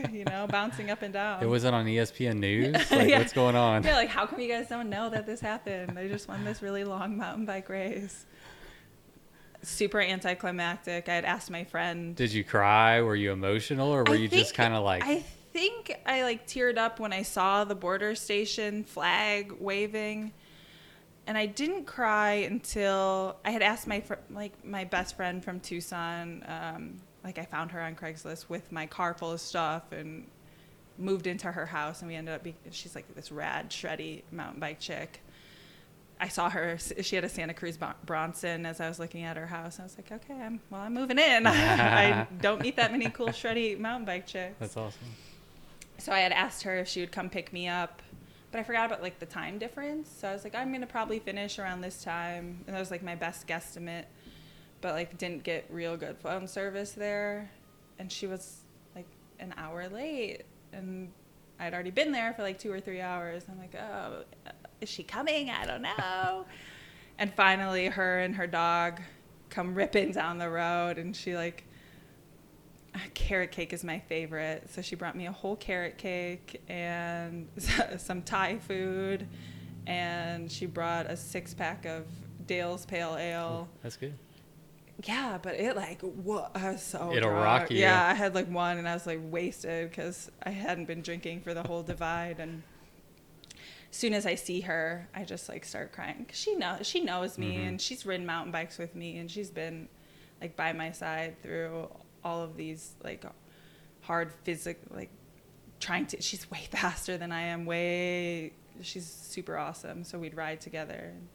bouncing up and down. It wasn't on ESPN News. Like, Yeah. What's going on? Yeah, like how come you guys don't know that this happened? I just won this really long mountain bike race. Super anticlimactic. I had asked my friend. Did you cry? Were you emotional, or were you just kind of like? I think I like teared up when I saw the border station flag waving. And I didn't cry until I had asked my best friend from Tucson. I found her on Craigslist with my car full of stuff and moved into her house. And we ended up she's like this rad, shreddy mountain bike chick. I saw her. She had a Santa Cruz Bronson as I was looking at her house. I was like, okay, I'm moving in. I don't meet that many cool, shreddy mountain bike chicks. That's awesome. So I had asked her if she would come pick me up. But I forgot about like the time difference. So I was like, I'm going to probably finish around this time. And that was like my best guesstimate. But like didn't get real good phone service there. And she was like an hour late. And I'd already been there for like 2 or 3 hours. I'm like, oh, is she coming? I don't know. And finally her and her dog come ripping down the road. And she like, carrot cake is my favorite, so she brought me a whole carrot cake and some Thai food, and she brought a 6-pack of Dale's Pale Ale. Oh, that's good. Yeah, but it like I was so It'll drunk. rock you. Yeah, I had like one, and I was like wasted because I hadn't been drinking for the whole divide. And as soon as I see her, I just like start crying. 'Cause she knows me, and she's ridden mountain bikes with me, and she's been like by my side through all of these like hard physical like she's way faster than I am, she's super awesome. So we'd ride together. And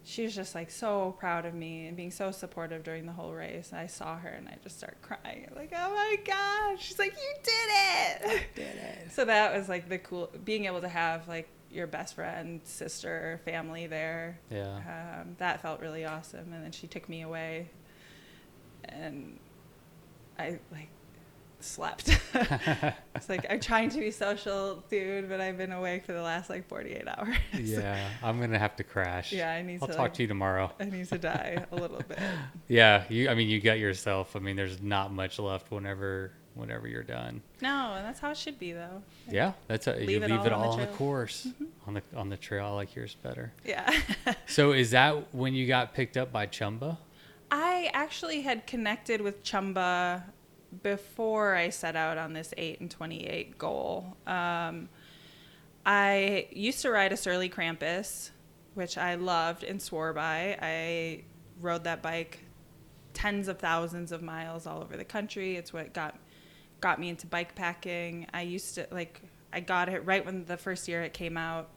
she was just like so proud of me and being so supportive during the whole race. And I saw her and I just started crying. Like, oh my gosh. She's like, you did it. I did it. So that was like the cool, being able to have like your best friend, sister, family there. Yeah. That felt really awesome. And then she took me away and I like slept. It's like, I'm trying to be social, dude, but I've been awake for the last like 48 hours. Yeah, I'm gonna have to crash. Yeah, I'll talk to you tomorrow. I need to die a little bit. Yeah, you got yourself. I mean, there's not much left whenever you're done. No, and that's how it should be, though. Yeah, that's you leave it all on the course, Mm-hmm. on the trail. I like yours better. Yeah. So is that when you got picked up by CHUMBA? I actually had connected with CHUMBA before I set out on this 8 and 28 goal. I used to ride a Surly Krampus, which I loved and swore by. I rode that bike tens of thousands of miles all over the country. It's what got me into bike packing. I used to I got it right when the first year it came out.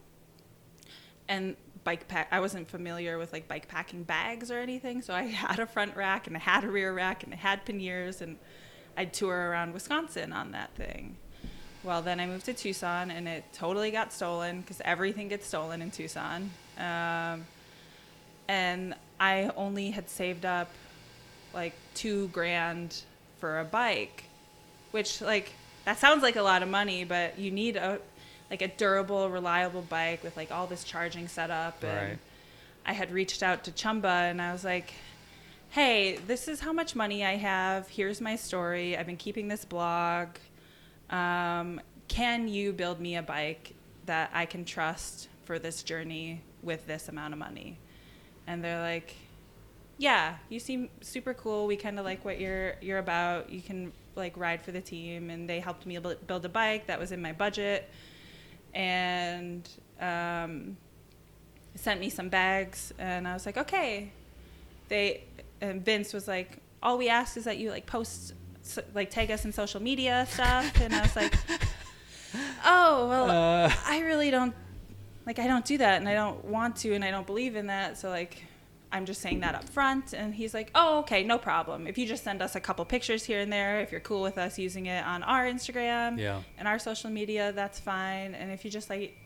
And I wasn't familiar with like bike packing bags or anything, so I had a front rack and I had a rear rack and I had panniers, and I'd tour around Wisconsin on that thing. Well, then I moved to Tucson and it totally got stolen because everything gets stolen in Tucson. And I only had saved up like $2,000 for a bike, which like that sounds like a lot of money, but you need a durable, reliable bike with like all this charging set up. And Right. I had reached out to CHUMBA and I was like, hey, this is how much money I have. Here's my story. I've been keeping this blog. Can you build me a bike that I can trust for this journey with this amount of money? And they're like, yeah, you seem super cool. We kind of like what you're about. You can like ride for the team. And they helped me build a bike that was in my budget. And sent me some bags. And I was like, okay. And Vince was like, all we ask is that you like post, like tag us in social media stuff. And I was like, oh, well, I really don't, like, I don't do that and I don't want to and I don't believe in that. So like, I'm just saying that up front. And he's like, oh, okay, no problem. If you just send us a couple pictures here and there, if you're cool with us using it on our Instagram and our social media, that's fine. And if you just like,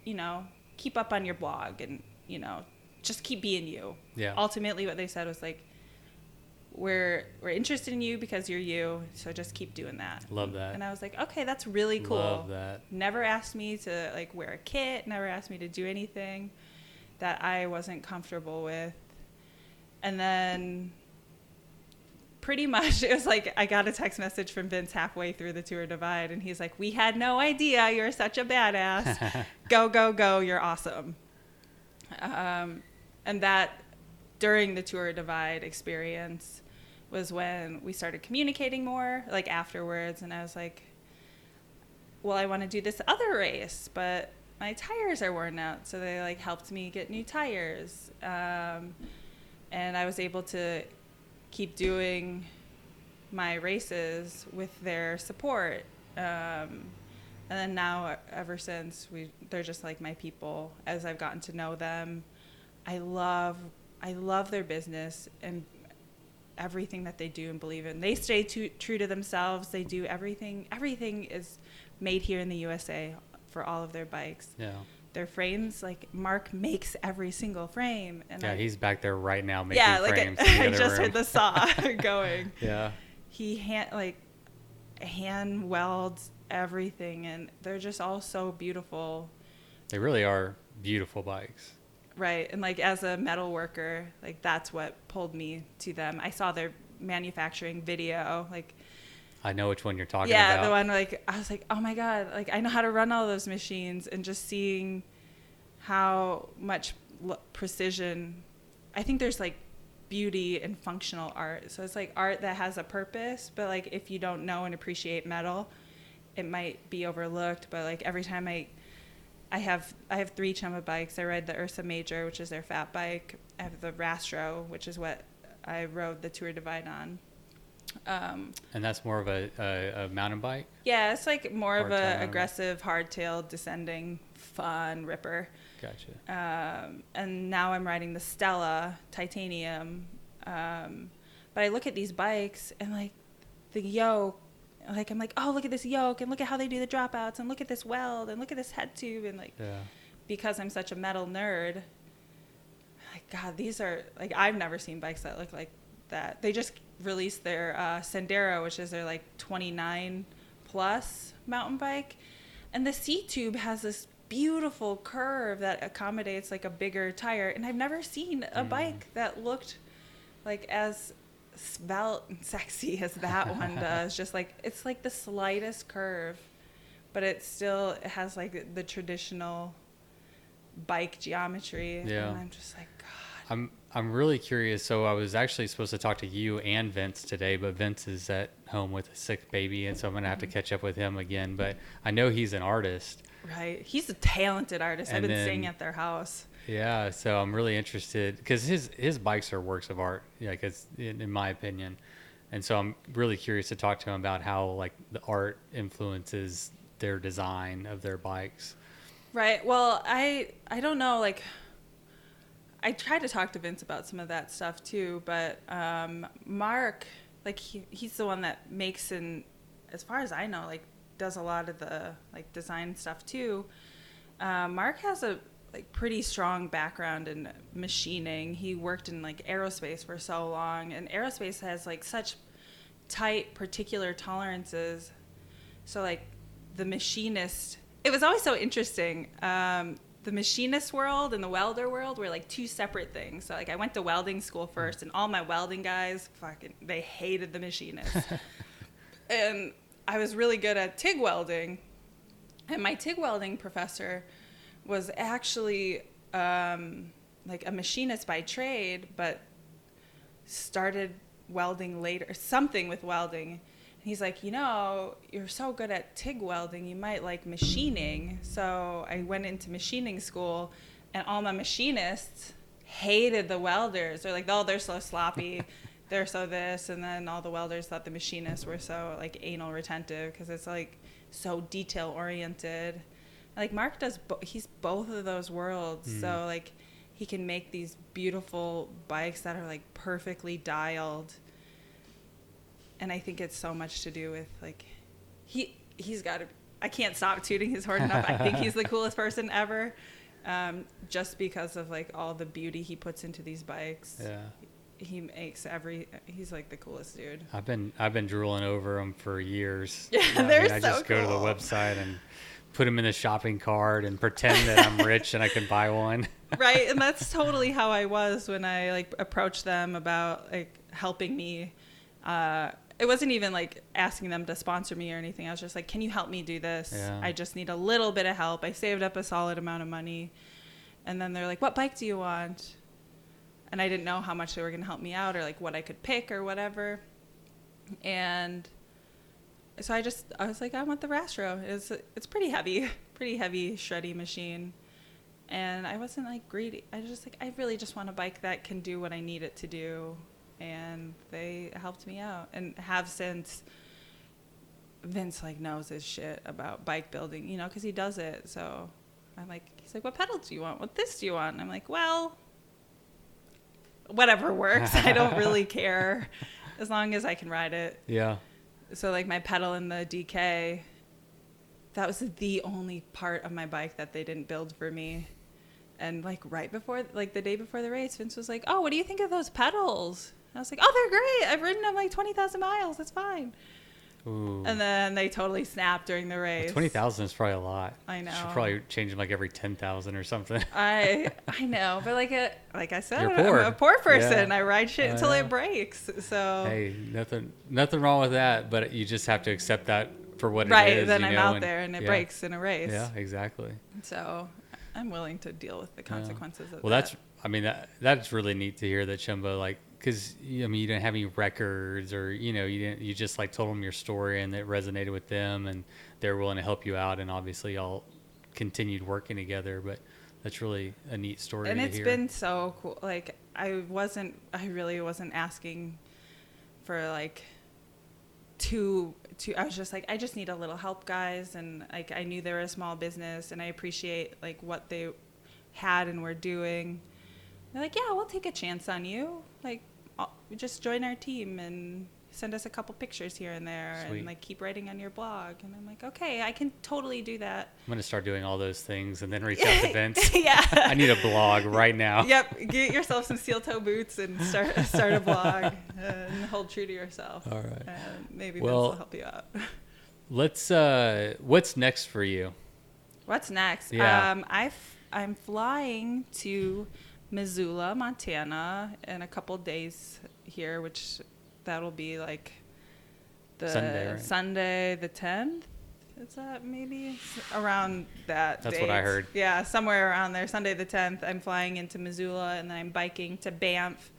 keep up on your blog and, just keep being you. Yeah. Ultimately what they said was like, we're interested in you because you're you, so just keep doing that. Love that. And I was like, okay, that's really cool. Love that. Never asked me to like wear a kit, never asked me to do anything that I wasn't comfortable with. And then pretty much it was like I got a text message from Vince halfway through the Tour Divide and he's like, we had no idea you're such a badass. Go, go, go, you're awesome. And that during the Tour Divide experience was when we started communicating more, like afterwards. And I was like, well, I want to do this other race, but my tires are worn out. So they like helped me get new tires. And I was able to keep doing my races with their support. And then now, ever since, they're just like my people. As I've gotten to know them, I love their business and everything that they do and believe in. They stay true to themselves. They do everything. Everything is made here in the USA for all of their bikes. Yeah. Their frames, like Mark makes every single frame. And yeah, he's back there right now making frames. I just heard the saw going. Yeah. He hand welds everything, and they're just all so beautiful. They really are beautiful bikes. Right. And like as a metal worker, like that's what pulled me to them. I saw their manufacturing video, like I know which one you're talking yeah, about. the one like I was like, oh my God, like I know how to run all those machines, and just seeing how much precision. I think there's like beauty and functional art. So it's like art that has a purpose, but like if you don't know and appreciate metal, it might be overlooked. But like every time I have 3 CHUMBA bikes. I ride the Ursa Major, which is their fat bike. I have the Rastro, which is what I rode the Tour Divide on. And that's more of a mountain bike? Yeah, it's like more of Hardtail a mountain aggressive, hardtail, descending, fun ripper. Gotcha. And now I'm riding the Stella titanium. But I look at these bikes and like the yoke, like I'm like, oh, look at this yoke and look at how they do the dropouts and look at this weld and look at this head tube and like, Yeah. because I'm such a metal nerd, like God, these are like I've never seen bikes that look like that. They just released their Sendero, which is their like 29 plus mountain bike, and the seat tube has this beautiful curve that accommodates like a bigger tire, and I've never seen a bike that looked like as svelte and sexy as that one does. Just like it's like the slightest curve, but it has like the traditional bike geometry. Yeah. And I'm just like, God. I'm really curious. So I was actually supposed to talk to you and Vince today, but Vince is at home with a sick baby, and so I'm gonna have to catch up with him again. But I know he's an artist. Right. He's a talented artist. I've And been then- staying at their house. Yeah, so I'm really interested because his bikes are works of art, like it's in my opinion, and so I'm really curious to talk to him about how like the art influences their design of their bikes. Right. Well, I don't know. Like, I tried to talk to Vince about some of that stuff too, but Mark, like he's the one that makes and, as far as I know, like does a lot of the like design stuff too. Mark has a like pretty strong background in machining. He worked in like aerospace for so long, and aerospace has like such tight particular tolerances. So like the machinist, it was always so interesting. The machinist world and the welder world were like two separate things. So like I went to welding school first, and all my welding guys they hated the machinist. And I was really good at TIG welding, and my TIG welding professor was actually like a machinist by trade, but started welding later, something with welding. And he's like, you're so good at TIG welding, you might like machining. So I went into machining school, and all my machinists hated the welders. They're like, oh, they're so sloppy. They're so this. And then all the welders thought the machinists were so like anal retentive because it's like so detail oriented. Like Mark does, he's both of those worlds. So like he can make these beautiful bikes that are like perfectly dialed. And I think it's so much to do with like, he's got to, I can't stop tooting his horn enough. I think he's the coolest person ever. Just because of like all the beauty he puts into these bikes. Yeah. He makes he's like the coolest dude. I've been drooling over them for years. Yeah, I so just go to the cool. website and put them in the shopping cart and pretend that I'm rich and I can buy one. Right, and that's totally how I was when I like approached them about like helping me. It wasn't even like asking them to sponsor me or anything. I was just like, can you help me do this? Yeah. I just need a little bit of help. I saved up a solid amount of money. And then they're like, what bike do you want? And I didn't know how much they were going to help me out or like what I could pick or whatever. And so I was like, I want the Rastro. It's pretty heavy shreddy machine. And I wasn't like greedy. I was just like, I really just want a bike that can do what I need it to do. And they helped me out and have since. Vince like knows his shit about bike building, because he does it. So I'm like, he's like, what pedal do you want? What this do you want? And I'm like, well, whatever works. I don't really care as long as I can ride it. Yeah. So like my pedal in the DK, that was the only part of my bike that they didn't build for me. And like right before, like the day before the race, Vince was like, oh, what do you think of those pedals? And I was like, oh, they're great. I've ridden them like 20,000 miles. That's fine. Ooh. And then they totally snapped during the race. 20,000 is probably a lot. I know. Should probably change them like every 10,000 or something. I know, but like I said, You're poor. I'm a poor person. Yeah. I ride shit until know. it breaks. So Hey, nothing wrong with that, but you just have to accept that for what it right, is. then you I'm know, out there and it yeah. breaks in a race. Yeah, exactly. So I'm willing to deal with the consequences of Well, that. that's really neat to hear that CHUMBA, like, because you didn't have any records or you just like told them your story and it resonated with them and they're willing to help you out, and obviously y'all continued working together. But that's really a neat story And to it's hear. been so cool. Like I really wasn't asking for like I was just like, I just need a little help, guys. And like, I knew they were a small business, and I appreciate like what they had and were doing. They're like, yeah, we'll take a chance on you. Like, just join our team and send us a couple pictures here and there. Sweet. And like keep writing on your blog. And I'm like, okay, I can totally do that. I'm going to start doing all those things and then reach out to Vince. Yeah. I need a blog right now. Yep. Get yourself some steel toe boots and start a blog and hold true to yourself. All right. And maybe Well, Vince will help you out. Let's, what's next for you? What's next? Yeah. I'm flying to Missoula, Montana in a couple days here, which that'll be like the Sunday, right? Sunday the 10th. Is that maybe around that That's date? what I heard. Yeah, somewhere around there. Sunday the 10th, I'm flying into Missoula, and then I'm biking to Banff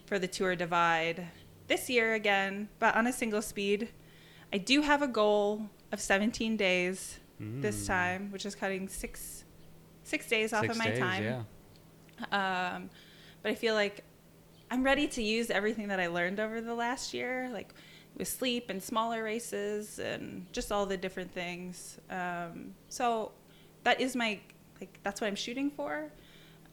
for the Tour Divide this year again, but on a single speed. I do have a goal of 17 days this time, which is cutting six days off of my time. Yeah. But I feel like I'm ready to use everything that I learned over the last year, like with sleep and smaller races and just all the different things. So that is that's what I'm shooting for.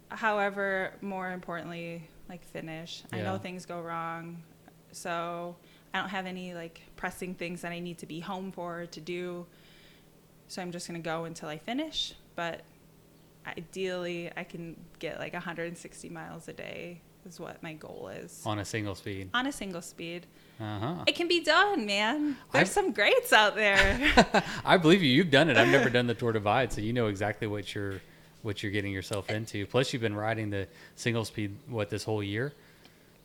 However, more importantly, like finish. Yeah. I know things go wrong, so I don't have any like pressing things that I need to be home for to do. So I'm just going to go until I finish. But ideally, I can get like 160 miles a day is what my goal is. On a single speed. On a single speed. Uh-huh. It can be done, man. There's some greats out there. I believe you. You've done it. I've never done the Tour Divide, so you know exactly what you're getting yourself into. Plus, you've been riding the single speed, this whole year?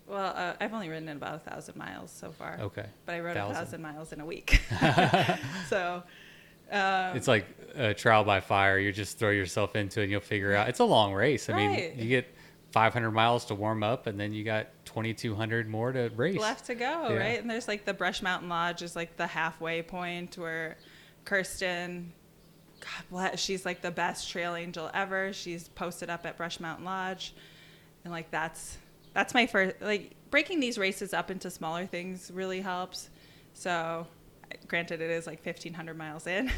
Well, I've only ridden it about 1,000 miles so far. Okay. But I rode 1,000. 1,000 miles in a week. So... it's like a trial by fire. You just throw yourself into it and you'll figure out. It's a long race. I Right. mean, you get 500 miles to warm up and then you got 2,200 more to race. left to go, Yeah. right? And there's like the Brush Mountain Lodge is like the halfway point where Kirsten, God bless, she's like the best trail angel ever. She's posted up at Brush Mountain Lodge. And like that's my first, like breaking these races up into smaller things really helps. So granted, it is like 1,500 miles in,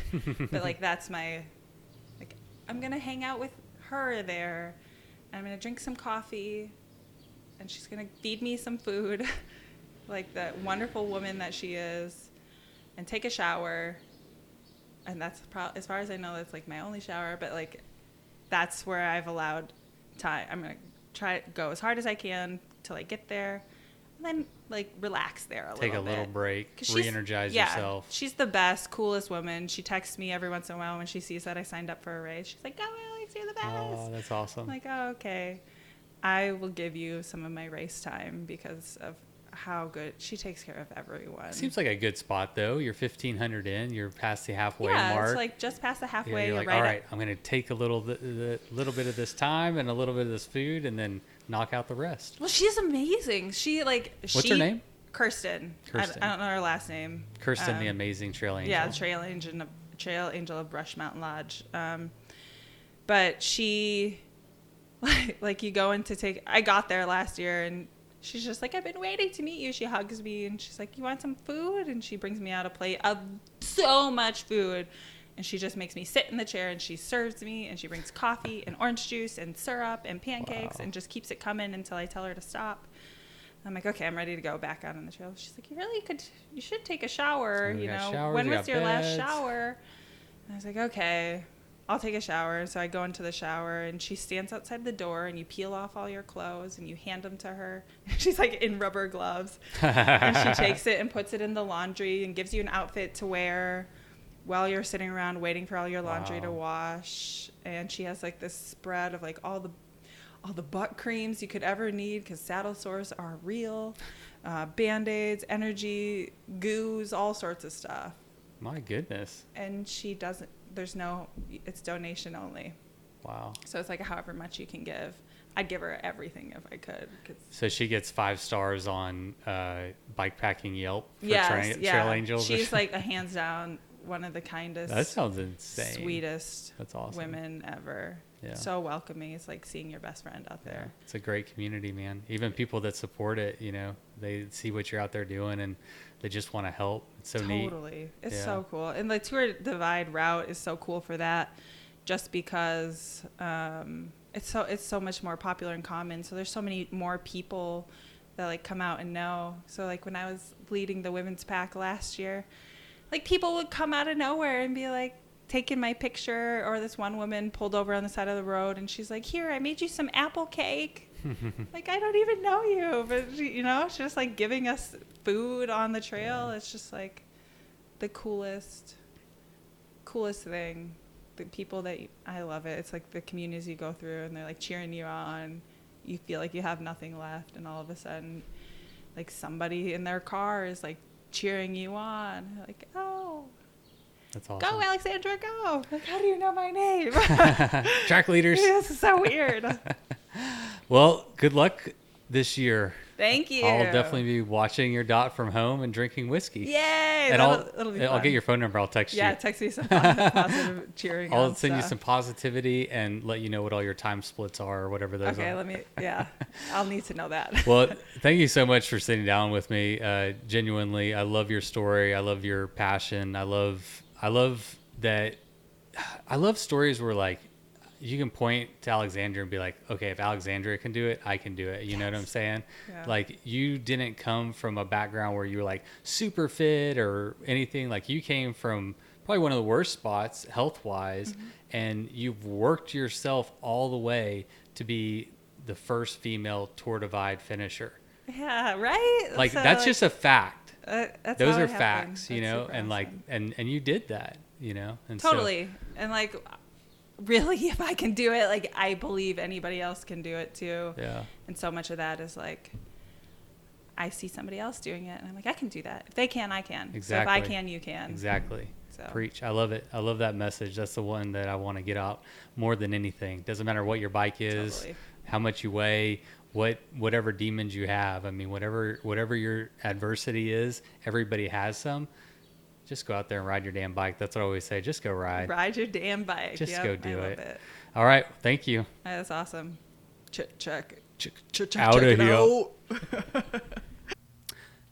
but like that's my, like I'm going to hang out with her there. I'm going to drink some coffee and she's going to feed me some food like the wonderful woman that she is, and take a shower. And that's as far as I know, that's like my only shower, but like that's where I've allowed time. I'm going to try to go as hard as I can till I get there. And then like relax there a little bit. Take a little break, 'Cause re-energize yourself. She's the best, coolest woman. She texts me every once in a while when she sees that I signed up for a race. She's like, "Go, Alex, you're the best." Oh, that's awesome. I'm like, "Oh, okay." I will give you some of my race time because of how good she takes care of everyone. Seems like a good spot though. You're 1,500 in. You're past the halfway yeah, mark. it's like just past the halfway. You're like, right all right, I'm going to take a little bit of this time and a little bit of this food, and then knock out the rest. Well, she's amazing. What's her name? Kirsten. Kirsten. I don't know her last name. Kirsten, the amazing trail angel. Yeah, trail angel of Brush Mountain Lodge. But she, like you go in to take. I got there last year, and she's just like, "I've been waiting to meet you." She hugs me, and she's like, "You want some food?" And she brings me out a plate of so much food. And she just makes me sit in the chair, and she serves me, and she brings coffee and orange juice and syrup and pancakes. Wow. And just keeps it coming until I tell her to stop. I'm like, okay, I'm ready to go back out on the trail. She's like, you should take a shower. We You got know, showers, when we was got your last beds. shower? And I was like, okay, I'll take a shower. So I go into the shower, and she stands outside the door, and you peel off all your clothes and you hand them to her. She's like in rubber gloves, and she takes it and puts it in the laundry and gives you an outfit to wear while you're sitting around waiting for all your laundry to wash. And she has like this spread of like all the butt creams you could ever need, because saddle sores are real, Band-Aids, energy, goos, all sorts of stuff. My goodness. And she doesn't, it's donation only. Wow. So it's like however much you can give. I'd give her everything if I could. So she gets 5 stars on bikepacking Yelp for Yes, Trail Angels. She's like a hands down one of the kindest, That sounds insane. sweetest That's awesome. women ever. Yeah. So welcoming. It's like seeing your best friend out there. It's a great community, man. Even people that support it, you know, they see what you're out there doing and they just want to help. It's so neat. Totally. It's Yeah. so cool. And the Tour Divide route is so cool for that, just because it's so much more popular and common. So there's so many more people that like come out and know. So like when I was leading the women's pack last year, like people would come out of nowhere and be like taking my picture, or this one woman pulled over on the side of the road and she's like, "Here, I made you some apple cake." Like, I don't even know you, but you know, she's just like giving us food on the trail. It's just like the coolest thing. The people that I love it. It's like the communities you go through and they're like cheering you on. You feel like you have nothing left, and all of a sudden like somebody in their car is like cheering you on. You're like, oh, That's awesome. go Alexandra, go. Like, how do you know my name? Track leaders. This is so weird. Well, good luck this year. Thank you. I'll definitely be watching your dot from home and drinking whiskey. Yay. And That'll be I'll fun. get your phone number. I'll text Yeah, you. text me some positive cheering. I'll on send you stuff. some positivity and let you know what all your time splits are or whatever those Okay, are. I'll need to know that. Well, thank you so much for sitting down with me. Genuinely, I love your story. I love your passion. I love that. I love stories where like you can point to Alexandra and be like, okay, if Alexandra can do it, I can do it. You know what I'm saying? Yeah. Like you didn't come from a background where you were like super fit or anything. Like you came from probably one of the worst spots health-wise, and you've worked yourself all the way to be the first female Tour Divide finisher. Yeah, right? Like So, that's just a fact. that's Those how are it happened. facts, you That's know, super and like awesome. and you did that, you know. And so- Totally. And like, really, if I can do it, like I believe anybody else can do it too. yeah. And so much of that is like, I see somebody else doing it, and I'm like, I can do that. If they can, I can. Exactly. So if I can, you can. Exactly. So. Preach. I love it. I love that message. That's the one that I want to get out more than anything. Doesn't matter what your bike is, Totally. how much you weigh, whatever demons you have. I mean, whatever your adversity is, everybody has some. Just go out there and ride your damn bike. That's what I always say. Just go ride. Ride your damn bike. Just Yep, go do I love it. it. All right. Thank you. That's awesome. Check. Out of here.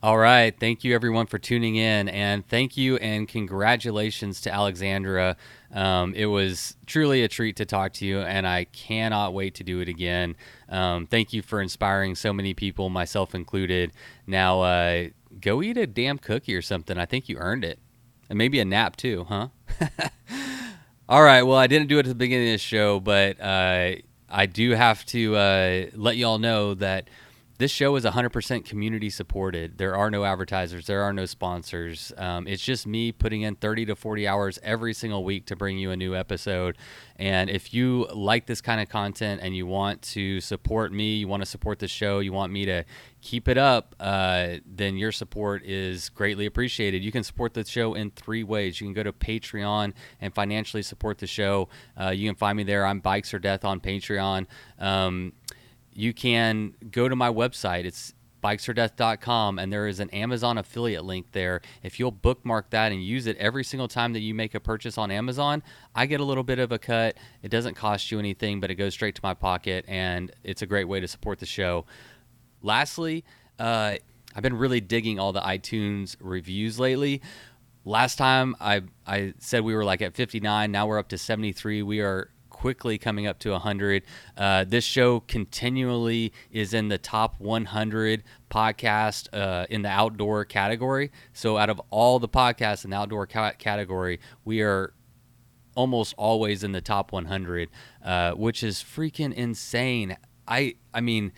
All right. Thank you, everyone, for tuning in. And thank you and congratulations to Alexandra. It was truly a treat to talk to you, and I cannot wait to do it again. Thank you for inspiring so many people, myself included. Now, go eat a damn cookie or something. I think you earned it. And maybe a nap, too, huh? All right. Well, I didn't do it at the beginning of the show, but I do have to let you all know that this show is 100% community supported. There are no advertisers. There are no sponsors. It's just me putting in 30 to 40 hours every single week to bring you a new episode. And if you like this kind of content and you want to support me, you want to support the show, you want me to keep it up, then your support is greatly appreciated. You can support the show in 3 ways. You can go to Patreon and financially support the show. You can find me there. I'm Bikes or Death on Patreon. You can go to my website. It's bikesordeath.com, and there is an Amazon affiliate link there. If you'll bookmark that and use it every single time that you make a purchase on Amazon, I get a little bit of a cut. It doesn't cost you anything, but it goes straight to my pocket, and it's a great way to support the show. Lastly, I've been really digging all the iTunes reviews lately. Last time I said we were like at 59. Now we're up to 73. We are quickly coming up to 100. This show continually is in the top 100 podcast in the outdoor category. So out of all the podcasts in the outdoor category, we are almost always in the top 100, which is freaking insane. I mean,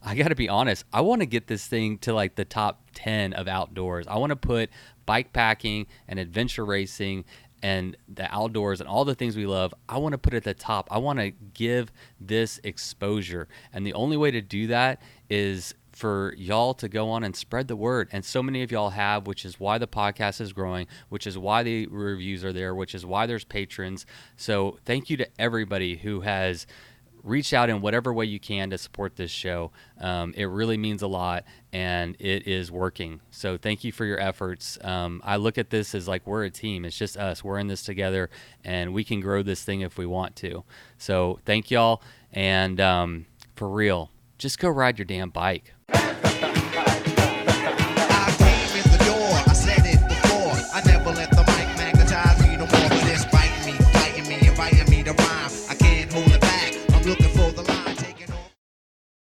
I got to be honest. I want to get this thing to like the top 10 of outdoors. I want to put bike packing and adventure racing and the outdoors and all the things we love, I want to put it at the top. I want to give this exposure. And the only way to do that is for y'all to go on and spread the word. And so many of y'all have, which is why the podcast is growing, which is why the reviews are there, which is why there's patrons. So thank you to everybody who has reach out in whatever way you can to support this show. It really means a lot, and it is working. So thank you for your efforts. I look at this as like we're a team. It's just us. We're in this together, and we can grow this thing if we want to. So thank y'all, and for real, just go ride your damn bike.